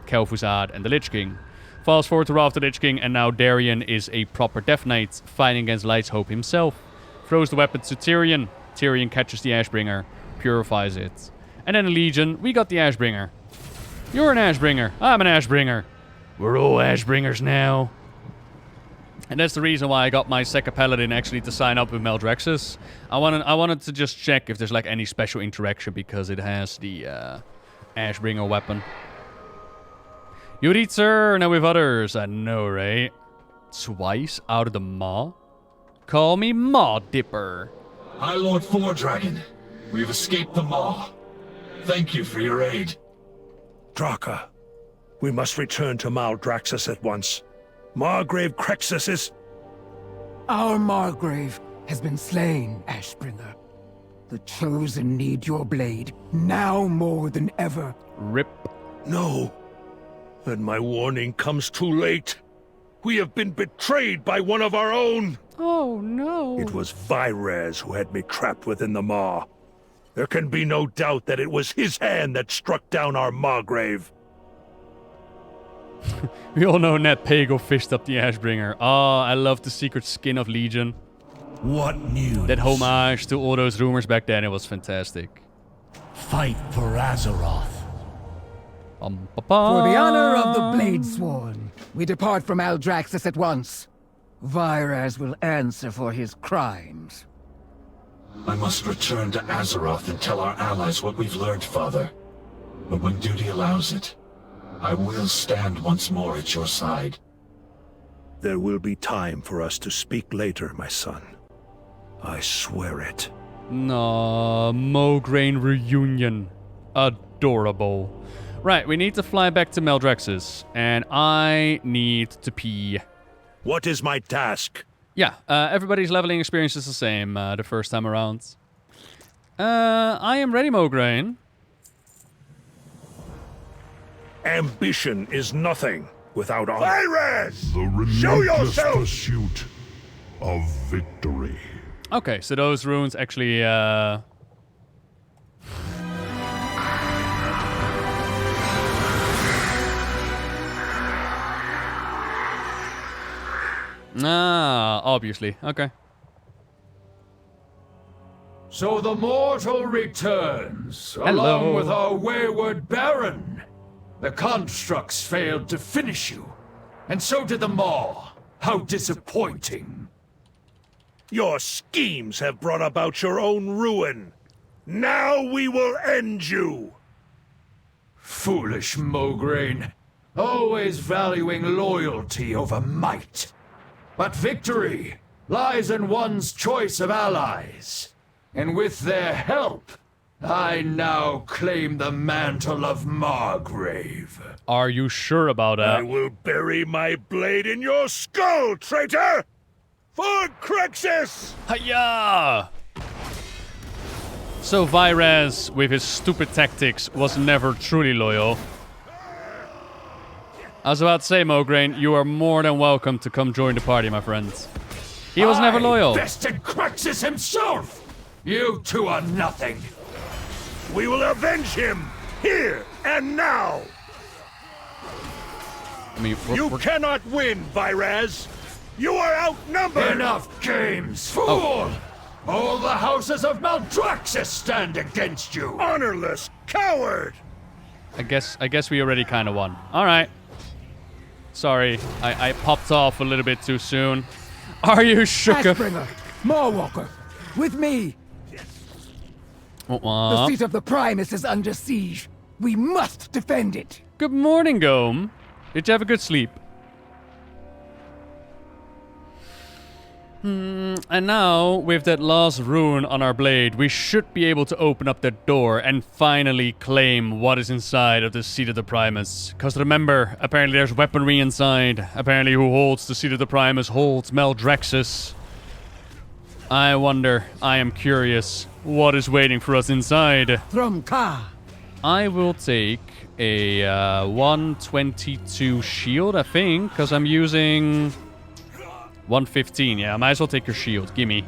Kel'Thuzad and the Lich King. Fast forward to Wrath of the Lich King, and now Darian is a proper Death Knight, fighting against Light's Hope himself. Throws the weapon to Tyrion. Tyrion catches the Ashbringer, purifies it. And then in Legion, we got the Ashbringer. You're an Ashbringer. I'm an Ashbringer. We're all Ashbringers now. And that's the reason why I got my second paladin actually to sign up with Maldraxxus. I wanted to just check if there's like any special interaction because it has the Ashbringer weapon. You return now with others. I know, right? Twice out of the maw? Call me Maw Dipper. High Lord Fordragon, we've escaped the maw. Thank you for your aid. Draka, we must return to Maldraxxus at once. Margrave Crexus is... Our Margrave has been slain, Ashbringer. The Chosen need your blade, now more than ever. Rip. No. Then my warning comes too late. We have been betrayed by one of our own. Oh, no. It was Virez who had me trapped within the maw. There can be no doubt that it was his hand that struck down our Margrave. We all know Ned Pago fished up the Ashbringer. Oh, I love the secret skin of Legion. What news? That homage to all those rumors back then, it was fantastic. Fight for Azeroth. For the honor of the Bladesworn, we depart from Maldraxxus at once. Virez will answer for his crimes. I must return to Azeroth and tell our allies what we've learned, Father. But when duty allows it, I will stand once more at your side. There will be time for us to speak later, my son. I swear it. No, Mograine reunion. Adorable. Right, we need to fly back to Maldraxxus, and I need to pee. What is my task? Yeah, everybody's leveling experience is the same the first time around. I am ready, Mograine. Ambition is nothing without honor. Virus! The Show relentless yourself! pursuit of victory. Okay, so those runes actually, obviously. Okay. So the mortal returns, Hello. along with our wayward Baron. The constructs failed to finish you, and so did the Maw. How disappointing. Your schemes have brought about your own ruin. Now we will end you! Foolish Mograine, always valuing loyalty over might. But victory lies in one's choice of allies. And with their help, I now claim the mantle of Margrave. Are you sure about that? I will bury my blade in your skull, traitor! For Crexus! Hiya! So Virez, with his stupid tactics, was never truly loyal. I was about to say, Mograine, you are more than welcome to come join the party, my friends. He was never loyal. I bested Crexus himself! You two are nothing. We will avenge him, here and now! I mean, You cannot win, Virez! You are outnumbered! Enough games, fool! Oh. All the houses of Maldraxxus stand against you! Honorless coward! I guess we already kind of won. All right. Sorry, I popped off a little bit too soon. Are you shook? Ashbringer, Mawwalker, with me. The seat of the Primus is under siege. We must defend it. Good morning, Gome. Did you have a good sleep? And now, with that last rune on our blade, we should be able to open up that door and finally claim what is inside of the seat of the Primus. Because remember, apparently there's weaponry inside. Apparently who holds the seat of the Primus holds Maldraxxus. I wonder, I am curious, what is waiting for us inside? From Ka. I will take a 122 shield, I think, because I'm using 115. Yeah, I might as well take your shield. Gimme.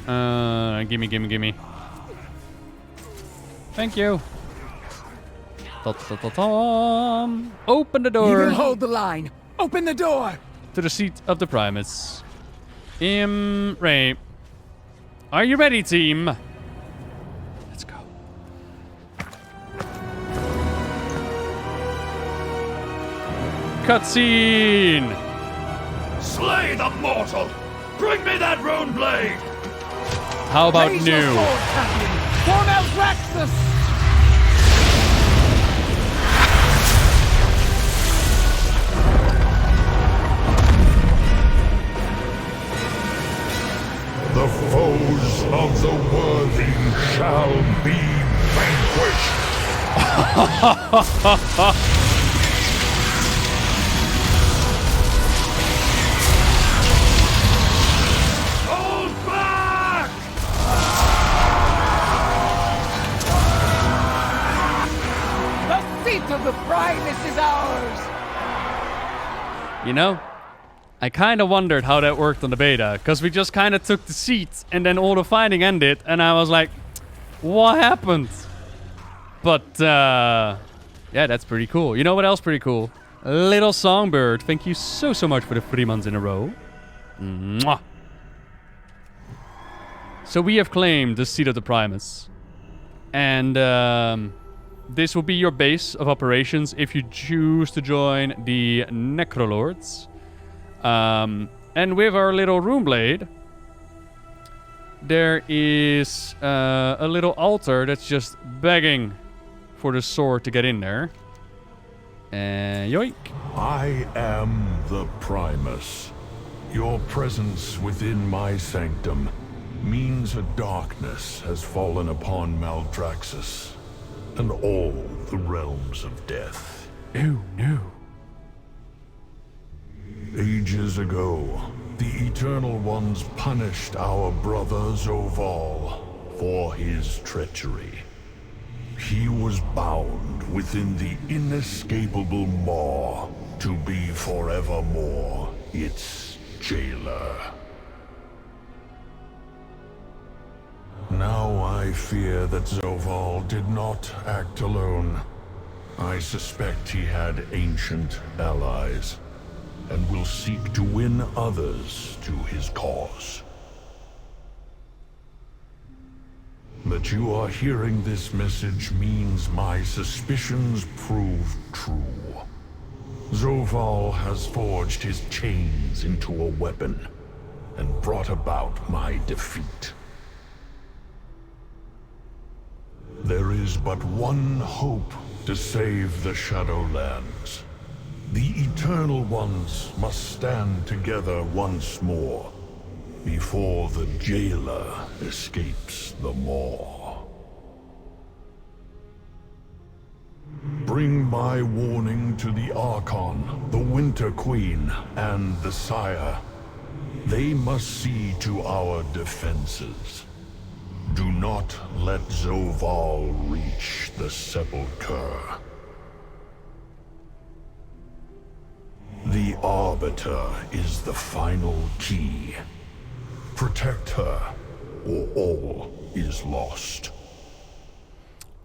Gimme. Thank you. Open the door. You can hold the line. Open the door. To the seat of the Primus. Right. Are you ready, team? Let's go. Cutscene! Slay the mortal! Bring me that rune blade! How about Raise your new? sword, Captain. For Maldraxxus! The foes of the worthy shall be vanquished. Hold back! The seat of the Primus is ours! You know, I kind of wondered how that worked on the beta, because we just kind of took the seat and then all the fighting ended, and I was like, what happened? But, yeah, that's pretty cool. You know what else pretty cool? Little Songbird, thank you so much for the 3 months in a row. Mwah. So we have claimed the seat of the Primus. And, this will be your base of operations if you choose to join the Necrolords. And with our little rune blade, there is a little altar that's just begging for the sword to get in there. And yoink. I am the Primus. Your presence within my sanctum means a darkness has fallen upon Maldraxxus. and all the realms of death. Oh, no. Ages ago, the Eternal Ones punished our brother Zoval for his treachery. He was bound within the inescapable maw to be forevermore its jailer. Now I fear that Zoval did not act alone. I suspect he had ancient allies, and will seek to win others to his cause. That you are hearing this message means my suspicions proved true. Zoval has forged his chains into a weapon, and brought about my defeat. There is but one hope to save the Shadowlands. The Eternal Ones must stand together once more, before the jailer escapes the maw. Bring my warning to the Archon, the Winter Queen, and the Sire. They must see to our defenses. Do not let Zoval reach the Sepulchre. The Arbiter is the final key. Protect her, or all is lost.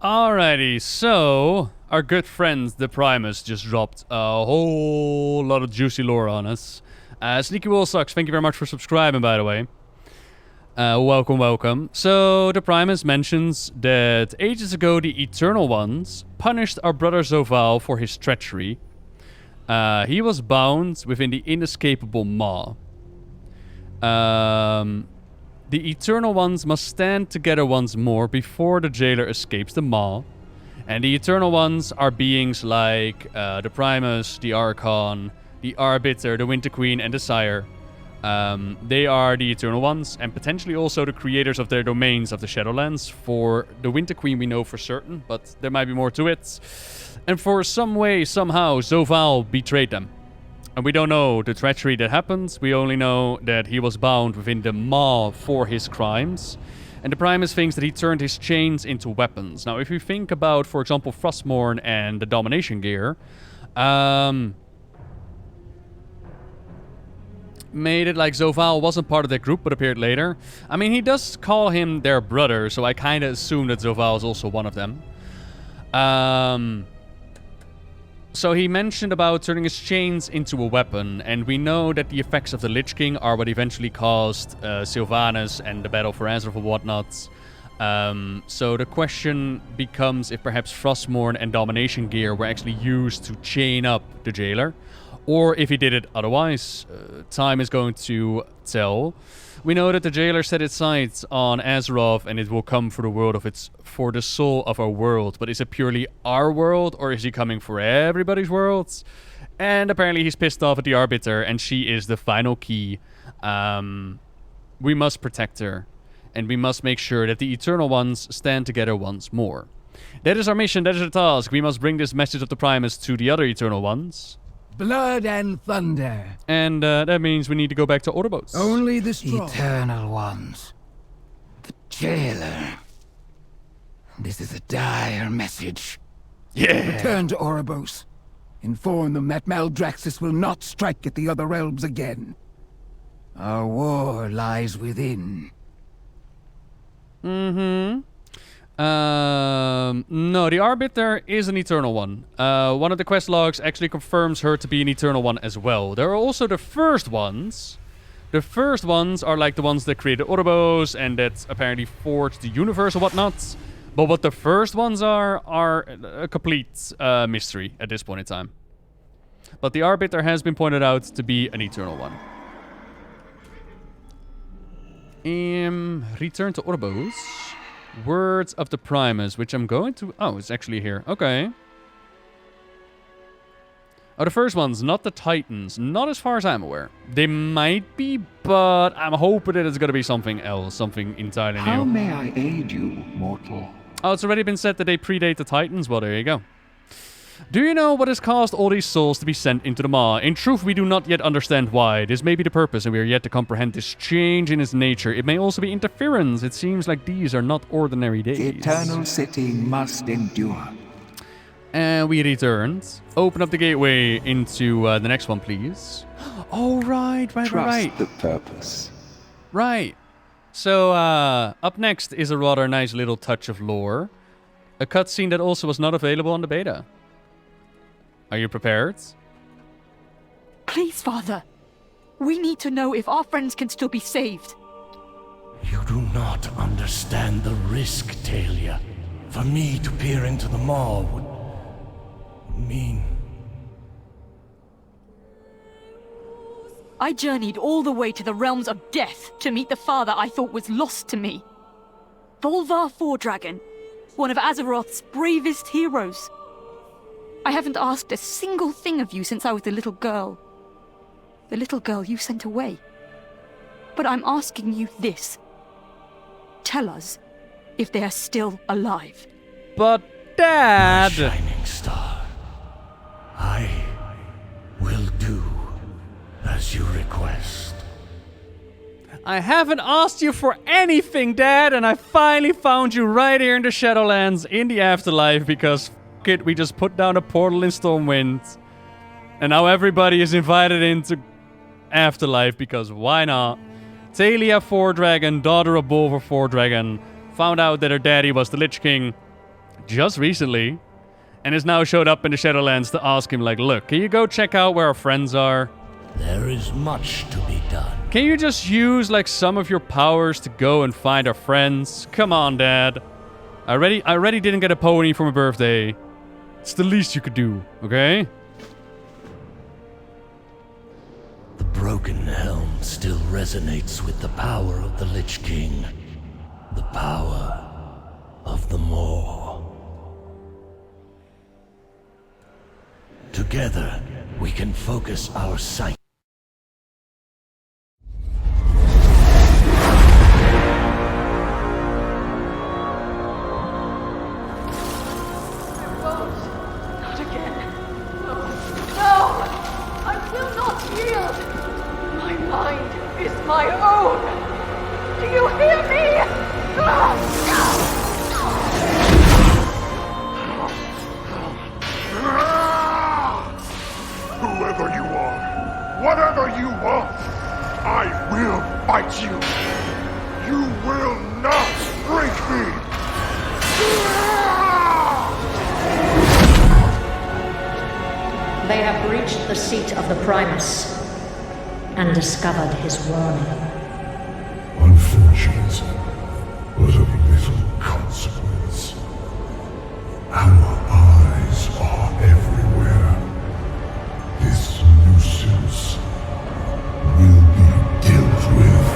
Alrighty, so our good friend the Primus just dropped a whole lot of juicy lore on us. Sneaky Wool Sucks, thank you very much for subscribing, by the way. Welcome, welcome. So, the Primus mentions that ages ago the Eternal Ones punished our brother Zoval for his treachery. He was bound within the inescapable maw. The Eternal Ones must stand together once more before the jailer escapes the maw. And the Eternal Ones are beings like the Primus, the Archon, the Arbiter, the Winter Queen, and the Sire. They are the Eternal Ones, and potentially also the creators of their domains of the Shadowlands. For the Winter Queen we know for certain, but there might be more to it. And for some way, somehow, Zoval betrayed them. And we don't know the treachery that happened, we only know that he was bound within the maw for his crimes. And the Primus thinks that he turned his chains into weapons. Now, if you think about, for example, Frostmourne and the Domination Gear, made it like Zoval wasn't part of that group but appeared later. I mean, he does call him their brother, so I kind of assume that Zoval is also one of them. So he mentioned about turning his chains into a weapon, and we know that the effects of the Lich King are what eventually caused Sylvanas and the battle for Azeroth and whatnot. So the question becomes if perhaps Frostmourne and Domination Gear were actually used to chain up the jailer, or if he did it otherwise. Time is going to tell. We know that the jailer set its sights on Azeroth, and it will come for the world of for the soul of our world. But is it purely our world, or is he coming for everybody's worlds? And apparently he's pissed off at the Arbiter, and she is the final key. We must protect her, and we must make sure that the Eternal Ones stand together once more. That is our mission, that is our task. We must bring this message of the Primus to the other Eternal Ones. Blood and thunder. And that means we need to go back to Orbo's. Only the strong. Eternal Ones. The jailer. This is a dire message. Yeah. Return to Orbo's. Inform them that Maldraxxus will not strike at the other realms again. Our war lies within. Mm-hmm. No, the Arbiter is an Eternal One. One of the quest logs actually confirms her to be an Eternal One as well. There are also the First Ones. The First Ones are like the ones that created Orbo's and that apparently forged the universe or whatnot. But what the First Ones are a complete mystery at this point in time. But the Arbiter has been pointed out to be an Eternal One. Return to Orbo's. Words of the Primus, which I'm going to... Oh, it's actually here. Okay. Oh, the First Ones, not the Titans. Not as far as I'm aware. They might be, but I'm hoping that it's going to be something else. Something entirely new. How may I aid you, mortal? Oh, it's already been said that they predate the Titans? Well, there you go. Do you know what has caused all these souls to be sent into the Maw? In truth, we do not yet understand why. This may be the purpose, and we are yet to comprehend this change in its nature. It may also be interference. It seems like these are not ordinary days. The Eternal City must endure. And we returned. Open up the gateway into the next one, please. Oh, right. Trust the purpose. Right. So, up next is a rather nice little touch of lore. A cutscene that also was not available on the beta. Are you prepared? Please, Father. We need to know if our friends can still be saved. You do not understand the risk, Talia. For me to peer into the Maw would mean... I journeyed all the way to the realms of death to meet the father I thought was lost to me. Volvar Fordragon, one of Azeroth's bravest heroes. I haven't asked a single thing of you since I was a little girl. The little girl you sent away. But I'm asking you this. Tell us if they are still alive. But, Dad! My shining star. I will do as you request. I haven't asked you for anything, Dad, and I finally found you right here in the Shadowlands in the afterlife because f*** it, we just put down a portal in Stormwind. And now everybody is invited into afterlife because why not? Talia Fordragon, daughter of Bolvar Fordragon, found out that her daddy was the Lich King just recently and has now showed up in the Shadowlands to ask him, like, look, can you go check out where our friends are? There is much to be done. Can you just use, like, some of your powers to go and find our friends? Come on, Dad. I already didn't get a pony for my birthday. It's the least you could do, okay? The broken helm still resonates with the power of the Lich King. The power of the Maw. Together, we can focus our sight. Not again. No! I will not yield! My mind is my own! Do you hear me? Whoever you are, whatever you want, I will fight you. You will not break me. They have reached the seat of the Primus and discovered his warning. Unfortunate, but of little consequence. Our eyes are everywhere. This nuisance will be dealt with.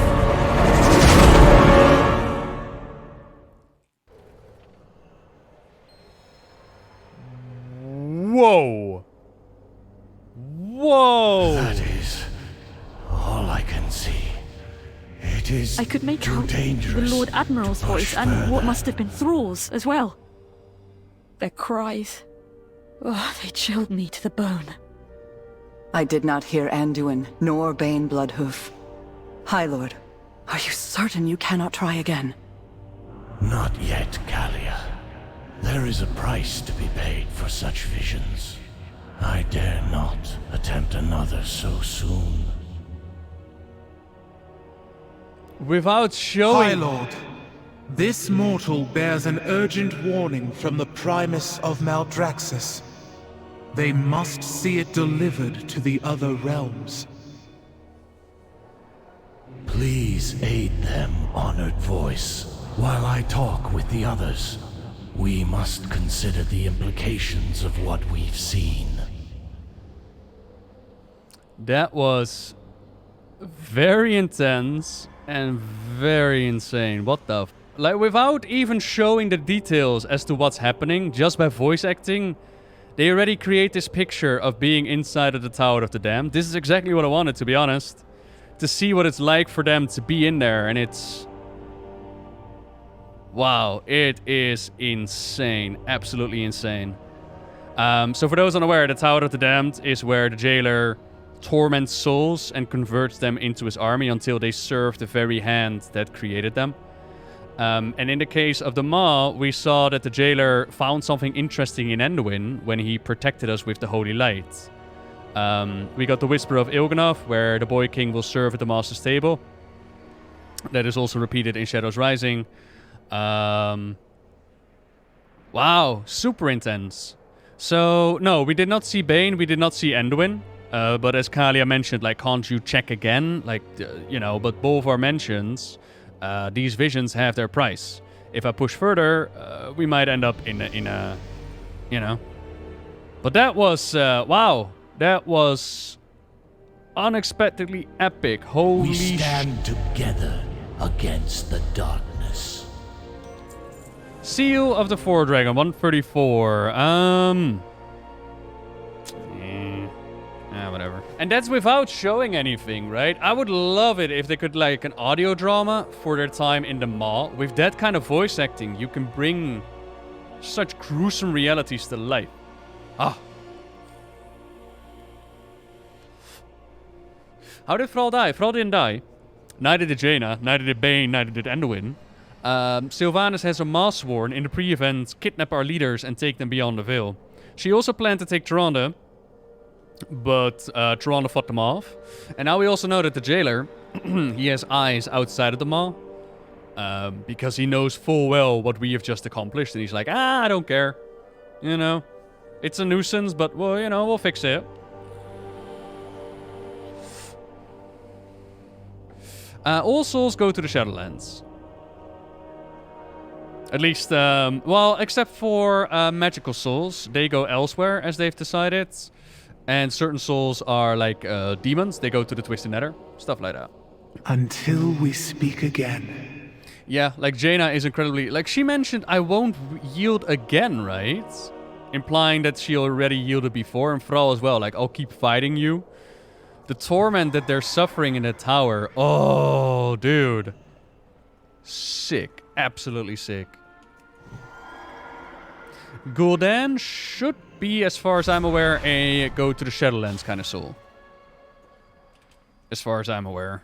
Whoa! Whoa! That is all I can see. It is I could make too out the dangerous Lord Admiral's to push voice and what further. must have been Thrall's as well. Their cries. Oh, they chilled me to the bone. I did not hear Anduin, nor Bane Bloodhoof. High Lord, are you certain you cannot try again? Not yet, Kalia. There is a price to be paid for such visions. I dare not attempt another so soon. Without showing... High Lord, this mortal bears an urgent warning from the Primus of Maldraxxus. They must see it delivered to the other realms. Please aid them, honored voice, while I talk with the others. We must consider the implications of what we've seen. That was very intense and very insane. What the f... Like, without even showing the details as to what's happening, just by voice acting, they already create this picture of being inside of the Tower of the Damned. This is exactly what I wanted, to be honest. To see what it's like for them to be in there, and it's... Wow, it is insane. Absolutely insane. So for those unaware, the Tower of the Damned is where the jailer torments souls and converts them into his army until they serve the very hand that created them. And in the case of the Maw, we saw that the jailer found something interesting in Anduin when he protected us with the Holy Light. We got the Whisper of Il'gynoth, where the Boy King will serve at the Master's table. That is also repeated in Shadows Rising. Wow, super intense. So, no, we did not see Bane, we did not see Anduin. But as Kalia mentioned, like, can't you check again? Like, you know, but Bolvar mentions these visions have their price. If I push further, we might end up in a, you know. But that was, wow, that was unexpectedly epic. Holy We stand together against the darkness. Seal of the Four Dragon, 134. Whatever. And that's without showing anything, right? I would love it if they could, like, an audio drama for their time in the Maw. With that kind of voice acting, you can bring such gruesome realities to life. Ah. How did Thrall die? Thrall didn't die. Neither did Jaina, neither did Bane, neither did Anduin. Sylvanas has a Maw sworn in the pre-event, kidnap our leaders and take them beyond the Veil. She also planned to take Tyrande, but Tyrande fought them off. And now we also know that the jailer, he has eyes outside of the Maw, because he knows full well what we have just accomplished. And he's like, I don't care. You know, it's a nuisance, but, well, you know, we'll fix it. All souls go to the Shadowlands. At least, well, except for magical souls. They go elsewhere, as they've decided. And certain souls are like demons. They go to the Twisted Nether. Stuff like that. Until we speak again. Yeah, like Jaina is incredibly... Like, she mentioned, I won't yield again, right? Implying that she already yielded before. And Thrall as well. Like, I'll keep fighting you. The torment that they're suffering in the tower. Oh, dude. Sick. Absolutely sick. Gul'dan should be, as far as I'm aware, a go to the Shadowlands kind of soul. As far as I'm aware.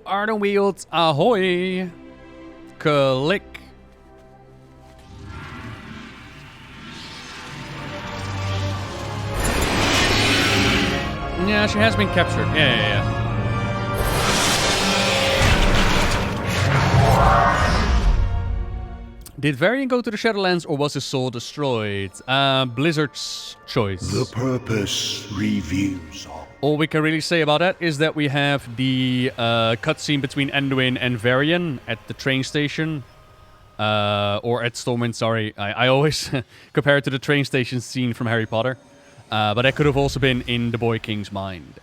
Ardenweald, ahoy! Click. Yeah, she has been captured. Yeah. Did Varian go to the Shadowlands or was his soul destroyed? Blizzard's choice. The purpose reveals all we can really say about that is that we have the cutscene between Anduin and Varian at the train station. Or at Stormwind, sorry. I always compare it to the train station scene from Harry Potter. But that could have also been in the Boy King's mind.